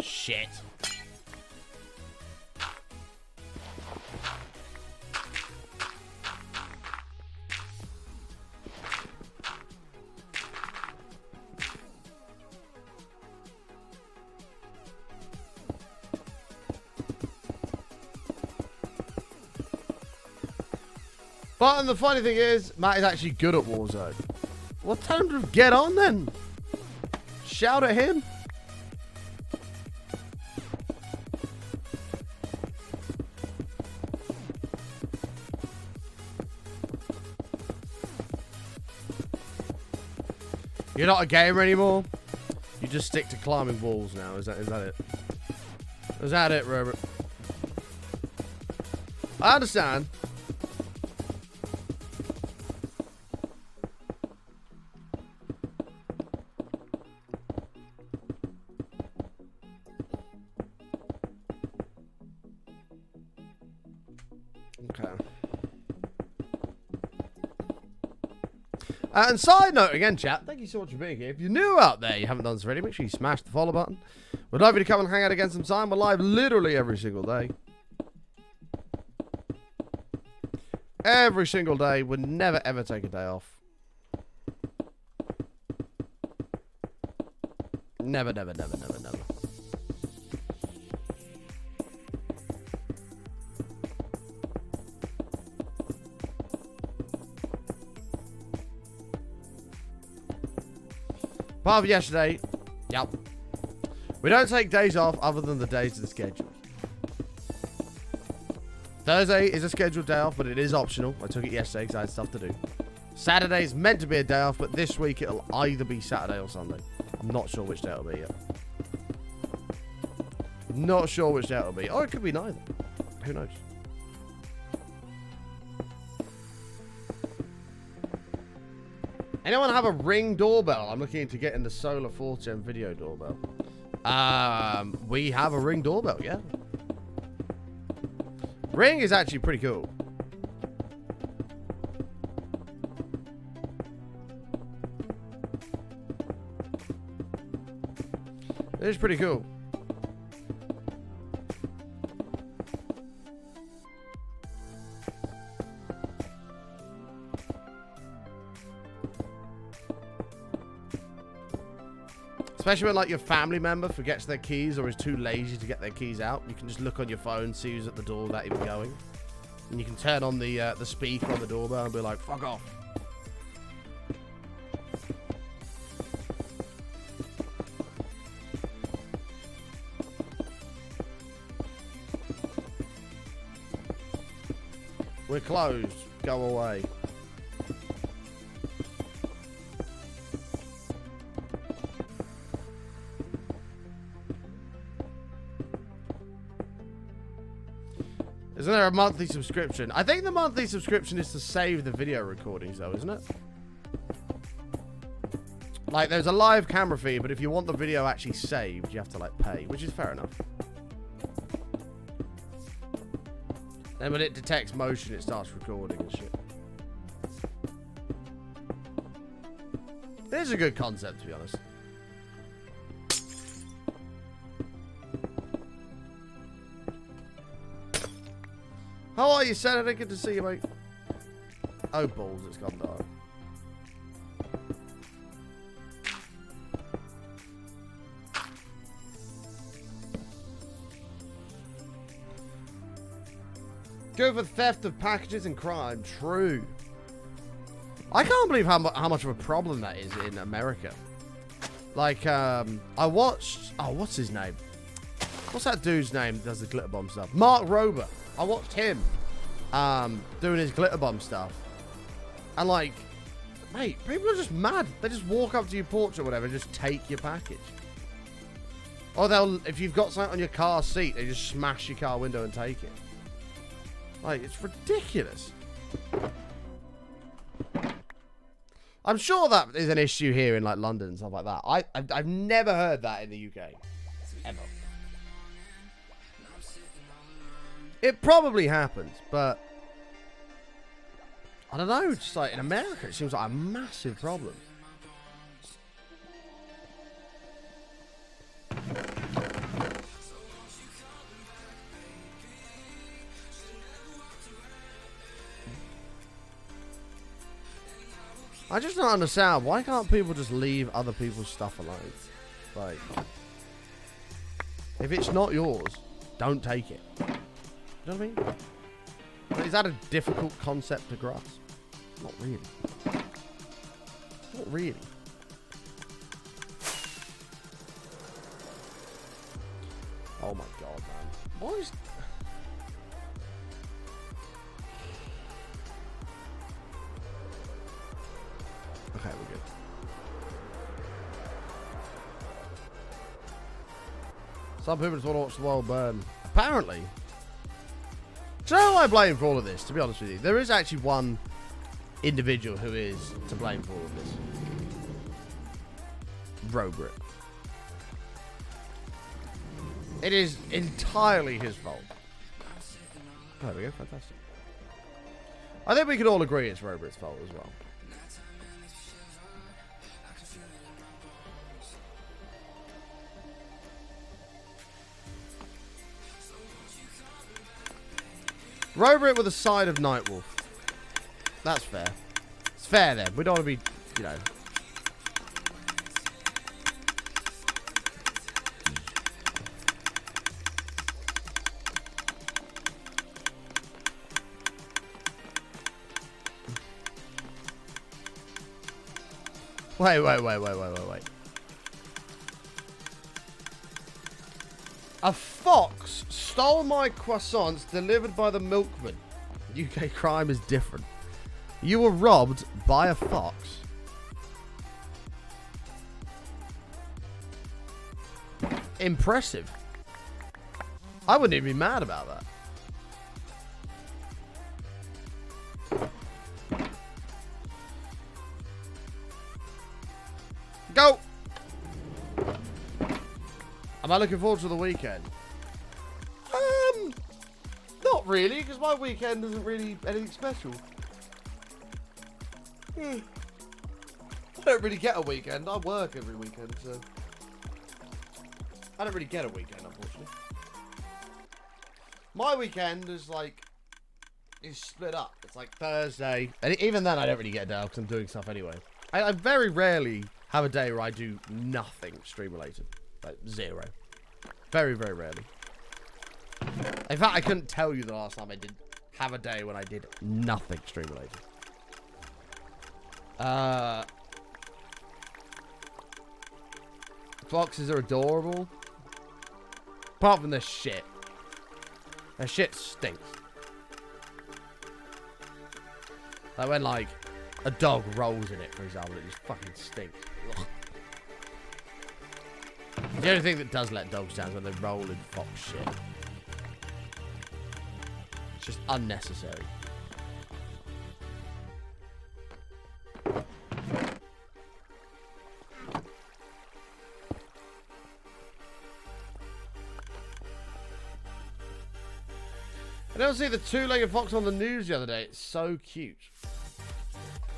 Shit. But the funny thing is, Matt is actually good at Warzone. Well, tell him to get on then. Shout at him. You're not a gamer anymore. You just stick to climbing walls now. Is that it? Is that it, Robert? I understand. Okay. And side note again, chat, thank you so much for being here. If you're new out there, you haven't done this already, make sure you smash the follow button. We'd love you to come and hang out again sometime. We're live literally every single day. Every single day. We'd never ever take a day off. Never, never, never, never, never. Apart from yesterday, yep. We don't take days off other than the days of the schedule. Thursday is a scheduled day off, but it is optional. I took it yesterday because I had stuff to do. Saturday is meant to be a day off, but this week it'll either be Saturday or Sunday. I'm not sure which day it'll be yet. Not sure which day it'll be. Or it could be neither. Who knows? Anyone have a Ring doorbell? I'm looking into getting the Solar 4th Gen video doorbell. We have a Ring doorbell, yeah. Ring is actually pretty cool. It is pretty cool. Especially when, like, your family member forgets their keys or is too lazy to get their keys out. You can just look on your phone, see who's at the door without even going. And you can turn on the speaker on the doorbell and be like, fuck off. We're closed. Go away. Isn't there a monthly subscription? I think the monthly subscription is to save the video recordings, though, isn't it? Like, there's a live camera fee, but if you want the video actually saved, you have to, like, pay, which is fair enough. Then when it detects motion, it starts recording and shit. It is a good concept, to be honest. How are you, Senator? Good to see you, mate. Oh, balls, it's gone dark. Go for theft of packages and crime. True. I can't believe how much of a problem that is in America. Like, I watched... Oh, what's his name? What's that dude's name that does the glitter bomb stuff? Mark Rober. I watched him doing his glitter bomb stuff. And, like, mate, people are just mad. They just walk up to your porch or whatever and just take your package. Or they'll... If you've got something on your car seat, they just smash your car window and take it. Like, it's ridiculous. I'm sure that is an issue here in, like, London and stuff like that. I've never heard that in the UK. Ever. It probably happens, but... I don't know, just like, in America, it seems like a massive problem. I just don't understand. Why can't people just leave other people's stuff alone? Like, if it's not yours, don't take it. You know what I mean? Is that a difficult concept to grasp? Not really. Not really. Oh my god, man. Why is... Okay, we're good. Some people just want to watch the world burn. Apparently. Do you know who I blame for all of this, to be honest with you? There is actually one individual who is to blame for all of this. Robert. It is entirely his fault. There we go, fantastic. I think we can all agree it's Robert's fault as well. Robert with a side of Nightwolf. That's fair. It's fair then. We don't want to be, you know. Wait. A fox stole my croissants delivered by the milkman. UK crime is different. You were robbed by a fox. Impressive. I wouldn't even be mad about that. Go! Am I looking forward to the weekend? Not really, because my weekend isn't really anything special. I don't really get a weekend. I work every weekend, so... I don't really get a weekend, unfortunately. My weekend is like... is split up. It's like Thursday. And even then, I don't really get a day because I'm doing stuff anyway. I very rarely have a day where I do nothing stream related. Like, zero. Very, very rarely. In fact, I couldn't tell you the last time I did have a day when I did nothing stream related. Foxes are adorable. Apart from their shit. Their shit stinks. Like when, like, a dog rolls in it, for example, it just fucking stinks. Ugh. The only thing that does let dogs down is when they roll in fox shit. It's just unnecessary. I don't see the two-legged fox on the news the other day. It's so cute.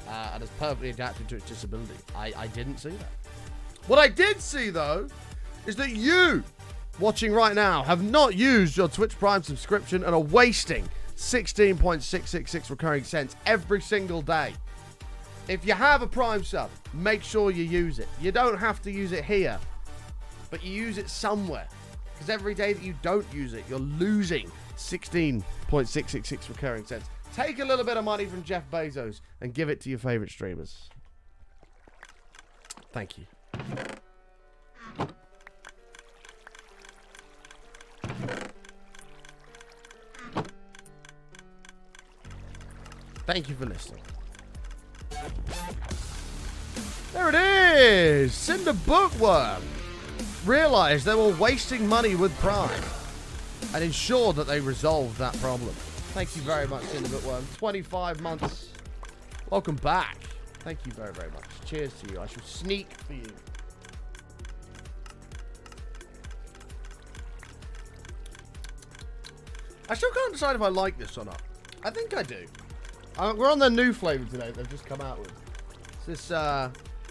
And it's perfectly adapted to its disability. I didn't see that. What I did see, though, is that you, watching right now, have not used your Twitch Prime subscription and are wasting 16.666 recurring cents every single day. If you have a Prime sub, make sure you use it. You don't have to use it here, but you use it somewhere. Because every day that you don't use it, you're losing 16.666 recurring cents. Take a little bit of money from Jeff Bezos and give it to your favorite streamers. Thank you. Thank you for listening. There it is! Cinder Bookworm realised they were wasting money with Prime and ensured that they resolved that problem. Thank you very much, Cinder Bookworm. 25 months. Welcome back. Thank you very, very much. Cheers to you. I shall sneak for you. I still can't decide if I like this or not. I think I do. We're on the new flavour today that they've just come out with. It's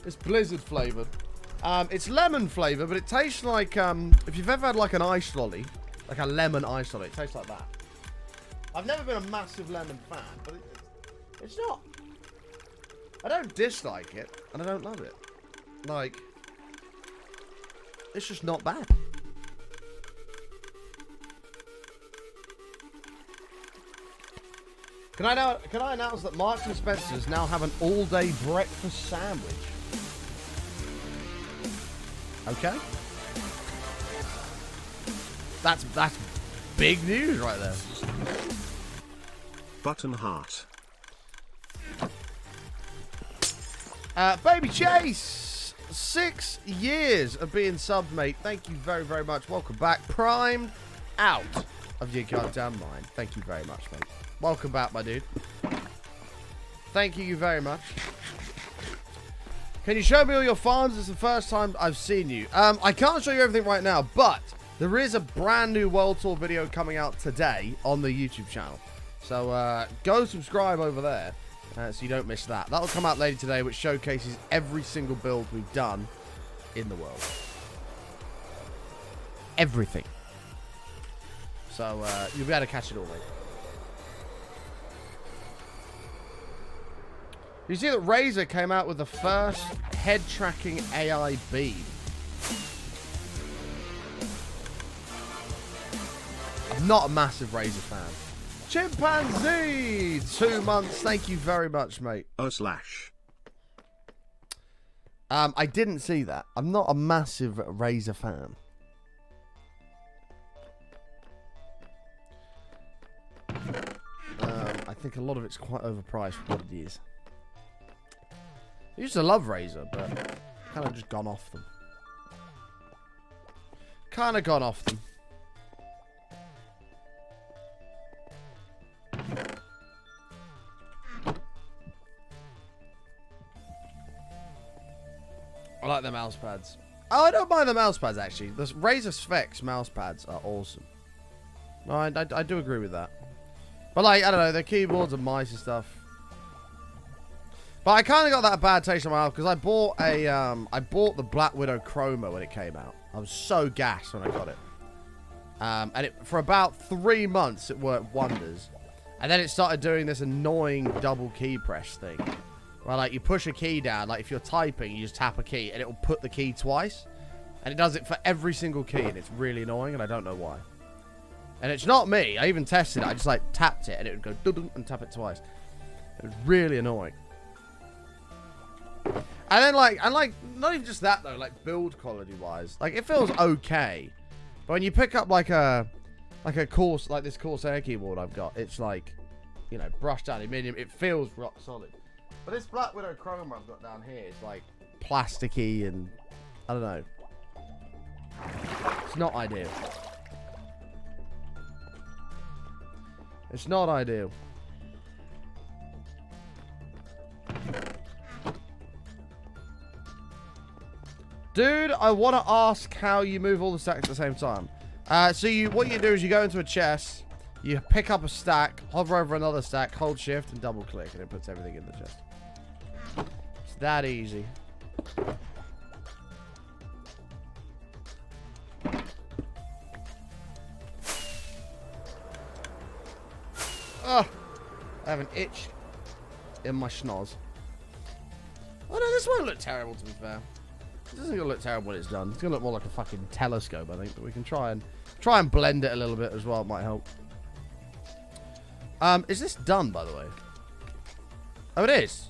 this Blizzard flavour. It's lemon flavour, but it tastes like if you've ever had like an ice lolly, like a lemon ice lolly, it tastes like that. I've never been a massive lemon fan, but it's not. I don't dislike it, and I don't love it. Like, it's just not bad. Can I announce that Marks and Spencer's now have an all-day breakfast sandwich? Okay. That's big news right there. Button heart. Baby Chase, 6 years of being subbed, mate. Thank you very, very much. Welcome back. Primed out of your goddamn mind. Thank you very much, mate. Welcome back, my dude. Thank you very much. Can you show me all your farms? It's the first time I've seen you. I can't show you everything right now, but there is a brand new World Tour video coming out today on the YouTube channel. So go subscribe over there so you don't miss that. That'll come out later today, which showcases every single build we've done in the world. Everything. So you'll be able to catch it all, mate. You see that Razer came out with the first head tracking AI bead. I'm not a massive Razer fan. Chimpanzee, 2 months. Thank you very much, mate. I didn't see that. I'm not a massive Razer fan. I think a lot of it's quite overpriced for what it is. I used to love Razer, but kind of just gone off them. Kind of gone off them. I like the mouse pads. Oh, I don't mind the mouse pads, actually. The Razer Specs mouse pads are awesome. No, I do agree with that. But, like, I don't know, the keyboards and mice and stuff. But I kind of got that bad taste in my mouth because I bought the Black Widow Chroma when it came out. I was so gassed when I got it. And for about 3 months, it worked wonders. And then it started doing this annoying double key press thing. Where, like, you push a key down. Like, if you're typing, you just tap a key, and it will put the key twice. And it does it for every single key, and it's really annoying, and I don't know why. And it's not me. I even tested it. I just, like, tapped it, and it would go doo-doo and tap it twice. It was really annoying. And then, like, not even just that, though, like, build quality-wise. Like, it feels okay. But when you pick up, like a course, like this Corsair keyboard I've got, it's, like, you know, brushed down in medium. It feels rock solid. But this Black Widow Chroma I've got down here is, like, plasticky and, I don't know. It's not ideal. It's not ideal. Dude, I want to ask how you move all the stacks at the same time. So what you do is you go into a chest, you pick up a stack, hover over another stack, hold shift, and double click, and it puts everything in the chest. It's that easy. Ugh, I have an itch in my schnoz. Oh no, this won't look terrible, to be fair. It doesn't gonna look terrible when it's done. It's gonna look more like a fucking telescope, I think. But we can try and blend it a little bit as well. It might help. Is this done, by the way? Oh, it is.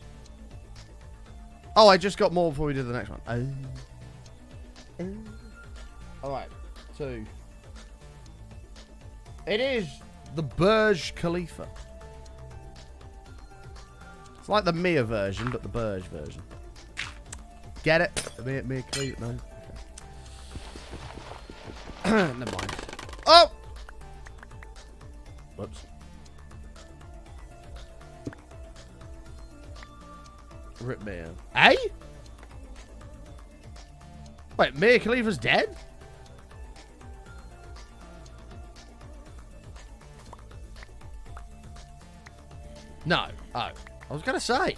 Oh, I just got more before we did the next one. Alright, 2. It is the Burj Khalifa. It's like the Mia version, but the Burj version. Get it? The Mia Khalifa? No? Okay. Never mind. Oh! Whoops. Rip Mia. Eh? Wait, Mia Khalifa's dead? No. Oh. I was going to say.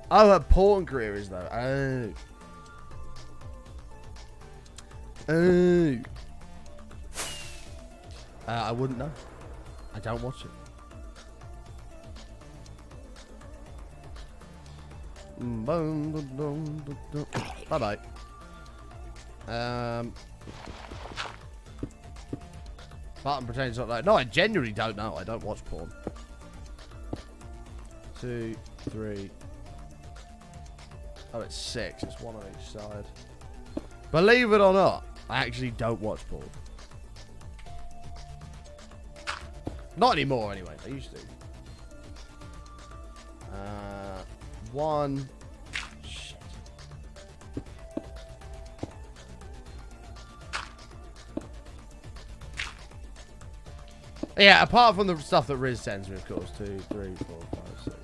Oh, her porn career is though. Oh. Oh. I wouldn't know. I don't watch it. Bye-bye. Barton pretends not like. No, I genuinely don't know. I don't watch porn. 2, 3. Oh, it's 6. It's 1 on each side. Believe it or not, I actually don't watch porn. Not anymore, anyway. I used to. 1. Shit. Yeah, apart from the stuff that Riz sends me, of course. 2, 3, 4, 5, 6.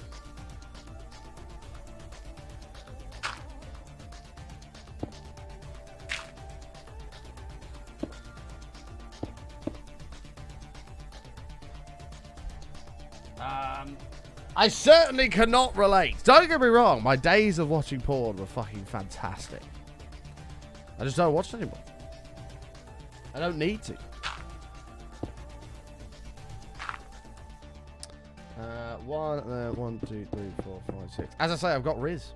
I certainly cannot relate. Don't get me wrong. My days of watching porn were fucking fantastic. I just don't watch it anymore. I don't need to. 1, 2, 3, 4, 5, 6. As I say, I've got Riz.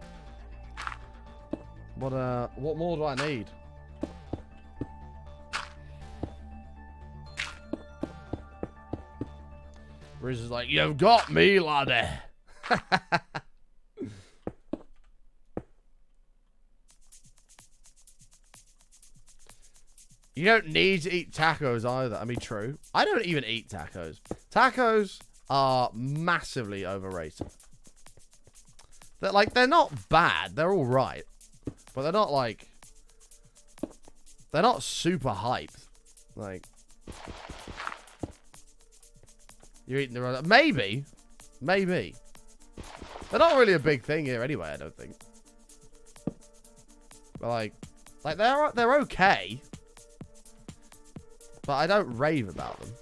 What more do I need? Riz is like, you've got me, laddie. You don't need to eat tacos either. I mean, true. I don't even eat tacos. Tacos are massively overrated. They're not bad. They're all right. But they're not like... They're not super hyped. Like... You're eating the wrong... Maybe. Maybe. They're not really a big thing here anyway, I don't think. But like they're okay. But I don't rave about them.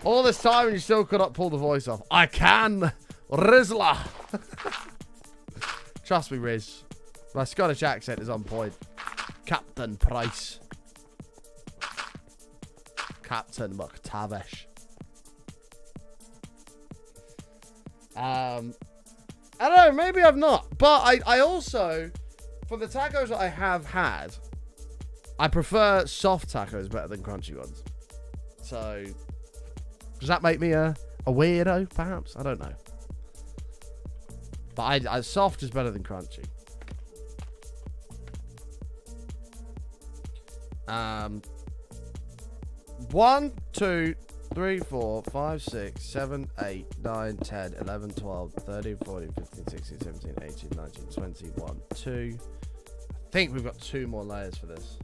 All this time and you still could not pull the voice off. I can. Rizla. Trust me, Riz. My Scottish accent is on point. Captain Price. Captain McTavish. I don't know, maybe I've not. But I also, for the tacos that I have had, I prefer soft tacos better than crunchy ones. So, does that make me a weirdo, perhaps? I don't know. But soft is better than crunchy. 1, 2, 3, 4, 5, 6, 7, 8, 9, 10, 11, 12, 13, 14, 15, 16, 17, 18, 19, 20, 1, 2. I think we've got 2 more layers for this.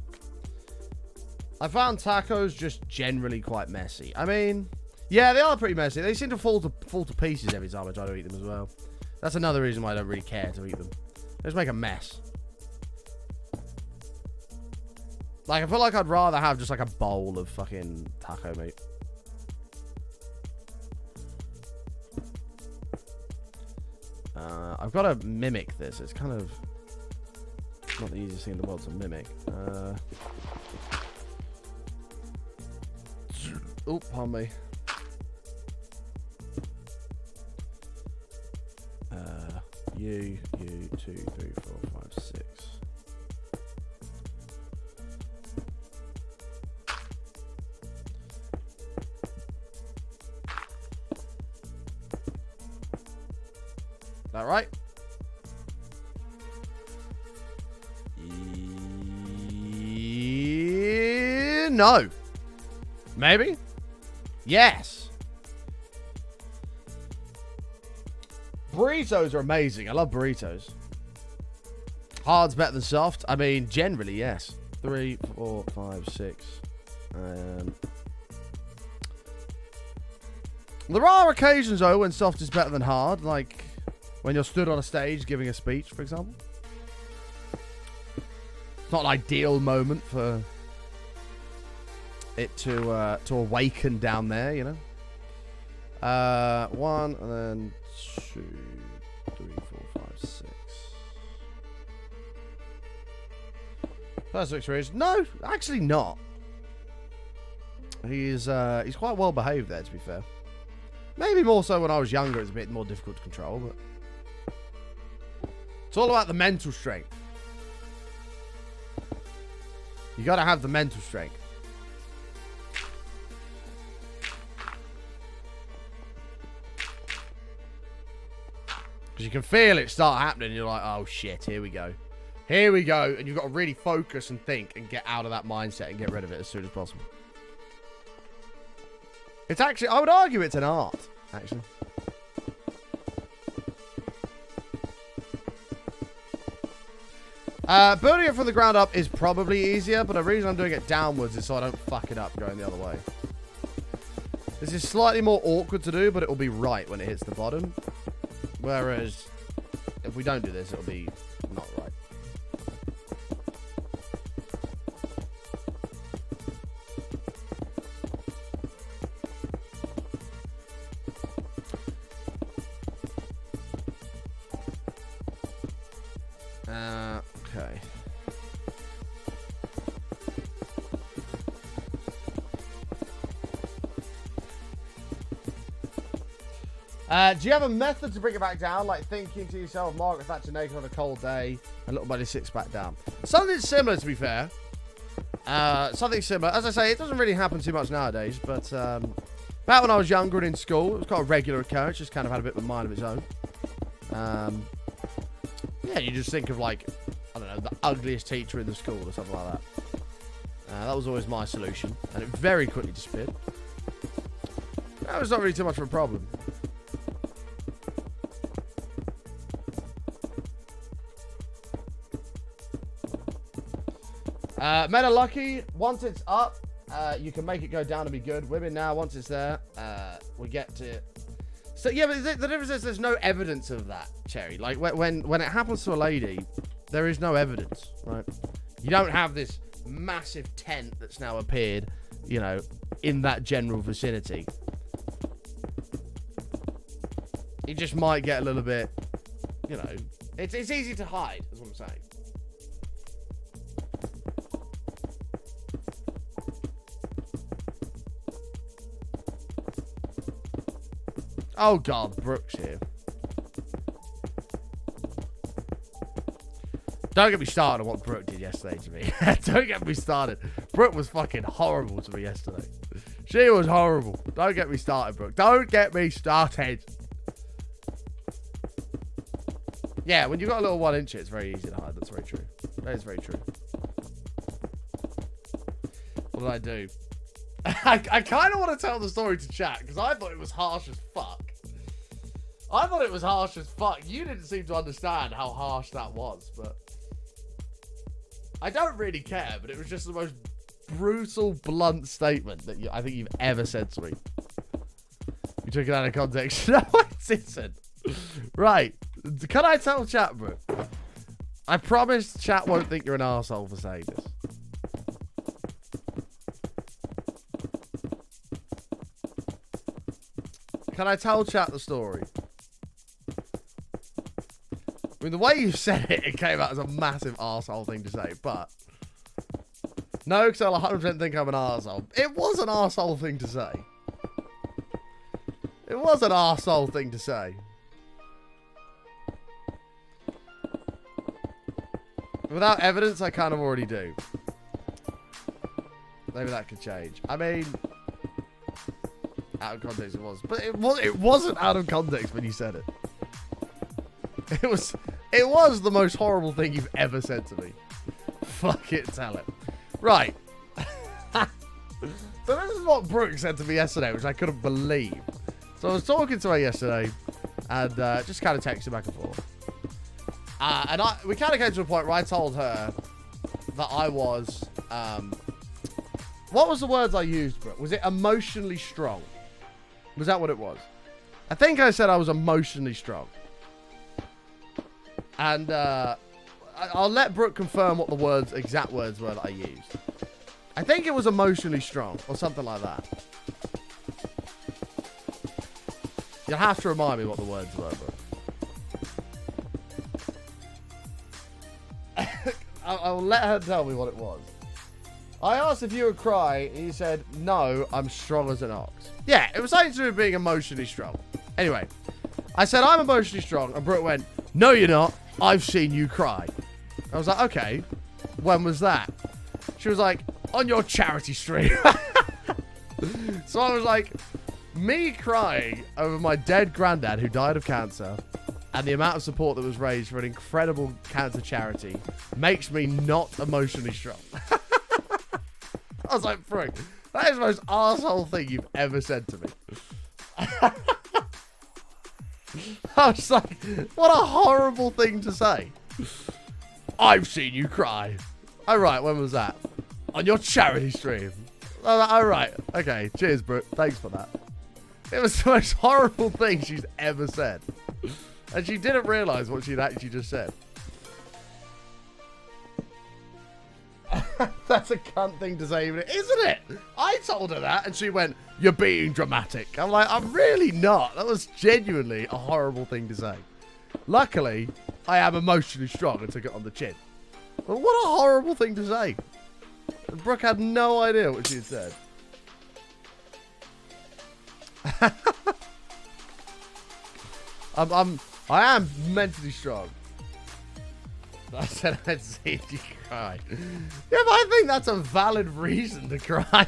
I found tacos just generally quite messy. I mean, yeah, they are pretty messy. They seem to fall to pieces every time I try to eat them as well. That's another reason why I don't really care to eat them. They just make a mess. Like, I feel like I'd rather have just like a bowl of fucking taco meat. I've got to mimic this. It's kind of not the easiest thing in the world to mimic. Oh, pardon me. You, 2, 3, 4, 5, 6. that right? No. Maybe? Yes. Burritos are amazing. I love burritos. Hard's better than soft. I mean, generally, yes. 3, 4, 5, 6. There are occasions, though, when soft is better than hard. Like when you're stood on a stage giving a speech, for example. It's not an ideal moment for it to awaken down there, you know. 1 and then 2, 3, 4, 5, 6. First experience? No, actually not. He's quite well behaved there, to be fair. Maybe more so when I was younger. It's a bit more difficult to control, but it's all about the mental strength. You got to have the mental strength. Because you can feel it start happening. And you're like, oh shit, here we go. Here we go. And you've got to really focus and think and get out of that mindset and get rid of it as soon as possible. It's actually, I would argue it's an art, actually. Building it from the ground up is probably easier, but the reason I'm doing it downwards is so I don't fuck it up going the other way. This is slightly more awkward to do, but it will be right when it hits the bottom. Whereas, if we don't do this, it'll be not right. Okay. Do you have a method to bring it back down? Like thinking to yourself, Margaret Thatcher naked on a cold day, and little buddy sits back down. Something similar, to be fair. Something similar. As I say, it doesn't really happen too much nowadays, but back when I was younger and in school, it was quite a regular occurrence. Just kind of had a bit of a mind of its own. Yeah, you just think of like, I don't know, the ugliest teacher in the school or something like that. That was always my solution, and it very quickly disappeared. That was not really too much of a problem. Men are lucky. Once it's up, you can make it go down and be good. Women now, once it's there, we get to... So, yeah, but the difference is there's no evidence of that, Cherry. Like, when it happens to a lady, there is no evidence, right? You don't have this massive tent that's now appeared, you know, in that general vicinity. It just might get a little bit, you know... It's easy to hide, is what I'm saying. Oh god, Brooke's here. Don't get me started on what Brooke did yesterday to me. Don't get me started. Brooke was fucking horrible to me yesterday. She was horrible. Don't get me started, Brooke. Don't get me started. Yeah, when you've got a little 1 inch, it's very easy to hide. That's very true. That is very true. What did I do? I kind of want to tell the story to chat because I thought it was harsh as fuck. I thought it was harsh as fuck. You didn't seem to understand how harsh that was, but I don't really care. But it was just the most brutal, blunt statement that I think you've ever said to me. You took it out of context. No, it isn't. Right? Can I tell chat, bro? I promise chat won't think you're an arsehole for saying this. Can I tell chat the story? I mean, the way you said it, it came out as a massive arsehole thing to say, but... No, because I'll 100% think I'm an arsehole. It was an arsehole thing to say. It was an arsehole thing to say. Without evidence, I kind of already do. Maybe that could change. I mean... Out of context it was. But it wasn't out of context when you said it. It was the most horrible thing you've ever said to me. Fuck it, tell it. Right. So this is what Brooke said to me yesterday, which I couldn't believe. So I was talking to her yesterday, and just kind of texting back and forth. And we kind of came to a point where I told her that I was, what was the words I used, Brooke? Was it emotionally strong? Was that what it was? I think I said I was emotionally strong. And I'll let Brooke confirm what the exact words were that I used. I think it was emotionally strong or something like that. You'll have to remind me what the words were, but I'll let her tell me what it was. I asked if you would cry, and you said, no, I'm strong as an ox. Yeah, it was something to do with being emotionally strong. Anyway, I said, I'm emotionally strong, and Brooke went, no, you're not. I've seen you cry. I was like, okay, when was that? She was like, on your charity stream. So I was like, me crying over my dead granddad who died of cancer and the amount of support that was raised for an incredible cancer charity makes me not emotionally strong. I was like, frick, that is the most arsehole thing you've ever said to me. I was like, what a horrible thing to say. I've seen you cry. All right, when was that? On your charity stream. All right, okay, cheers, Brooke. Thanks for that. It was the most horrible thing she's ever said. And she didn't realise what she'd actually just said. That's a cunt thing to say, isn't it? I told her that, and she went, you're being dramatic. I'm like, I'm really not. That was genuinely a horrible thing to say. Luckily, I am emotionally strong and took it on the chin. But what a horrible thing to say. Brooke had no idea what she had said. I am mentally strong. I said I'd seen you cry. Yeah, but I think that's a valid reason to cry.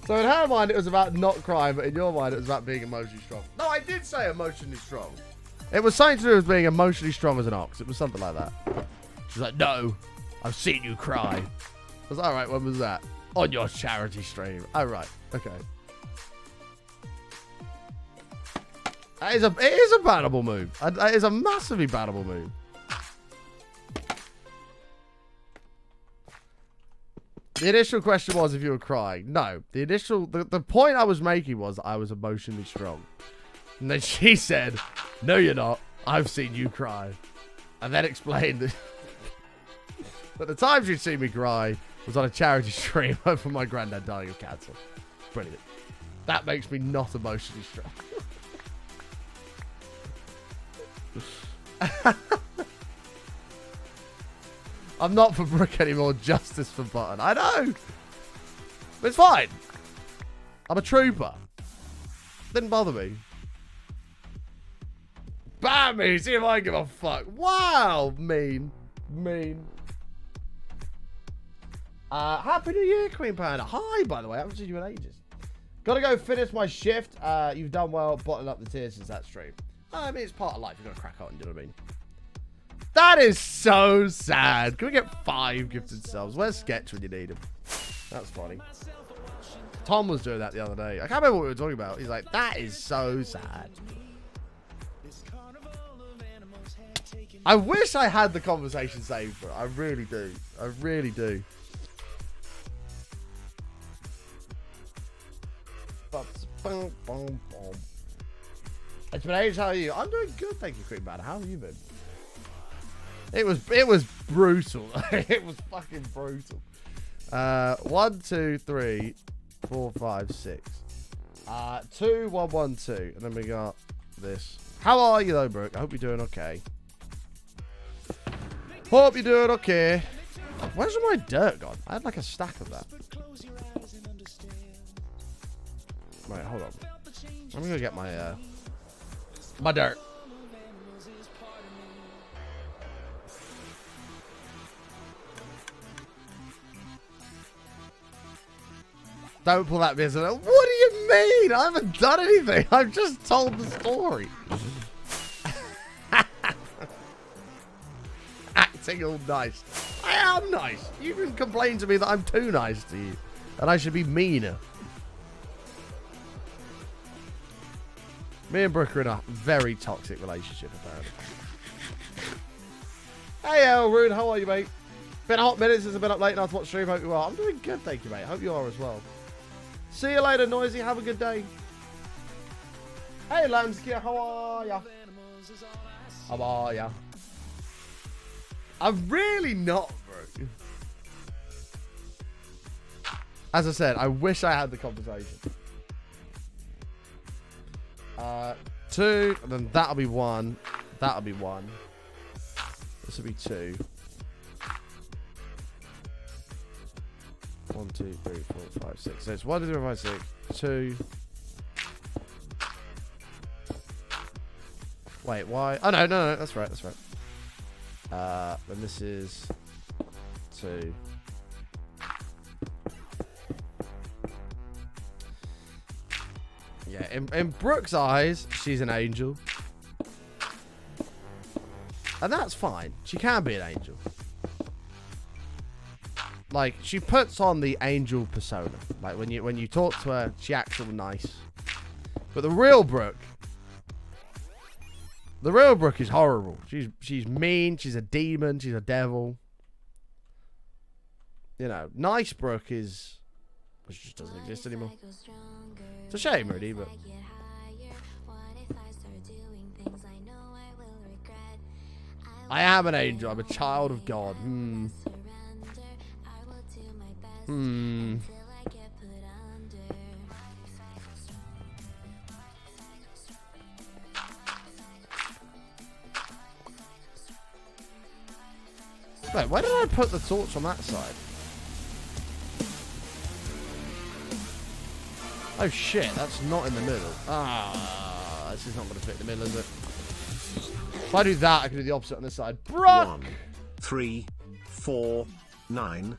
So in her mind, it was about not crying, but in your mind, it was about being emotionally strong. No, I did say emotionally strong. It was something to do with being emotionally strong as an ox. It was something like that. She's like, no, I've seen you cry. I was like, all right, when was that? On your charity stream. All right, okay. It is a bannable move. It is a massively bannable move. The initial question was if you were crying. No, the point I was making was I was emotionally strong. And then she said, no, you're not. I've seen you cry. And then explained that the time she'd seen me cry was on a charity stream over my granddad dying of cancer. Brilliant. That makes me not emotionally strong. I'm not for Brooke anymore, justice for Button. I know. But it's fine. I'm a trooper. Didn't bother me. Ban me, see if I give a fuck. Wow, mean. Happy New Year, Queen Panda. Hi, by the way. I haven't seen you in ages. Gotta go finish my shift. You've done well bottling up the tears since that stream. I mean, it's part of life. You've got to crack on, you know what I mean? That is so sad. Can we get 5 gifted subs? Where's Sketch when you need him? That's funny. Tom was doing that the other day. I can't remember what we were talking about. He's like, that is so sad. I wish I had the conversation saved for it. I really do. I really do. It's been ages. How are you? I'm doing good, thank you, Queen Banner. How have you been? It was brutal. It was fucking brutal. 1, 2, 3, 4, 5, 6. 2, 1, 1, 2. And then we got this. How are you though, Brooke? I hope you're doing okay. Hope you're doing okay. Where's all my dirt gone? I had like a stack of that. Wait, hold on. I'm gonna get my my dirt. Don't pull that business. What do you mean? I haven't done anything. I've just told the story. Acting all nice. I am nice. You can complain to me that I'm too nice to you. And I should be meaner. Me and Brooke are in a very toxic relationship, apparently. Hey, Elrune, how are you, mate? Been a hot minute since I've been up late enough to watch stream. Hope you are. I'm doing good, thank you, mate. Hope you are as well. See you later, Noisy. Have a good day. Hey, Lanskia, how are ya? How are ya? I'm really not, bro. As I said, I wish I had the conversation. 2, and then that'll be 1. That'll be 1. This will be 2. 1, 2, 3, 4, 5, 6. So it's 1, 2, 3, 4, 5, 6. 2. Wait, why? Oh, no. That's right. Then this is 2. Yeah, in Brooke's eyes, she's an angel. And that's fine. She can be an angel. Like, she puts on the angel persona. Like, when you talk to her, she acts all nice. But the real Brooke is horrible. She's mean. She's a demon. She's a devil. You know, nice Brooke is... which just doesn't exist anymore. It's a shame, really, but... I am an angel. I'm a child of God. Wait, where did I put the torch on that side? Oh shit, that's not in the middle. Ah, this is not going to fit in the middle, is it? If I do that, I can do the opposite on this side. Brock! 1, 3, 4, 9,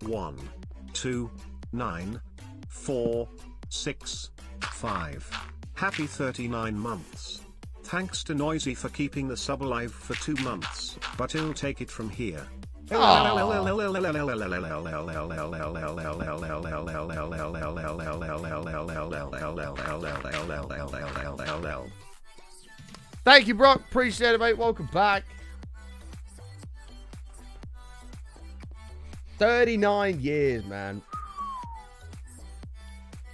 1, 2, 9, 4, 6, 5. Happy 39 months. Thanks to Noisy for keeping the sub alive for 2 months, but he'll take it from here. Thank you, Brock. Appreciate it, mate. Welcome back. 39 years, man.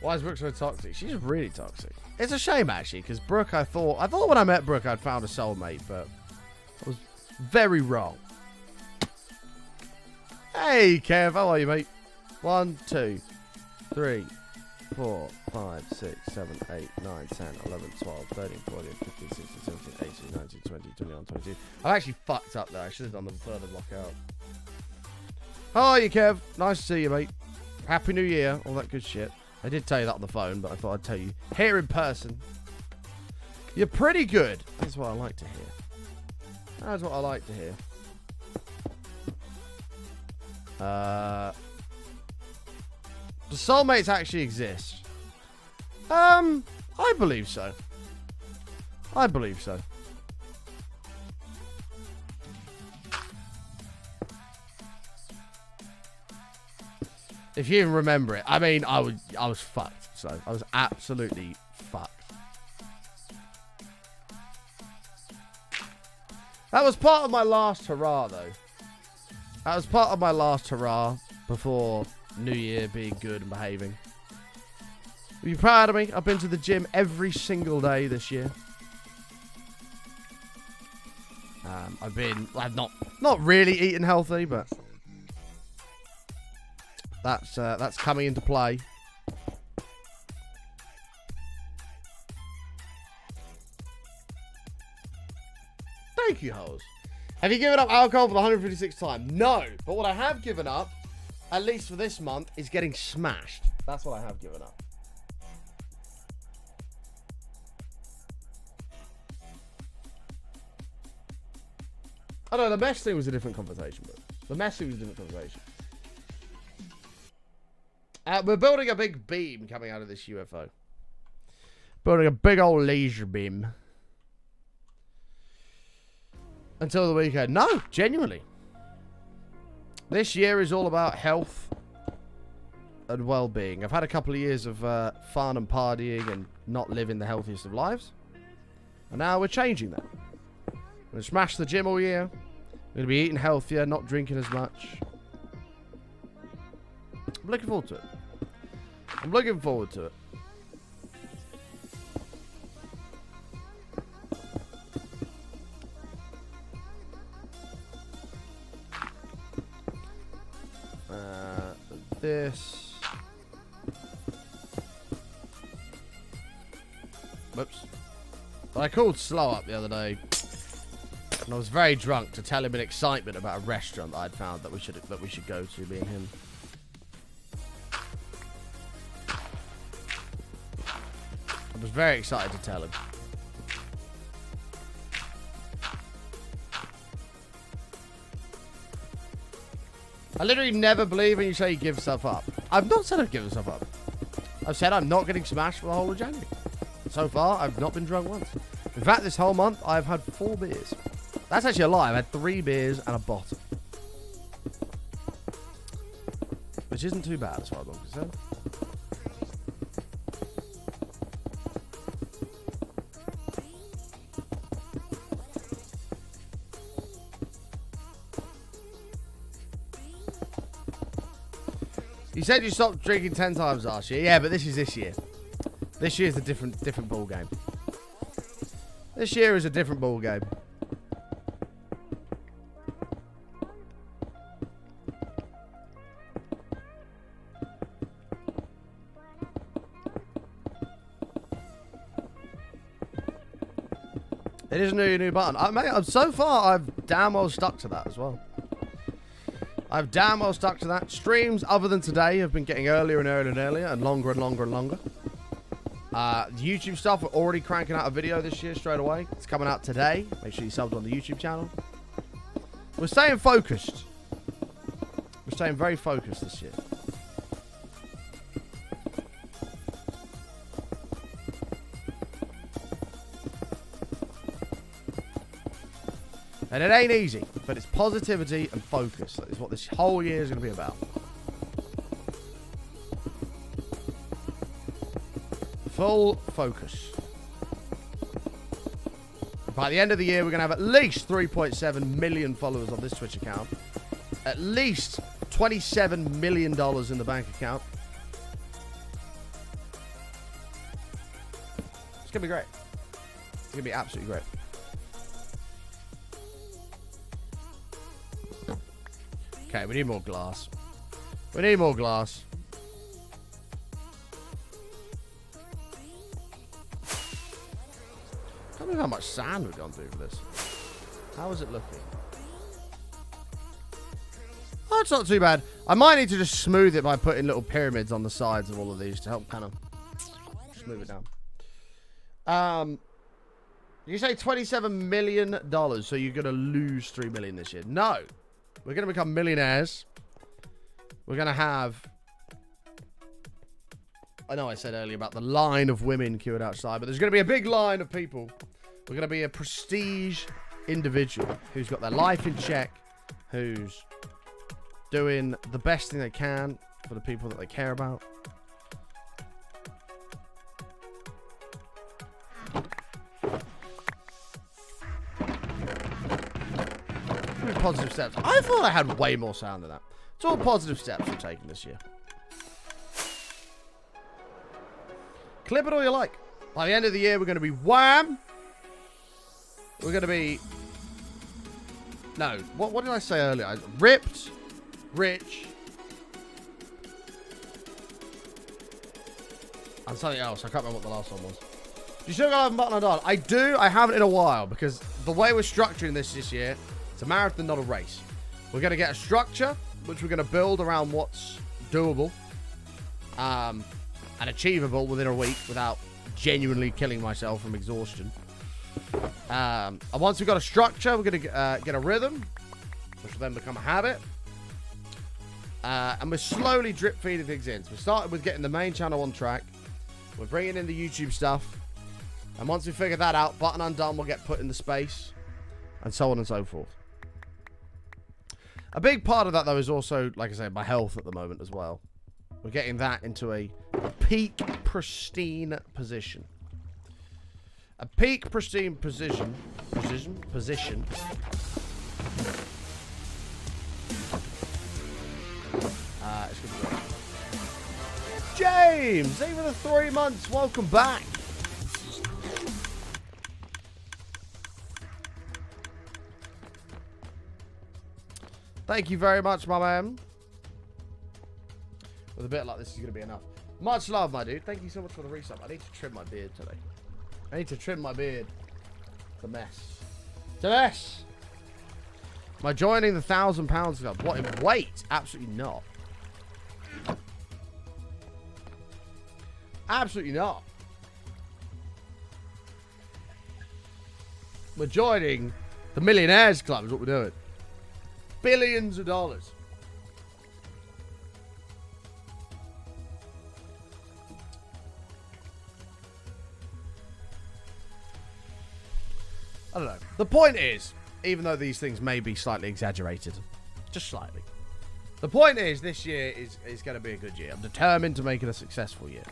Why is Brooke so toxic? She's really toxic. It's a shame, actually, because Brooke, I thought when I met Brooke, I'd found a soulmate, but I was very wrong. Hey, Kev, how are you, mate? 1, 2, 3, 4, 5, 6, 7, 8, 9, 10, 11, 12, 13, 14, 15, 16, 17, 18, 19, 20, 21, 22. I've actually fucked up there. I should have done the further block out. How are you, Kev? Nice to see you, mate. Happy New Year. All that good shit. I did tell you that on the phone, but I thought I'd tell you here in person. You're pretty good. That's what I like to hear. That's what I like to hear. Do soulmates actually exist? I believe so. I believe so. If you even remember it. I mean, I was fucked. So I was absolutely fucked. That was part of my last hurrah, though. That was part of my last hurrah before New Year being good and behaving. Are you proud of me? I've been to the gym every single day this year. I've not really eaten healthy, but that's coming into play. Thank you, hoes. Have you given up alcohol for the 156th time? No. But what I have given up, at least for this month, is getting smashed. That's what I have given up. I know, the mess thing was a different conversation, but the mess thing was a different conversation. We're building a big beam coming out of this UFO. Building a big old laser beam. Until the weekend. No, genuinely. This year is all about health and well-being. I've had a couple of years of fun and partying and not living the healthiest of lives. And now we're changing that. We're going to smash the gym all year. We're going to be eating healthier, not drinking as much. I'm looking forward to it. I'm looking forward to it. This. Whoops. But I called Slow up the other day, and I was very drunk to tell him in excitement about a restaurant that I'd found that we should go to, me and him. I was very excited to tell him. I literally never believe when you say you give stuff up. I've not said I've given stuff up. I've said I'm not getting smashed for the whole of January. So far, I've not been drunk once. In fact, this whole month, I've had 4 beers. That's actually a lie. I've had 3 beers and a bottle. Which isn't too bad as far as I'm concerned. You said you stopped drinking 10 times last year. Yeah, but this is this year. This year's a different ball game. This year is a different ball game. It is a new button. Mate, so far, I've damn well stuck to that as well. I've damn well stuck to that. Streams, other than today, have been getting earlier and earlier and earlier, and longer and longer and longer. YouTube stuff, we're already cranking out a video this year straight away. It's coming out today. Make sure you sub on the YouTube channel. We're staying focused. We're staying very focused this year. And it ain't easy, but it's positivity and focus. That is what this whole year is going to be about. Full focus. By the end of the year, we're going to have at least 3.7 million followers on this Twitch account. At least $27 million in the bank account. It's going to be great. It's going to be absolutely great. Okay, we need more glass. We need more glass. I can't believe how much sand we've gone through for this. How is it looking? Oh, it's not too bad. I might need to just smooth it by putting little pyramids on the sides of all of these to help kind of smooth it down. You say $27 million, so you're going to lose $3 million this year. No. We're going to become millionaires. We're going to have... I know I said earlier about the line of women queued outside, but there's going to be a big line of people. We're going to be a prestige individual who's got their life in check, who's doing the best thing they can for the people that they care about. Positive steps. I thought I had way more sound than that. It's all positive steps we're taking this year. Clip it all you like. By the end of the year, we're going to be wham. We're going to be... No. What did I say earlier? Ripped. Rich. And something else. I can't remember what the last one was. Do you still got a button on? I do. I haven't in a while because the way we're structuring this year... It's a marathon, not a race. We're going to get a structure, which we're going to build around what's doable and achievable within a week without genuinely killing myself from exhaustion. And once we've got a structure, we're going to get a rhythm, which will then become a habit. And we're slowly drip feeding things in. So we started with getting the main channel on track. We're bringing in the YouTube stuff. And once we figure that out, Button Undone will get put in the space. And so on and so forth. A big part of that, though, is also, like I said, my health at the moment as well. We're getting that into a peak pristine position. A peak pristine position. Position. It's gonna be great. James, even the 3 months, welcome back. Thank you very much, my man. With a bit like this is going to be enough. Much love, my dude. Thank you so much for the resub. I need to trim my beard today. I need to trim my beard. It's a mess. It's a mess. Am I joining the £1,000 club? What, in weight? Absolutely not. Absolutely not. We're joining the Millionaires Club is what we're doing. Billions of dollars. I don't know. The point is, even though these things may be slightly exaggerated, just slightly, the point is this year is going to be a good year. I'm determined to make it a successful year.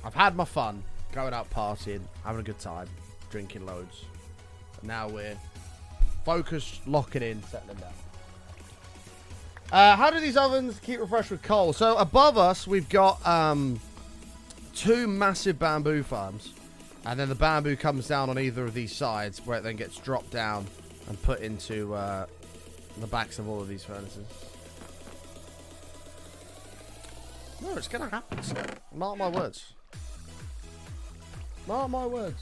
I've had my fun, going out partying, having a good time, drinking loads. And now we're focused, locking in, settling down. How do these ovens keep refreshed with coal? So above us, we've got 2 massive bamboo farms. And then the bamboo comes down on either of these sides, where it then gets dropped down and put into the backs of all of these furnaces. No, it's going to happen, sir. Mark my words. Mark my words.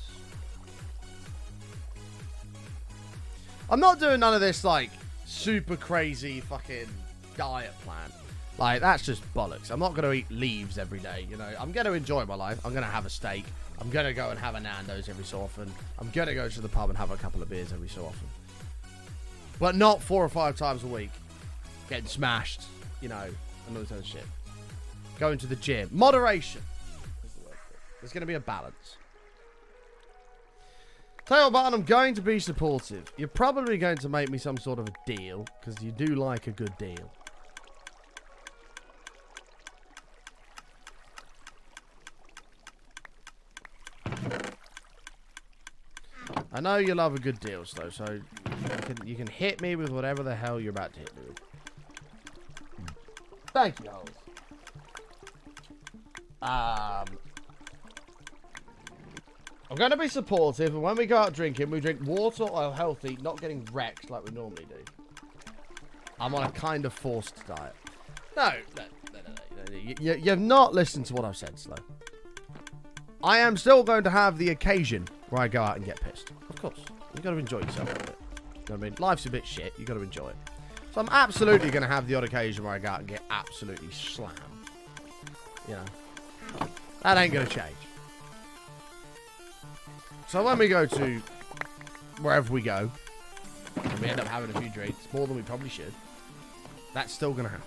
I'm not doing none of this, like, super crazy fucking diet plan. Like, that's just bollocks. I'm not going to eat leaves every day, you know. I'm going to enjoy my life. I'm going to have a steak. I'm going to go and have a Nando's every so often. I'm going to go to the pub and have a couple of beers every so often. But not 4 or 5 times a week. Getting smashed, you know, and all this other shit. Going to the gym. Moderation. There's going to be a balance. Tell you what, Barton, I'm going to be supportive. You're probably going to make me some sort of a deal, because you do like a good deal. I know you love a good deal, though, so you can hit me with whatever the hell you're about to hit me with. Thank you, Holes. I'm going to be supportive, and when we go out drinking, we drink water or healthy, not getting wrecked like we normally do. I'm on a kind of forced diet. No. You've not listened to what I've said, Slow. I am still going to have the occasion where I go out and get pissed. Of course. You've got to enjoy yourself a bit. You know what I mean? Life's a bit shit. You've got to enjoy it. So I'm absolutely going to have the odd occasion where I go out and get absolutely slammed. You know? That ain't going to change. So when we go to wherever we go, and we end up having a few drinks, more than we probably should, that's still going to happen.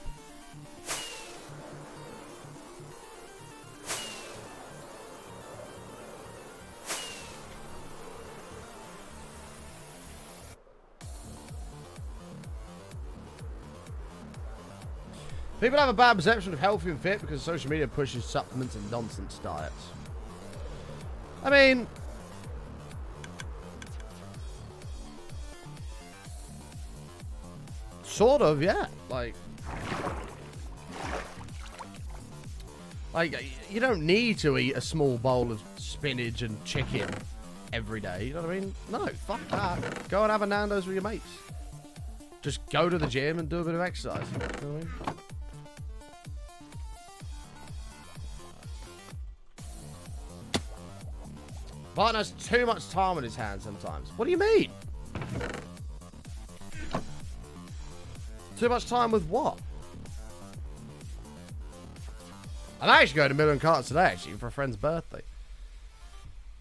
People have a bad perception of healthy and fit because social media pushes supplements and nonsense diets. I mean, sort of, yeah. Like, you don't need to eat a small bowl of spinach and chicken every day. You know what I mean? No, fuck that. Go and have a Nando's with your mates. Just go to the gym and do a bit of exercise. You know what I mean? Barton has too much time on his hands sometimes. What do you mean? Too much time with what? I'm actually going to Middle and Carts today, actually, for a friend's birthday.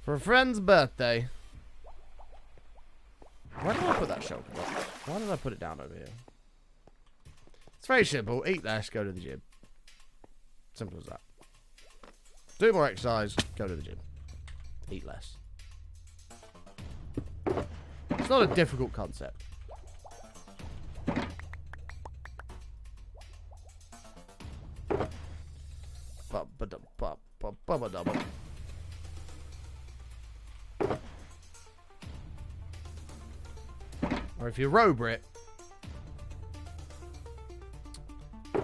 For a friend's birthday. Where did I put that shulker box? Why did I put it down over here? It's very simple. Eat less, go to the gym. Simple as that. Do more exercise, go to the gym. Eat less. It's not a difficult concept. Or if you rober it,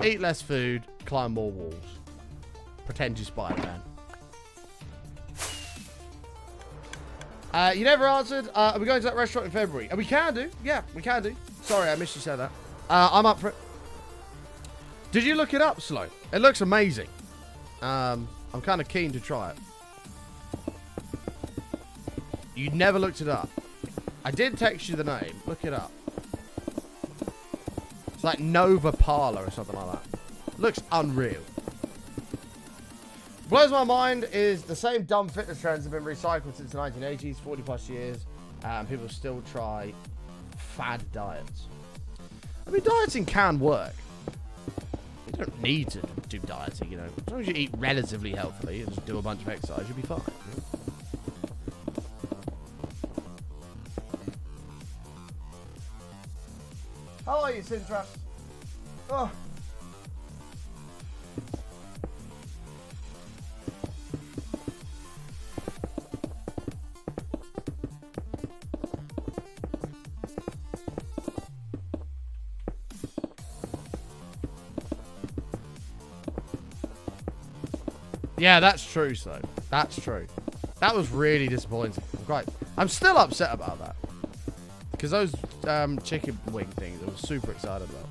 eat less food, climb more walls. Pretend you're Spider-Man. You never answered. Are we going to that restaurant in February? We can do. Yeah, we can do. Sorry, I missed you say that. I'm up for it. Did you look it up, Slow? It looks amazing. I'm kind of keen to try it. You never looked it up. I did text you the name. Look it up. It's like Nova Parlor or something like that. Looks unreal. Blows my mind is the same dumb fitness trends have been recycled since the 1980s, 40 plus years, and people still try fad diets. I mean, dieting can work. You don't need to do dieting, you know. As long as you eat relatively healthily and just do a bunch of exercise, you'll be fine. You know? How are you, Sintra? Oh. Yeah, that's true, so. That's true. That was really disappointing. I'm still upset about that. Because those chicken wing things, I was super excited about.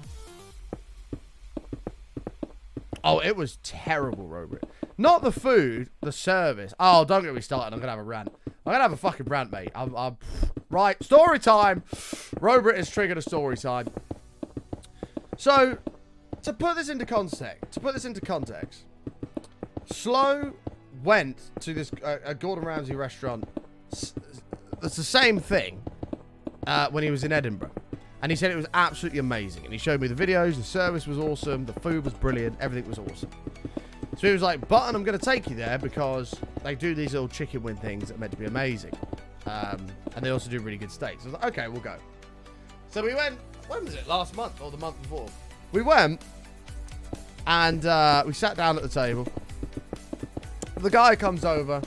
Oh, it was terrible, Robert. Not the food, the service. Oh, don't get me started. I'm going to have a rant. I'm going to have a fucking rant, mate. Right, story time. Robert has triggered a story time. So, to put this into context, Slow went to this Gordon Ramsay restaurant. It's the same thing when he was in Edinburgh. And he said it was absolutely amazing. And he showed me the videos. The service was awesome. The food was brilliant. Everything was awesome. So he was like, Button, I'm going to take you there because they do these little chicken wing things that are meant to be amazing. And they also do really good steaks. I was like, okay, we'll go. So we went, when was it? Last month or the month before? We went and we sat down at the table. The guy comes over.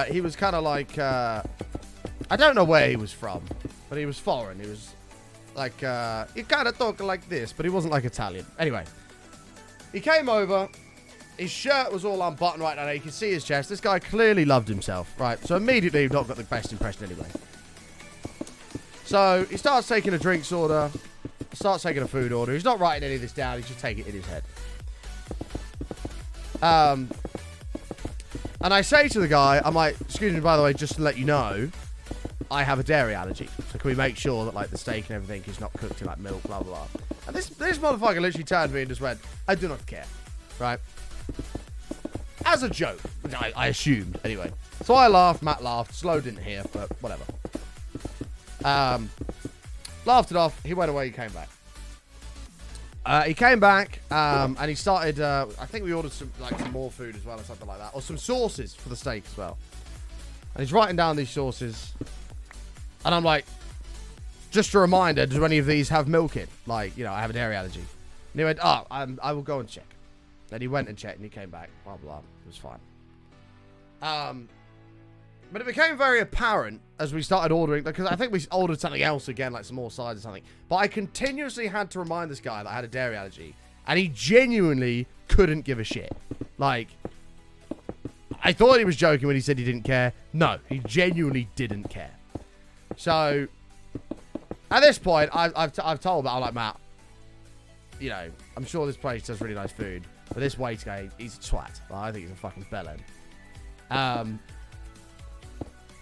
He was kind of like, I don't know where he was from, but he was foreign. He was like, he kind of talked like this, but he wasn't like Italian. Anyway, he came over. His shirt was all unbuttoned right now. You can see his chest. This guy clearly loved himself, right? So immediately, not got the best impression anyway. So he starts taking a drinks order, starts taking a food order. He's not writing any of this down. He's just taking it in his head. And I say to the guy, I'm like, excuse me, by the way, just to let you know, I have a dairy allergy. So can we make sure that, like, the steak and everything is not cooked in, like, milk, blah, blah, blah. And this motherfucker literally turned to me and just went, I do not care. Right? As a joke. Which I assumed, anyway. So I laughed, Matt laughed, Slow didn't hear, but whatever. Laughed it off, he went away, he came back. He came back, and he started, I think we ordered some more food as well or something like that. Or some sauces for the steak as well. And he's writing down these sauces. And I'm like, just a reminder, do any of these have milk in? Like, you know, I have a dairy allergy. And he went, oh, I will go and check. Then he went and checked and he came back. Blah, blah. It was fine. But it became very apparent as we started ordering, because I think we ordered something else again, like some more sides or something. But I continuously had to remind this guy that I had a dairy allergy. And he genuinely couldn't give a shit. Like, I thought he was joking when he said he didn't care. No, he genuinely didn't care. So, at this point, I've told him, I'm like, Matt, you know, I'm sure this place does really nice food. But this waiter guy, he's a twat. Like, I think he's a fucking bellend.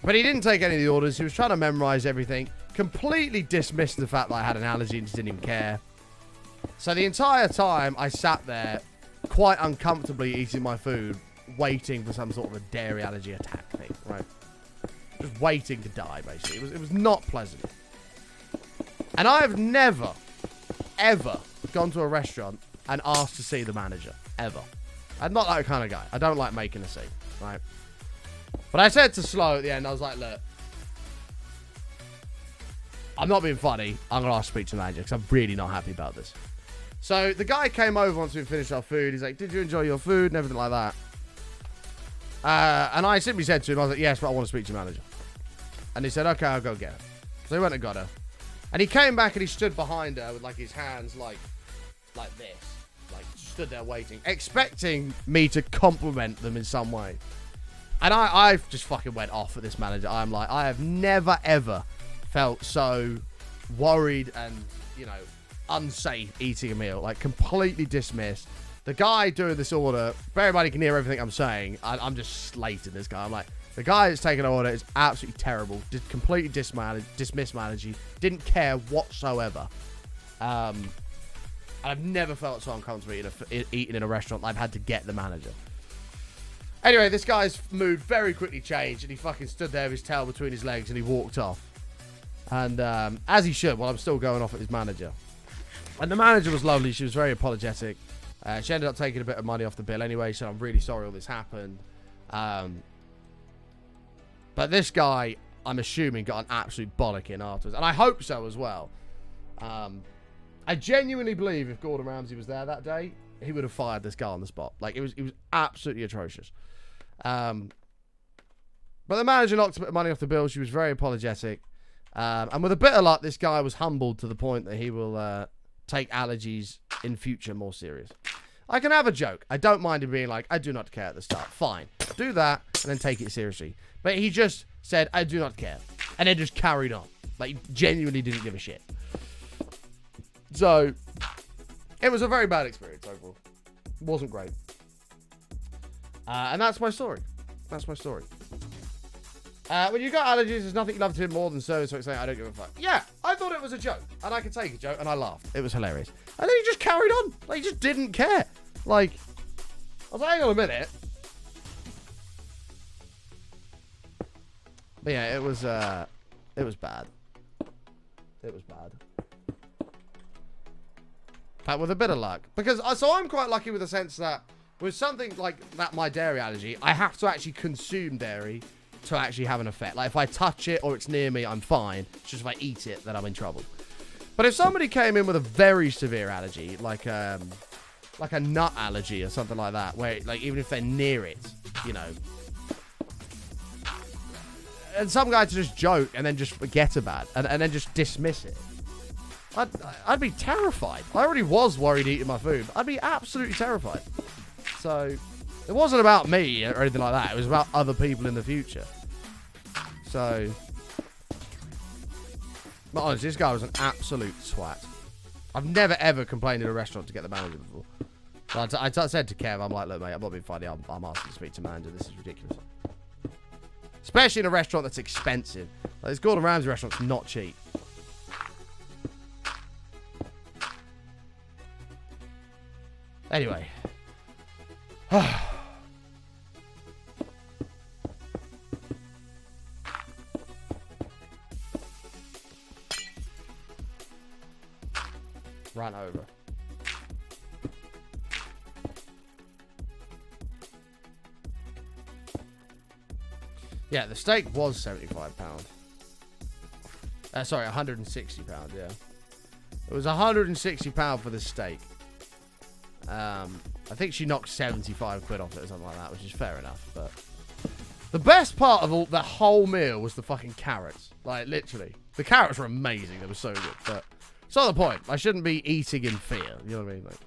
But he didn't take any of the orders. He was trying to memorize everything. Completely dismissed the fact that I had an allergy and just didn't even care. So the entire time, I sat there, quite uncomfortably eating my food, waiting for some sort of a dairy allergy attack thing, right? Just waiting to die, basically. It was not pleasant. And I have never, ever gone to a restaurant and asked to see the manager. Ever. I'm not that kind of guy. I don't like making a scene, right? But I said to Slow at the end, I was like, look, I'm not being funny. I'm going to ask to speak to the manager because I'm really not happy about this. So the guy came over once we finished our food. He's like, did you enjoy your food and everything like that? And I simply said to him, I was like, yes, but I want to speak to your manager. And he said, okay, I'll go get her. So he went and got her. And he came back and he stood behind her with like his hands like this. Like stood there waiting, expecting me to compliment them in some way. And I just fucking went off at this manager. I'm like, I have never ever felt so worried and, you know, unsafe eating a meal. Like completely dismissed. The guy doing this order, everybody can hear everything I'm saying. I'm just slating this guy. I'm like, the guy that's taking an order is absolutely terrible. Did completely dismissed manager. Didn't care whatsoever. And I've never felt so uncomfortable eating in a restaurant. I've had to get the manager. Anyway, this guy's mood very quickly changed, and he fucking stood there with his tail between his legs, and he walked off. And as he should, while I'm still going off at his manager. And the manager was lovely. She was very apologetic. She ended up taking a bit of money off the bill anyway. She said, I'm really sorry all this happened. But this guy, I'm assuming, got an absolute bollocking afterwards. And I hope so as well. I genuinely believe if Gordon Ramsay was there that day, he would have fired this guy on the spot. Like, it was absolutely atrocious. But the manager knocked a bit of money off the bill. She was very apologetic. And with a bit of luck, this guy was humbled to the point that he will take allergies in future more serious. I can have a joke. I don't mind him being like, I do not care at the start. Fine. Do that and then take it seriously. But he just said, I do not care. And then just carried on. Like, he genuinely didn't give a shit. So, it was a very bad experience overall. It wasn't great. And that's my story. That's my story. When you got allergies, there's nothing you love to do more than so saying, I don't give a fuck. Yeah, I thought it was a joke. And I could take a joke, and I laughed. It was hilarious. And then he just carried on. Like, he just didn't care. Like, I was like, hang on a minute. But yeah, it was bad. It was bad. But with a bit of luck. Because, so I'm quite lucky with the sense that with something like that, my dairy allergy, I have to actually consume dairy to actually have an effect. Like, if I touch it or it's near me, I'm fine. It's just if I eat it, then I'm in trouble. But if somebody came in with a very severe allergy, like a nut allergy or something like that, where, like, even if they're near it, you know, and some guy to just joke and then just forget about it and then just dismiss it, I'd be terrified. I already was worried eating my food. I'd be absolutely terrified. So, it wasn't about me or anything like that. It was about other people in the future. So, but honestly, this guy was an absolute swat. I've never ever complained in a restaurant to get the manager before. So I said to Kev, I'm like, look, mate, I'm not being funny. I'm asking to speak to the manager. This is ridiculous. Especially in a restaurant that's expensive. Like, this Gordon Ramsay restaurant's not cheap. Anyway. Run over. Yeah, the steak was £75. Sorry, £160, yeah. It was £160 for the steak. I think she knocked 75 quid off it or something like that, which is fair enough, but the best part of the whole meal was the fucking carrots. Like, literally. The carrots were amazing. They were so good, but it's not the point. I shouldn't be eating in fear. You know what I mean? Like,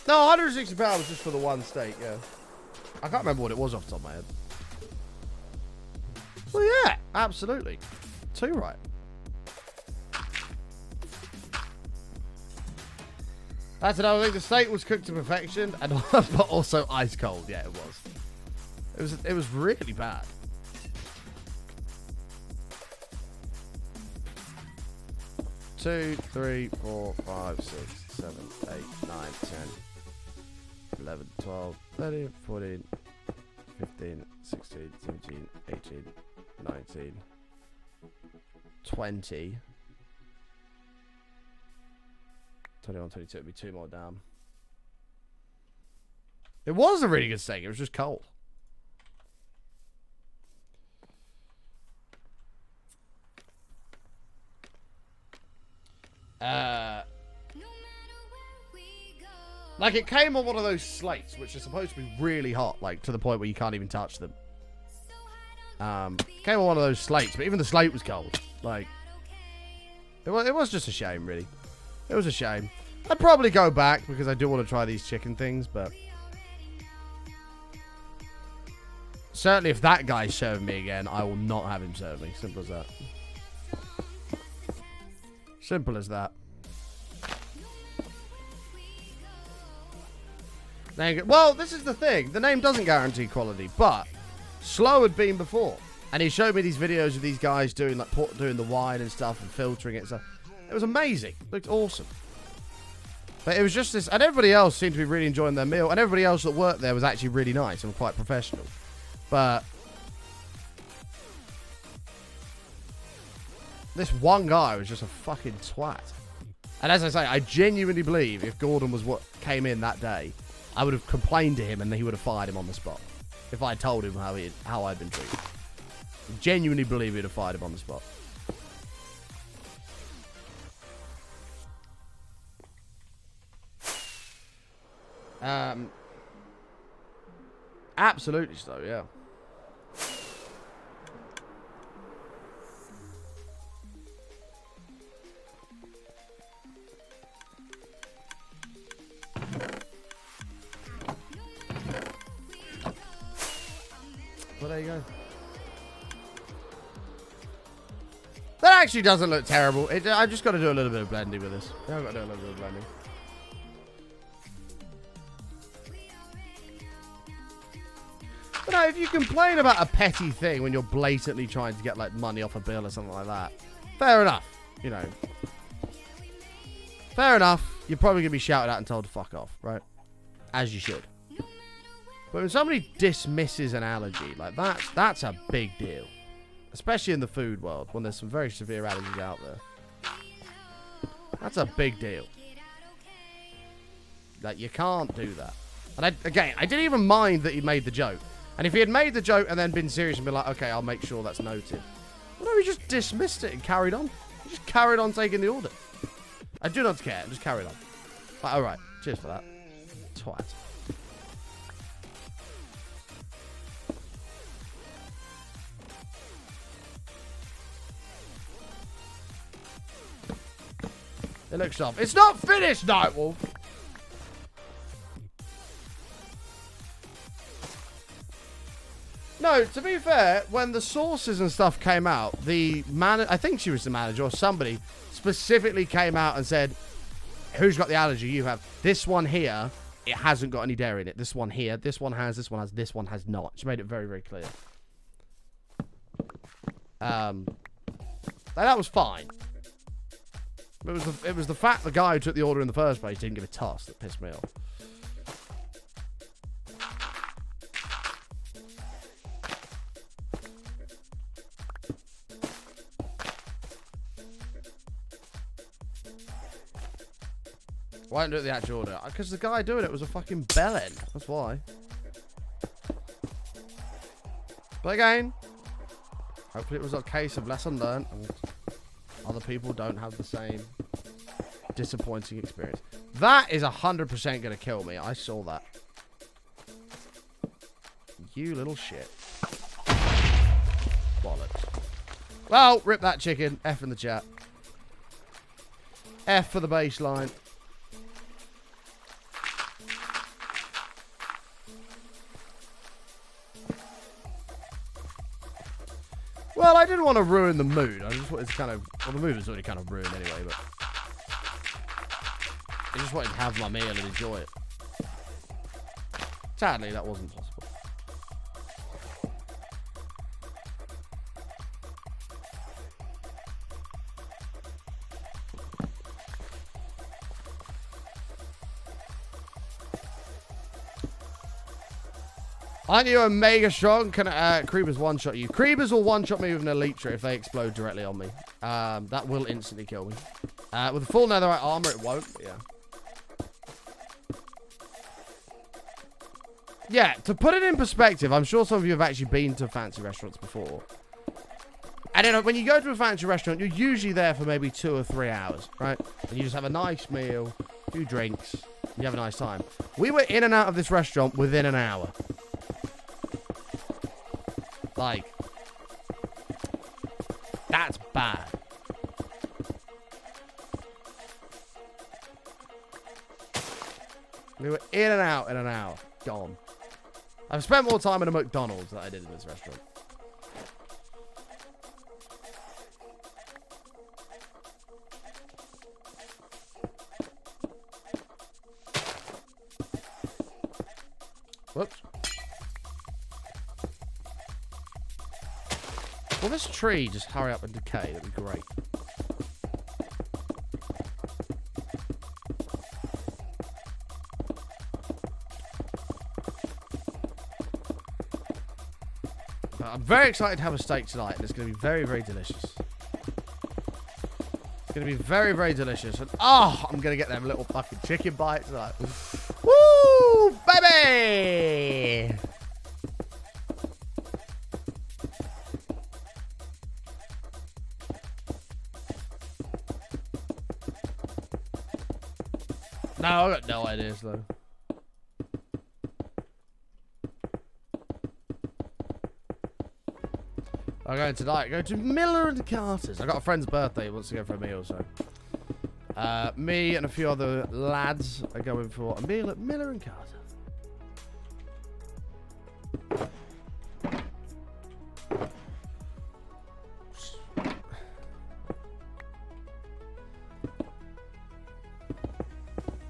no, £160 was just for the one steak, yeah. I can't remember what it was off the top of my head. Well, yeah, absolutely. Too right. That's another thing. The steak was cooked to perfection, and but also ice cold. Yeah, it was. It was really bad. 2, 3, 4, 5, 6, 7, 8, 9, 10, 11, 12, 13, 14, 15, 16, 17, 18, 19, 20, 21, 22. It'd be 2 more down. It was a really good steak. It was just cold. Like, it came on one of those slates, which are supposed to be really hot, like, to the point where you can't even touch them. Came on one of those slates, but even the slate was cold. Like, it was just a shame, really. It was a shame. I'd probably go back, because I do want to try these chicken things, but... certainly, if that guy's serving me again, I will not have him serve me. Simple as that. Simple as that. Well, this is the thing. The name doesn't guarantee quality, but Slow had been before. And he showed me these videos of these guys doing like doing the wine and stuff and filtering it and stuff. It was amazing. It looked awesome. But it was just this... and everybody else seemed to be really enjoying their meal. And everybody else that worked there was actually really nice and quite professional. But... this one guy was just a fucking twat. And as I say, I genuinely believe if Gordon was what came in that day, I would have complained to him and he would have fired him on the spot. If I told him how I'd been treated. I genuinely believe he'd have fired him on the spot. Absolutely so, yeah. Well, there you go. That actually doesn't look terrible. I just got to do a little bit of blending with this. I've got to do a little bit of blending. But no, if you complain about a petty thing when you're blatantly trying to get like money off a bill or something like that, fair enough. You know, fair enough. You're probably gonna be shouted at and told to fuck off, right? As you should. But when somebody dismisses an allergy, like that's a big deal. Especially in the food world, when there's some very severe allergies out there. That's a big deal. Like, you can't do that. And I didn't even mind that he made the joke. And if he had made the joke and then been serious and been like, okay, I'll make sure that's noted. Well, no, he just dismissed it and carried on. He just carried on taking the order. I do not care. Just carried on. Like, alright, cheers for that. Twat. It looks soft. It's not finished, Nightwolf! No, to be fair, when the sources and stuff came out, I think she was the manager or somebody specifically came out and said, who's got the allergy? You have. This one here, it hasn't got any dairy in it. This one here, this one has, this one has not. She made it very, very clear. That was fine. It was the fact the guy who took the order in the first place didn't give a toss that pissed me off. Why didn't do it the actual order? Because the guy doing it was a fucking bellend. That's why. But again, hopefully it was a case of lesson learned and other people don't have the same disappointing experience. That is 100% going to kill me. I saw that. You little shit. Bollocks. Well, rip that chicken. F in the chat. F for the baseline. Well, I didn't want to ruin the mood. I just wanted to kind of... well, the mood was already kind of ruined anyway, but... I just wanted to have my meal and enjoy it. Sadly, that wasn't possible. Aren't you a mega strong? Can Creepers one-shot you? Creepers will one-shot me with an Elytra if they explode directly on me. That will instantly kill me. With full netherite armor, it won't. But yeah. Yeah, to put it in perspective, I'm sure some of you have actually been to fancy restaurants before. And then when you go to a fancy restaurant, you're usually there for maybe 2 or 3 hours, right? And you just have a nice meal, a few drinks, and you have a nice time. We were in and out of this restaurant within an hour. Like, that's bad. We were in and out in an hour. Gone. I've spent more time in a McDonald's than I did in this restaurant. Whoops. Will this tree just hurry up and decay? That'd be great. I'm very excited to have a steak tonight, and it's going to be very, very delicious. It's going to be very, very delicious. And, oh, I'm going to get them little fucking chicken bites tonight. Woo, baby! No, I got no ideas, though. I'm going tonight. Go to Miller and Carter's. I got a friend's birthday. He wants to go for a meal, so me and a few other lads are going for a meal at Miller and Carter.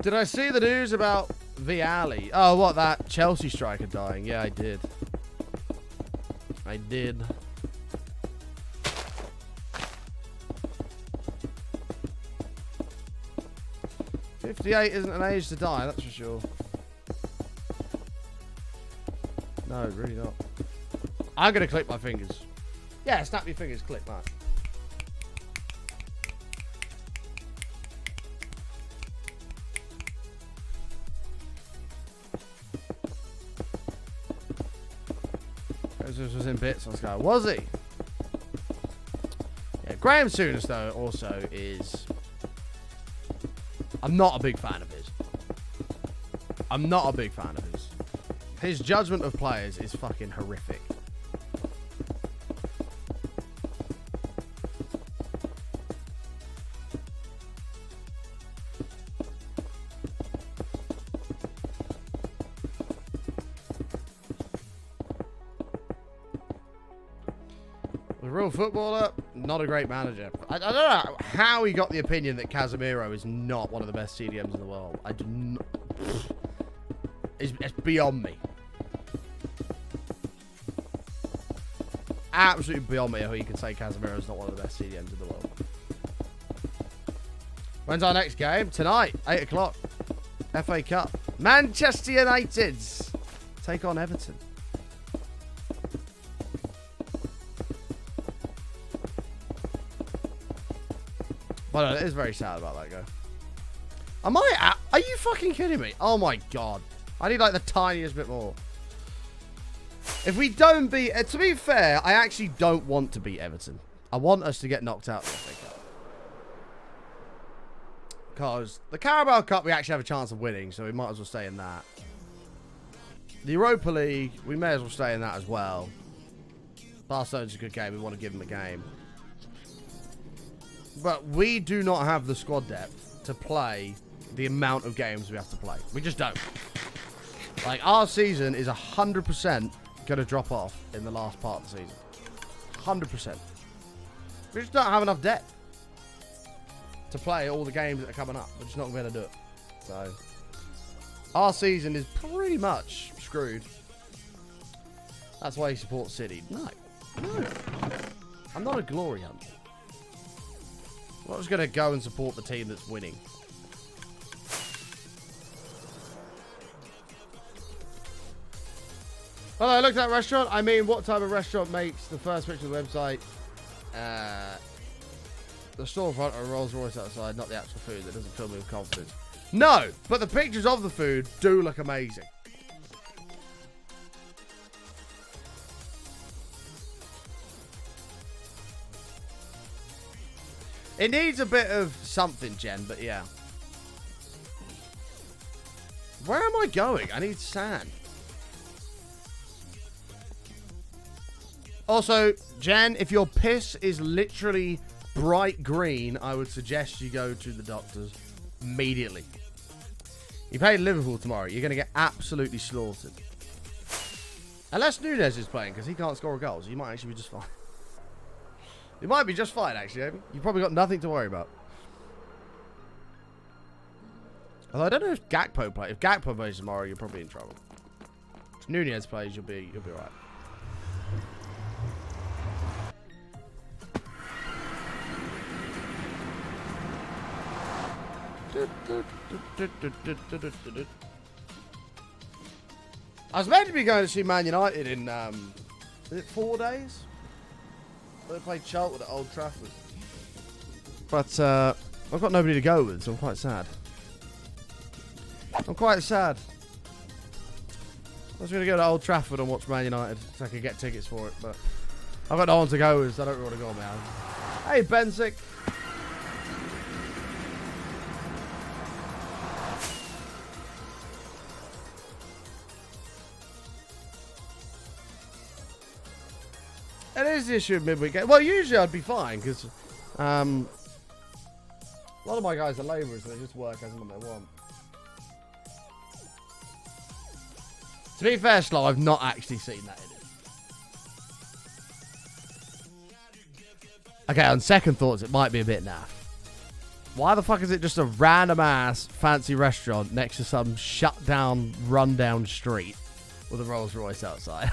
Did I see the news about Vialli? Oh, what, that Chelsea striker dying? Yeah, I did. I did. .58 isn't an age to die, that's for sure. No, really not. I'm going to click my fingers. Yeah, snap your fingers, click that. This was in bits, let's go. Was he? Yeah, Graham Souness, though, also is... I'm not a big fan of his. I'm not a big fan of his. His judgment of players is fucking horrific. A real footballer, not a great manager. I don't know how he got the opinion that Casemiro is not one of the best CDMs in the world. I do not... It's beyond me. Absolutely beyond me how you can say Casemiro is not one of the best CDMs in the world. When's our next game? Tonight, 8 o'clock. FA Cup. Manchester United take on Everton. But it is very sad about that guy. Am I out? Are you fucking kidding me? Oh my god. I need like the tiniest bit more. If we don't beat... to be fair, I actually don't want to beat Everton. I want us to get knocked out of the FA Cup. Because the Carabao Cup we actually have a chance of winning, so we might as well stay in that. The Europa League, we may as well stay in that as well. Barcelona's a good game. We want to give them a game. But we do not have the squad depth to play the amount of games we have to play. We just don't. Like, our season is 100% going to drop off in the last part of the season. 100%. We just don't have enough depth to play all the games that are coming up. We're just not going to do it. So, our season is pretty much screwed. That's why you support City. No. No. I'm not a glory hunter. I'm not just going to go and support the team that's winning. Well, I looked at that restaurant. I mean, what type of restaurant makes the first picture of the website? The storefront or a Rolls Royce outside, not the actual food. That doesn't fill me with confidence. No, but the pictures of the food do look amazing. It needs a bit of something, Jen, but yeah. Where am I going? I need sand. Also, Jen, if your piss is literally bright green, I would suggest you go to the doctors immediately. You play Liverpool tomorrow. You're going to get absolutely slaughtered. Unless Nunez is playing, because he can't score a goal, so you might actually be just fine. You might be just fine, actually. You've probably got nothing to worry about. Although I don't know if Gakpo plays. If Gakpo plays tomorrow, you're probably in trouble. If Nunez plays, you'll be alright. I was meant to be going to see Man United in, is it 4 days? They played Charlton at Old Trafford. But, I've got nobody to go with, so I'm quite sad. I'm quite sad. I was going to go to Old Trafford and watch Man United so I could get tickets for it, but I've got no one to go with, so I don't really want to go on my own. Hey, Bensick. It is the issue of midweek game. Well, usually I'd be fine, because a lot of my guys are labourers, so they just work as and when they want. To be fair, Slow, I've not actually seen that in it. Okay, on second thoughts, it might be a bit naff. Why the fuck is it just a random-ass fancy restaurant next to some shut-down, run-down street with a Rolls Royce outside?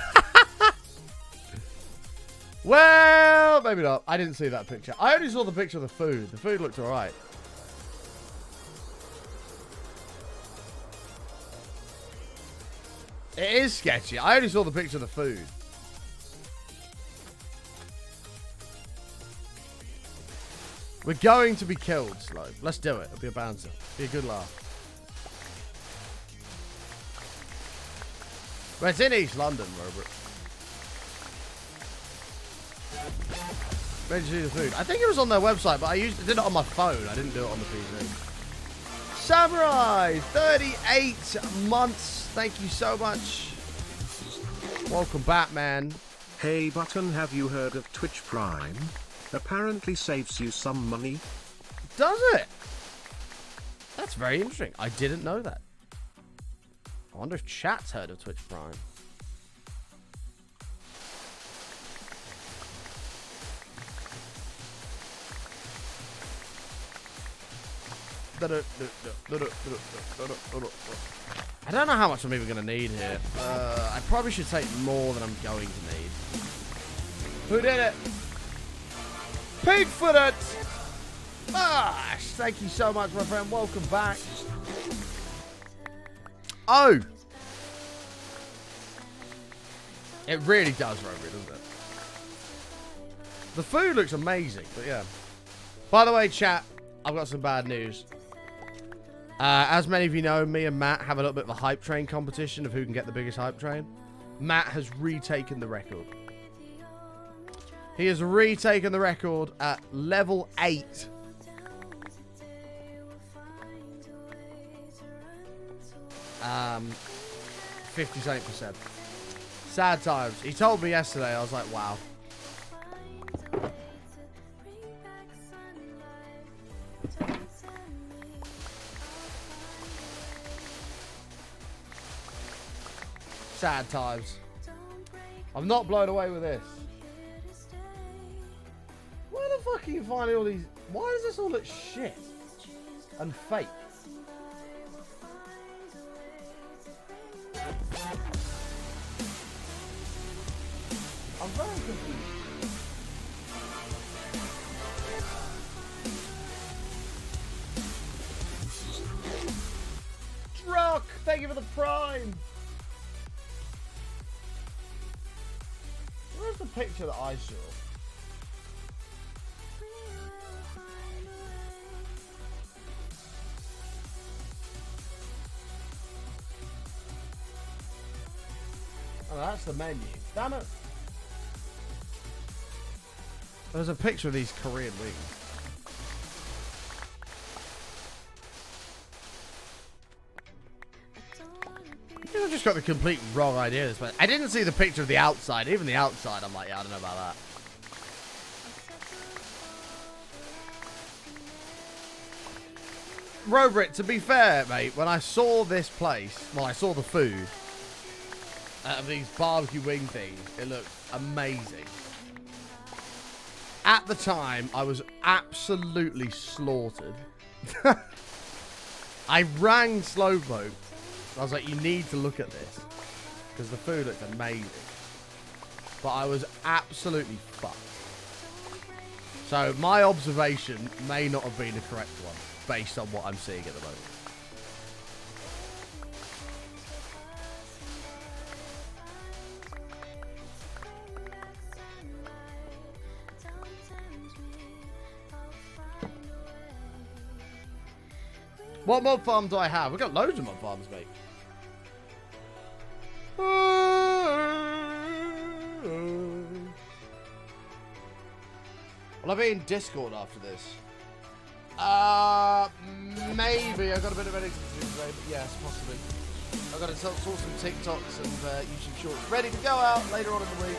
Well, maybe not. I didn't see that picture. I only saw the picture of the food. The food looked alright. It is sketchy. I only saw the picture of the food. We're going to be killed, Slow. Let's do it. It'll be a bouncer. Be a good laugh. Well, it's in East London, Robert. Ready to do the food. I think it was on their website, but I did it on my phone. I didn't do it on the PC. Samurai, 38 months. Thank you so much. Welcome back, man. Hey Button, have you heard of Twitch Prime? Apparently saves you some money. Does it? That's very interesting. I didn't know that. I wonder if chat's heard of Twitch Prime. I don't know how much I'm even going to need here. I probably should take more than I'm going to need. Who did it? Pigfoot it! Bash! Thank you so much, my friend. Welcome back. Oh! It really does, Rover, doesn't it? The food looks amazing, but yeah. By the way, chat, I've got some bad news. As many of you know, me and Matt have a little bit of a hype train competition of who can get the biggest hype train. Matt has retaken the record. He has retaken the record at level 8. Um, 50-something%. Sad times. He told me yesterday, I was like, wow. Sad times. I'm not blown away with this. Where the fuck are you finding all these? Why does this all look shit and fake? I'm very confused. Rock, thank you for the prime. picture that I saw. Oh, that's the menu. Damn it. There's a picture of these Korean wings. I think I've just got the complete wrong idea of this, but I didn't see the picture of the outside. Even the outside, I'm like, yeah, I don't know about that. Robert, to be fair, mate, when I saw this place, well, I saw the food of these barbecue wing things, it looked amazing. At the time, I was absolutely slaughtered. I rang Slowpoke. I was like, you need to look at this. Because the food looked amazing. But I was absolutely fucked. So my observation may not have been the correct one. Based on what I'm seeing at the moment. What mod farm do I have? We've got loads of mod farms, mate. Will I be in Discord after this? Maybe. I've got a bit of editing to do today, but yes, possibly. I've got to sort some TikToks and YouTube shorts ready to go out later on in the week.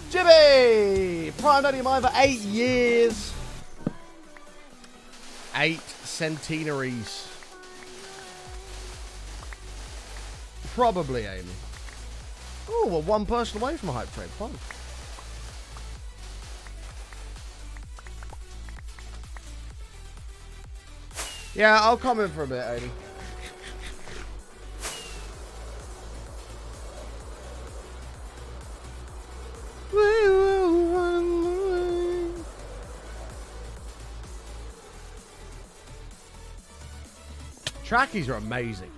Jimmy! Prime Daddy of mine for 8 years. 8 centenaries. Probably, Amy. Oh, well, one person away from a hype train. Fun. Yeah, I'll come in for a bit, Amy. Trackies are amazing.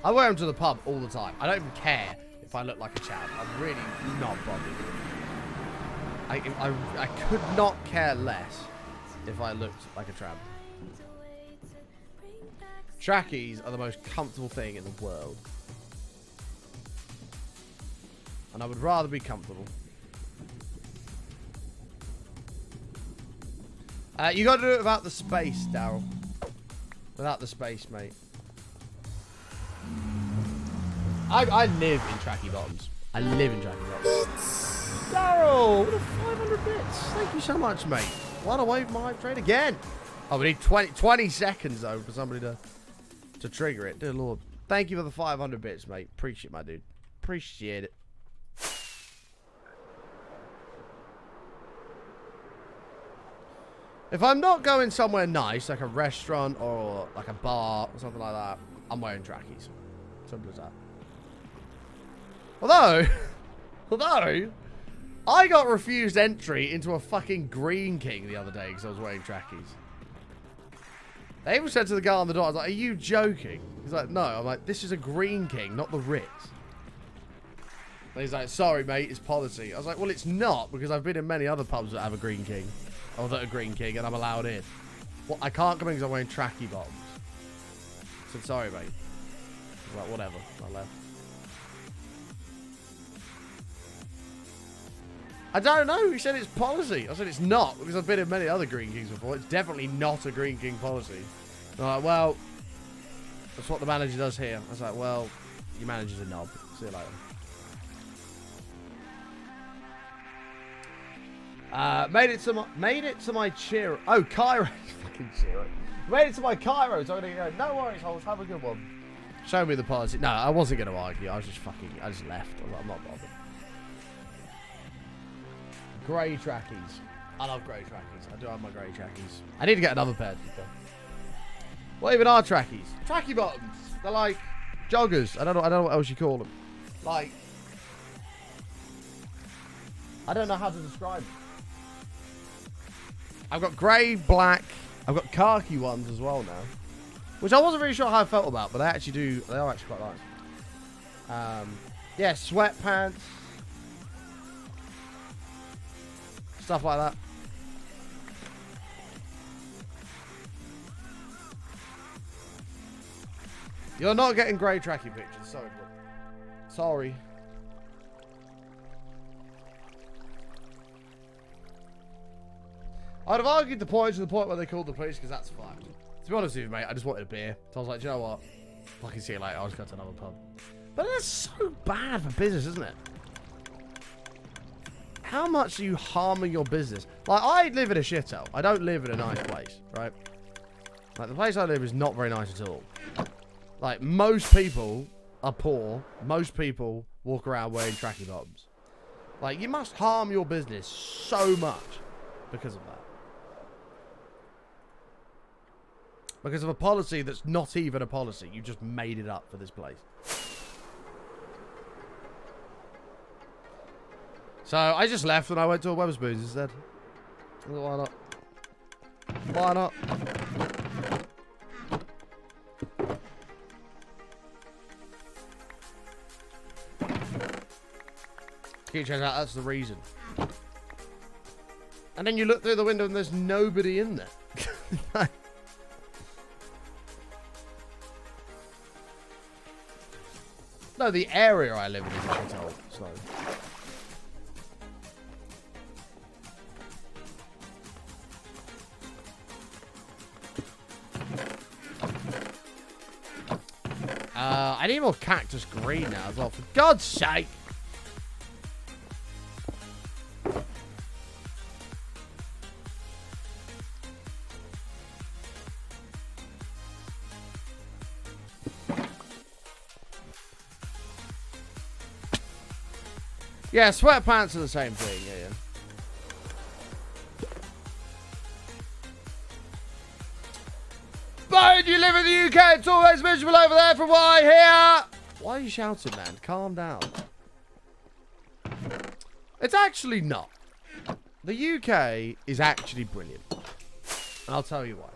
I wear them to the pub all the time. I don't even care if I look like a chap. I'm really not bothered. I could not care less if I looked like a tramp. Trackies are the most comfortable thing in the world. And I would rather be comfortable. You got to do it without the space, Daryl. Without the space, mate. I live in tracky bottoms. I live in tracky bottoms. Daryl, what a 500 bits. Thank you so much, mate. One away from my hype trade again. Oh, we need 20 seconds, though, for somebody to trigger it. Dear Lord. Thank you for the 500 bits, mate. Appreciate it, my dude. Appreciate it. If I'm not going somewhere nice, like a restaurant or like a bar or something like that, I'm wearing trackies. Simple as that. Although, I got refused entry into a fucking Green King the other day because I was wearing trackies. They even said to the guy on the door, I was like, are you joking? He's like, no. I'm like, this is a Green King, not the Ritz. And he's like, sorry, mate, it's policy. I was like, well, it's not, because I've been in many other pubs that have a Green King. Or that are Green King, and I'm allowed in. Well, I can't come in because I'm wearing tracky bottoms. I said, sorry, mate. I was like, whatever. I left. I don't know. He said it's policy. I said it's not, because I've been in many other Green Kings before. It's definitely not a Green King policy. I'm like, well, that's what the manager does here. I was like, well, your manager's a knob. See you later. Made it to my Chiro. Oh, Cairo. Fucking Chiro. Made it to my Cairo. So I'm gonna go, no worries, Holes. Have a good one. Show me the policy. No, I wasn't going to argue. I just left. I was like, I'm not bothered. Grey trackies. I love grey trackies. I do have my grey trackies. I need to get another pair. What even are trackies? Tracky bottoms. They're like joggers. I don't know what else you call them. Like, I don't know how to describe them. I've got grey, black. I've got khaki ones as well now, which I wasn't really sure how I felt about, but they are actually quite nice. Yeah, sweatpants. Stuff like that. You're not getting great tracking pictures. Sorry, bro. Sorry. I'd have argued the point to the point where they called the police because that's fucked. To be honest with you, mate, I just wanted a beer. So I was like, do you know what? Fucking see you later. I'll just go to another pub. But that's so bad for business, isn't it? How much are you harming your business? Like, I live in a shithole. I don't live in a nice place, right? Like, the place I live is not very nice at all. Like, most people are poor. Most people walk around wearing tracky bottoms. Like, you must harm your business so much because of that. Because of a policy that's not even a policy. You just made it up for this place. So, I just left and I went to a Wetherspoons instead. Why not? Why not? Keep checking out, that's the reason. And then you look through the window and there's nobody in there. No, the area I live in is a shithole, so. I need more cactus green now as well, for God's sake! Yeah, sweatpants are the same thing, yeah. But you live in the UK, it's always miserable over there from what I hear! Why are you shouting, man? Calm down. It's actually not. The UK is actually brilliant. And I'll tell you why.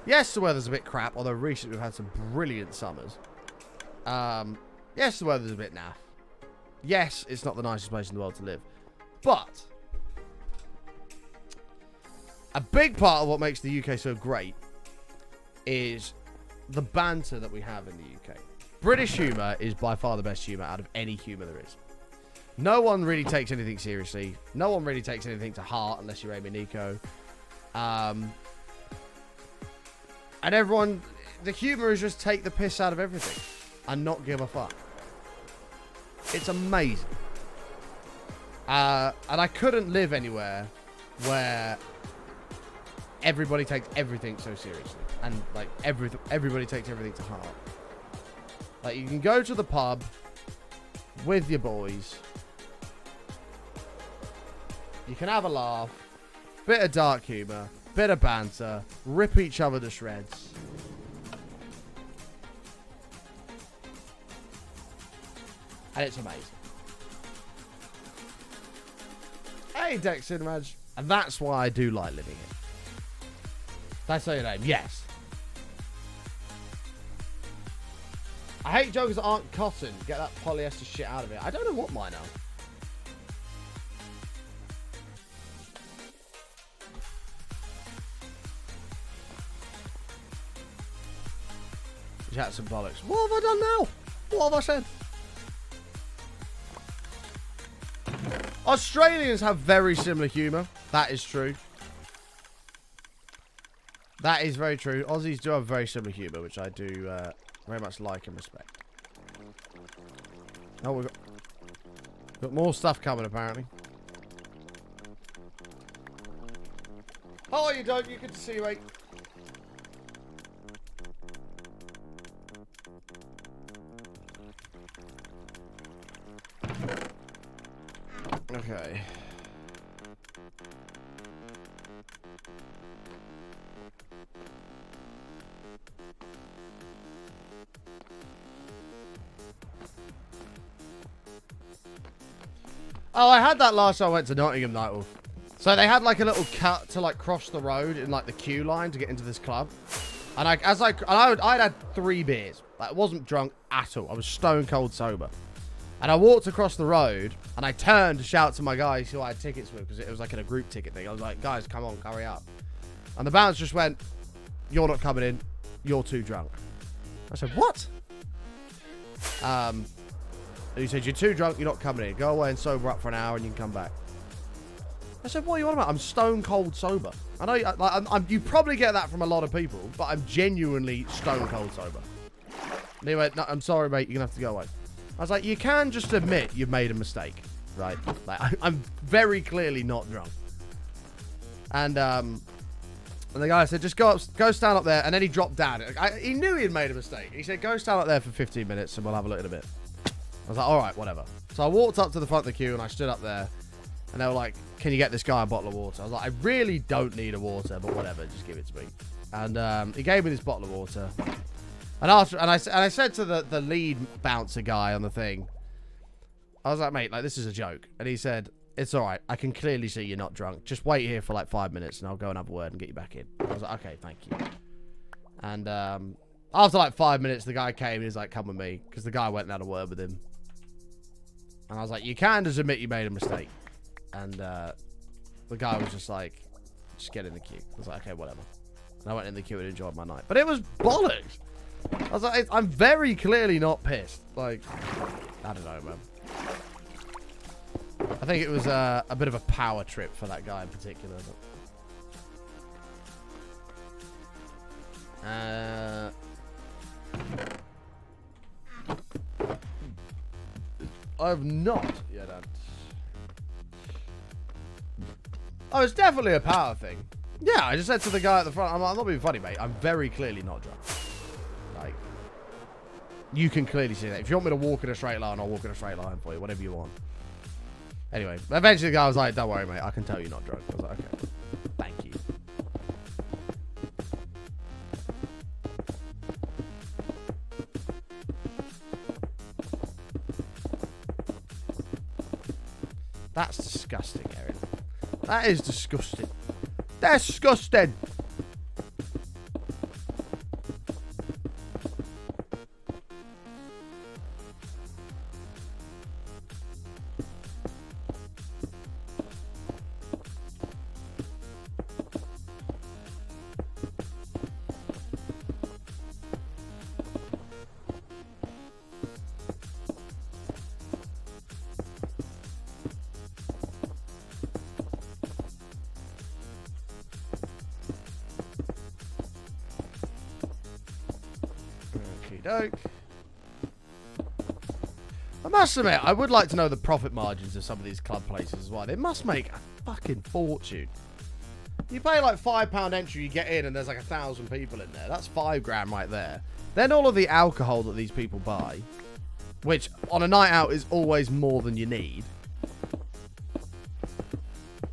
Yes, the weather's a bit crap, although recently we've had some brilliant summers. Yes, the weather's a bit naff. Yes, it's not the nicest place in the world to live. But a big part of what makes the UK so great is the banter that we have in the UK. British humour is by far the best humour out of any humour there is. No one really takes anything seriously. No one really takes anything to heart unless you're Amy Nico. And everyone, the humour is just take the piss out of everything and not give a fuck. It's amazing. And I couldn't live anywhere where everybody takes everything so seriously. And, like, everybody takes everything to heart. Like, you can go to the pub with your boys. You can have a laugh. Bit of dark humour. Bit of banter. Rip each other to shreds. And it's amazing. Hey, Dexon Raj. And that's why I do like living here. That's your name, yes. I hate jokers that aren't cotton. Get that polyester shit out of it. I don't know what mine are. Jackson bollocks. What have I done now? What have I said? Australians have very similar humour. That is true. That is very true. Aussies do have very similar humour, which I do very much like and respect. Oh, we've got more stuff coming, apparently. How are you, Doug? You good to see you, mate. Okay. Oh, I had that last time I went to Nottingham, Nightwolf. So they had like a little cut to like cross the road in like the queue line to get into this club. And I'd had 3 beers. Like, I wasn't drunk at all. I was stone cold sober. And I walked across the road, and I turned to shout to my guys who I had tickets with, because it was like in a group ticket thing. I was like, guys, come on, hurry up. And the bouncer just went, you're not coming in. You're too drunk. I said, what? And he said, you're too drunk. You're not coming in. Go away and sober up for an hour, and you can come back. I said, what are you on about? I'm stone cold sober. I know you probably get that from a lot of people, but I'm genuinely stone cold sober. And he went, no, I'm sorry, mate. You're going to have to go away. I was like, you can just admit you've made a mistake, right? Like, I'm very clearly not drunk. And the guy said, just go stand up there. And then he dropped down. He knew he had made a mistake. He said, go stand up there for 15 minutes and we'll have a look in a bit. I was like, all right, whatever. So I walked up to the front of the queue and I stood up there. And they were like, can you get this guy a bottle of water? I was like, I really don't need a water, but whatever, just give it to me. And he gave me this bottle of water. And I said to the lead bouncer guy on the thing, I was like, mate, like, this is a joke. And he said, it's all right. I can clearly see you're not drunk. Just wait here for like 5 minutes and I'll go and have a word and get you back in. I was like, okay, thank you. And after like 5 minutes, the guy came and he was like, come with me. Because the guy went and had a word with him. And I was like, you can just admit you made a mistake. And the guy was just like, just get in the queue. I was like, okay, whatever. And I went in the queue and enjoyed my night. But it was bollocks. I was like, I'm very clearly not pissed. Like, I don't know, man. I think it was a bit of a power trip for that guy in particular. I've not yet had. Oh, it's definitely a power thing. Yeah, I just said to the guy at the front, I'm not being funny, mate. I'm very clearly not drunk. Like, you can clearly see that. If you want me to walk in a straight line, I'll walk in a straight line for you, whatever you want. Anyway, eventually the guy was like, don't worry, mate. I can tell you're not drunk. I was like, okay. Thank you. That's disgusting, Erin. That is disgusting. Disgusting. Doke. I must admit, I would like to know the profit margins of some of these club places as well. They must make a fucking fortune. You pay like £5 entry, you get in, and there's like 1,000 people in there. That's £5 right there. Then all of the alcohol that these people buy, which on a night out is always more than you need.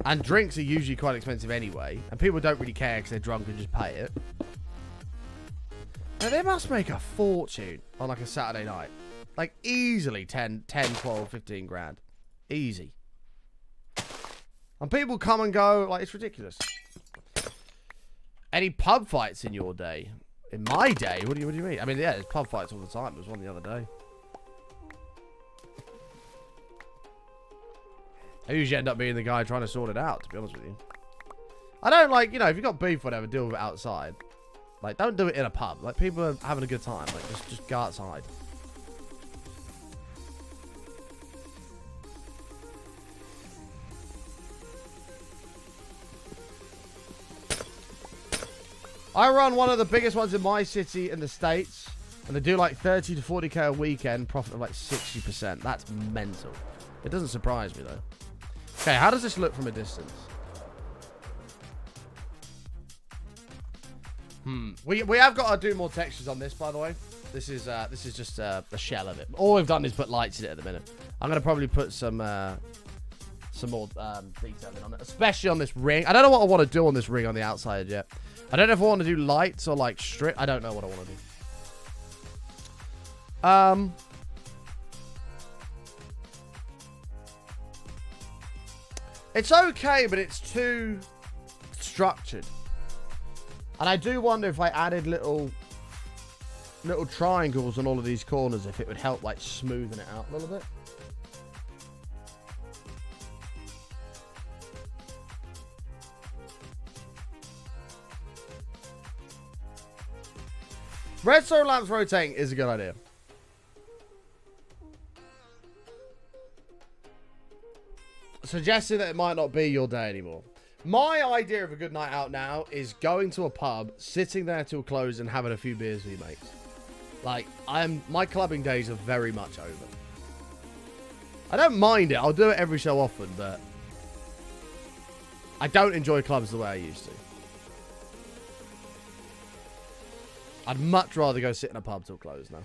And drinks are usually quite expensive anyway, and people don't really care because they're drunk and just pay it. Now, they must make a fortune on like a Saturday night. Like easily 10, 12, 15 grand. Easy. And people come and go. Like, it's ridiculous. Any pub fights in your day? In my day? What do you mean? I mean, yeah, there's pub fights all the time. There was one the other day. I usually end up being the guy trying to sort it out, to be honest with you. I don't like, you know, if you've got beef, whatever, deal with it outside. Like, don't do it in a pub. Like, people are having a good time. Like, just go outside. I run one of the biggest ones in my city in the States. And they do like 30 to 40k a weekend. Profit of like 60%. That's mental. It doesn't surprise me, though. Okay, how does this look from a distance? We have got to do more textures on this, by the way. This is just the shell of it. All we've done is put lights in it at the minute. I'm gonna probably put some more detailing on it, especially on this ring. I don't know what I want to do on this ring on the outside yet. I don't know if I want to do lights or like strip. I don't know what I want to do. It's okay, but it's too structured. And I do wonder if I added little triangles on all of these corners, if it would help like smoothen it out a little bit. Redstone lamps rotating is a good idea. Suggesting that it might not be your day anymore. My idea of a good night out now is going to a pub, sitting there till close, and having a few beers with your mates. Like, my clubbing days are very much over. I don't mind it. I'll do it every so often, but I don't enjoy clubs the way I used to. I'd much rather go sit in a pub till close now.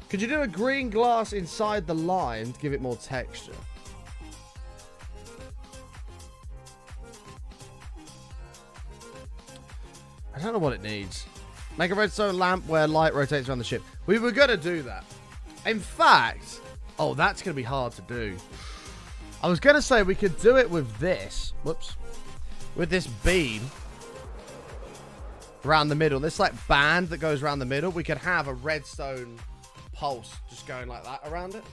Could you do a green glass inside the line to give it more texture? I don't know what it needs. Make a redstone lamp where light rotates around the ship. We were going to do that. In fact, oh, that's going to be hard to do. I was going to say we could do it with this. Whoops. With this beam around the middle. This like band that goes around the middle. We could have a redstone pulse just going like that around it,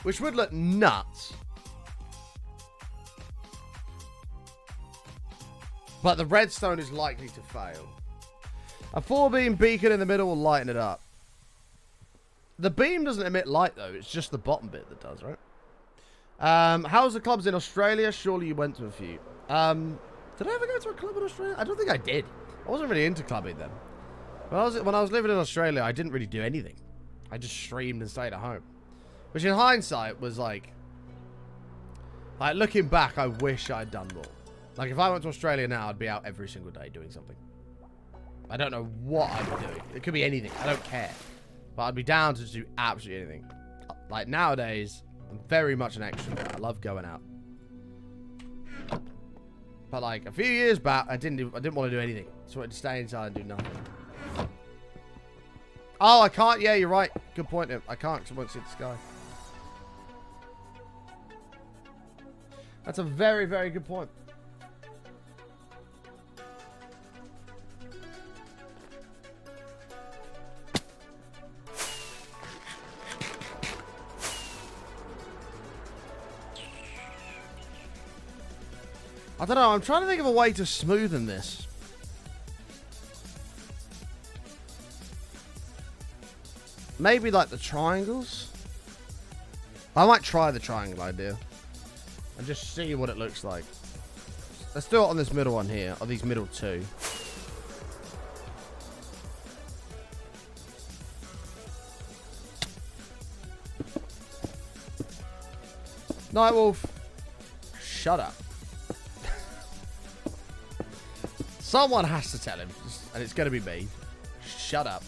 which would look nuts. But the redstone is likely to fail. A 4-beam beacon in the middle will lighten it up. The beam doesn't emit light though, it's just the bottom bit that does, right? How's the clubs in Australia? Surely you went to a few. Did I ever go to a club in Australia? I don't think I did. I wasn't really into clubbing then. When I was living in Australia, I didn't really do anything. I just streamed and stayed at home. Which in hindsight was like looking back, I wish I'd done more. Like if I went to Australia now, I'd be out every single day doing something. I don't know what I'd be doing. It could be anything. I don't care. But I'd be down to do absolutely anything. Like nowadays, I'm very much an extrovert. I love going out. But like a few years back, I didn't want to do anything. So I wanted to stay inside and do nothing. Oh, I can't. Yeah, you're right. Good point. I can't because I won't see the sky. That's a very, very good point. I don't know. I'm trying to think of a way to smoothen this. Maybe like the triangles. I might try the triangle idea and just see what it looks like. Let's do it on this middle one here, or these middle two. Nightwolf, shut up. Someone has to tell him, and it's going to be me. Shut up.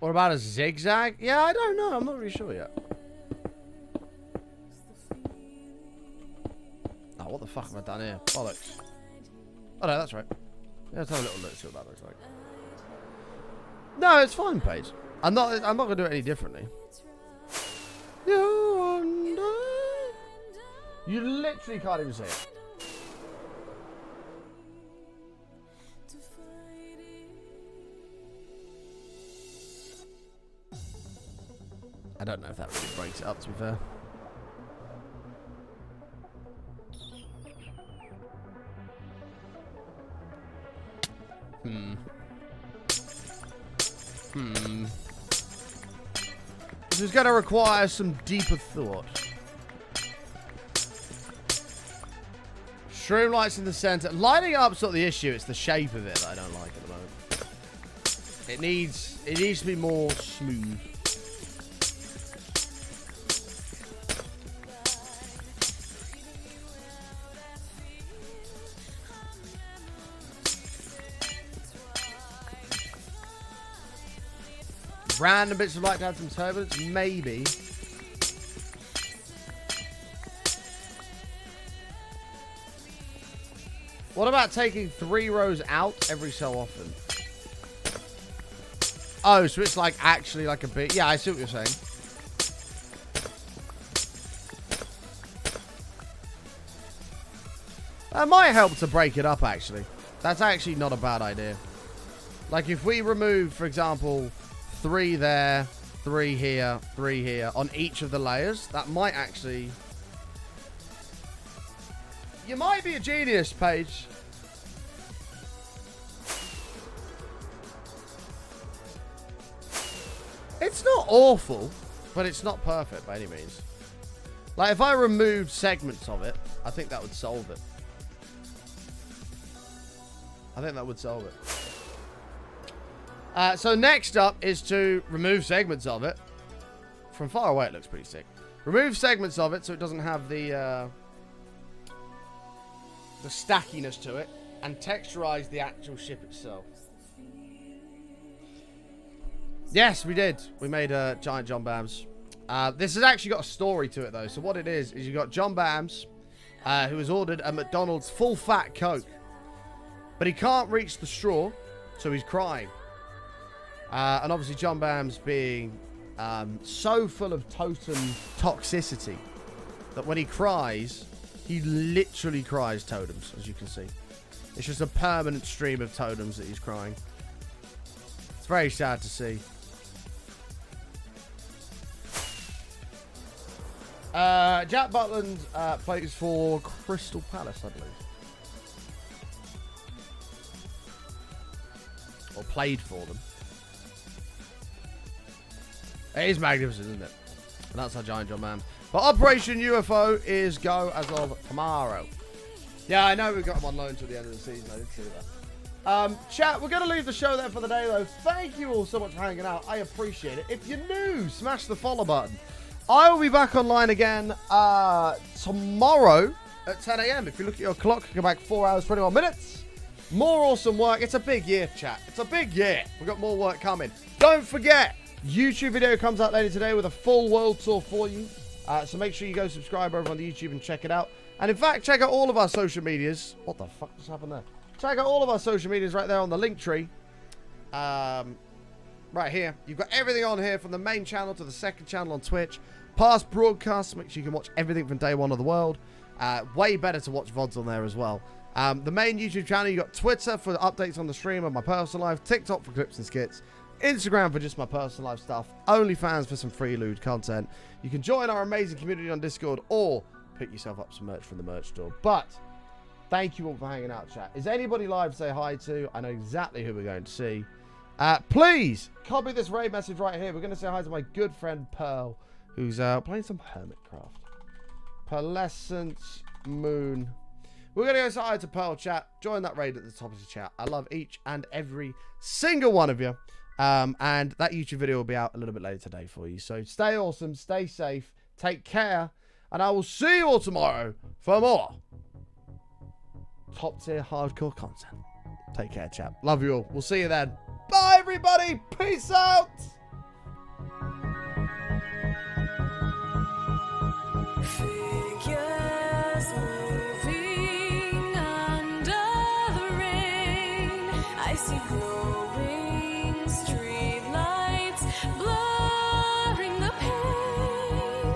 What about a zigzag? Yeah, I don't know. I'm not really sure yet. Oh, what the fuck have I done here? Bollocks. Oh, no, that's right. Let's have a little look, see what that looks like. No, it's fine, Paige. I'm not going to do it any differently. You literally can't even see it. I don't know if that really breaks it up, to be fair. This is going to require some deeper thought. Shroom lights in the center. Lighting up's not the issue, it's the shape of it that I don't like at the moment. It needs to be more smooth. Random bits of light to add some turbulence, maybe. What about taking 3 rows out every so often? Oh, so it's like actually like a bit. Yeah, I see what you're saying. That might help to break it up, actually. That's actually not a bad idea. Like, if we remove, for example, 3 there, 3 here, 3 here, on each of the layers, that might actually... You might be a genius, Paige. It's not awful, but it's not perfect by any means. Like, if I removed segments of it, I think that would solve it. I think that would solve it. So next up is to remove segments of it. From far away, it looks pretty sick. Remove segments of it so it doesn't have the stackiness to it, and texturize the actual ship itself. Yes, we did. We made giant John Bams. This has actually got a story to it, though. So what it is you got John Bams, who has ordered a McDonald's full-fat Coke. But he can't reach the straw, so he's crying. And obviously John Bams being so full of totem toxicity that when he cries, he literally cries totems, as you can see. It's just a permanent stream of totems that he's crying. It's very sad to see. Jack Butland plays for Crystal Palace, I believe. Or played for them. It is magnificent, isn't it? And that's our giant John Man. But Operation UFO is go as of tomorrow. Yeah, I know we've got him on loan till the end of the season. I did see that. Chat, we're going to leave the show there for the day, though. Thank you all so much for hanging out. I appreciate it. If you're new, smash the follow button. I will be back online again tomorrow at 10 a.m. If you look at your clock, you go back 4 hours, 21 minutes. More awesome work. It's a big year, chat. It's a big year. We've got more work coming. Don't forget, YouTube video comes out later today with a full world tour for you. So make sure you go subscribe over on the YouTube and check it out. And in fact, check out all of our social medias. What the fuck just happened there? Check out all of our social medias right there on the link tree. Right here. You've got everything on here from the main channel to the second channel on Twitch. Past broadcasts. Make sure you can watch everything from day one of the world. Way better to watch VODs on there as well. The main YouTube channel, you got Twitter for updates on the stream of my personal life, TikTok for clips and skits, Instagram for just my personal life stuff, OnlyFans for some free lewd content. You can join our amazing community on Discord or pick yourself up some merch from the merch store. But thank you all for hanging out, chat. Is anybody live to say hi to? I know exactly who we're going to see. Please copy this raid message right here. We're going to say hi to my good friend Pearl, who's playing some Hermitcraft. Pearlescent Moon. We're going to go say hi to Pearl, chat. Join that raid at the top of the chat. I love each and every single one of you. And that YouTube video will be out a little bit later today for you. So stay awesome, stay safe, take care, and I will see you all tomorrow for more top tier hardcore content. Take care, chat. Love you all. We'll see you then. Bye, everybody. Peace out. Figures moving under the rain. I see glowing streetlights blurring the pain.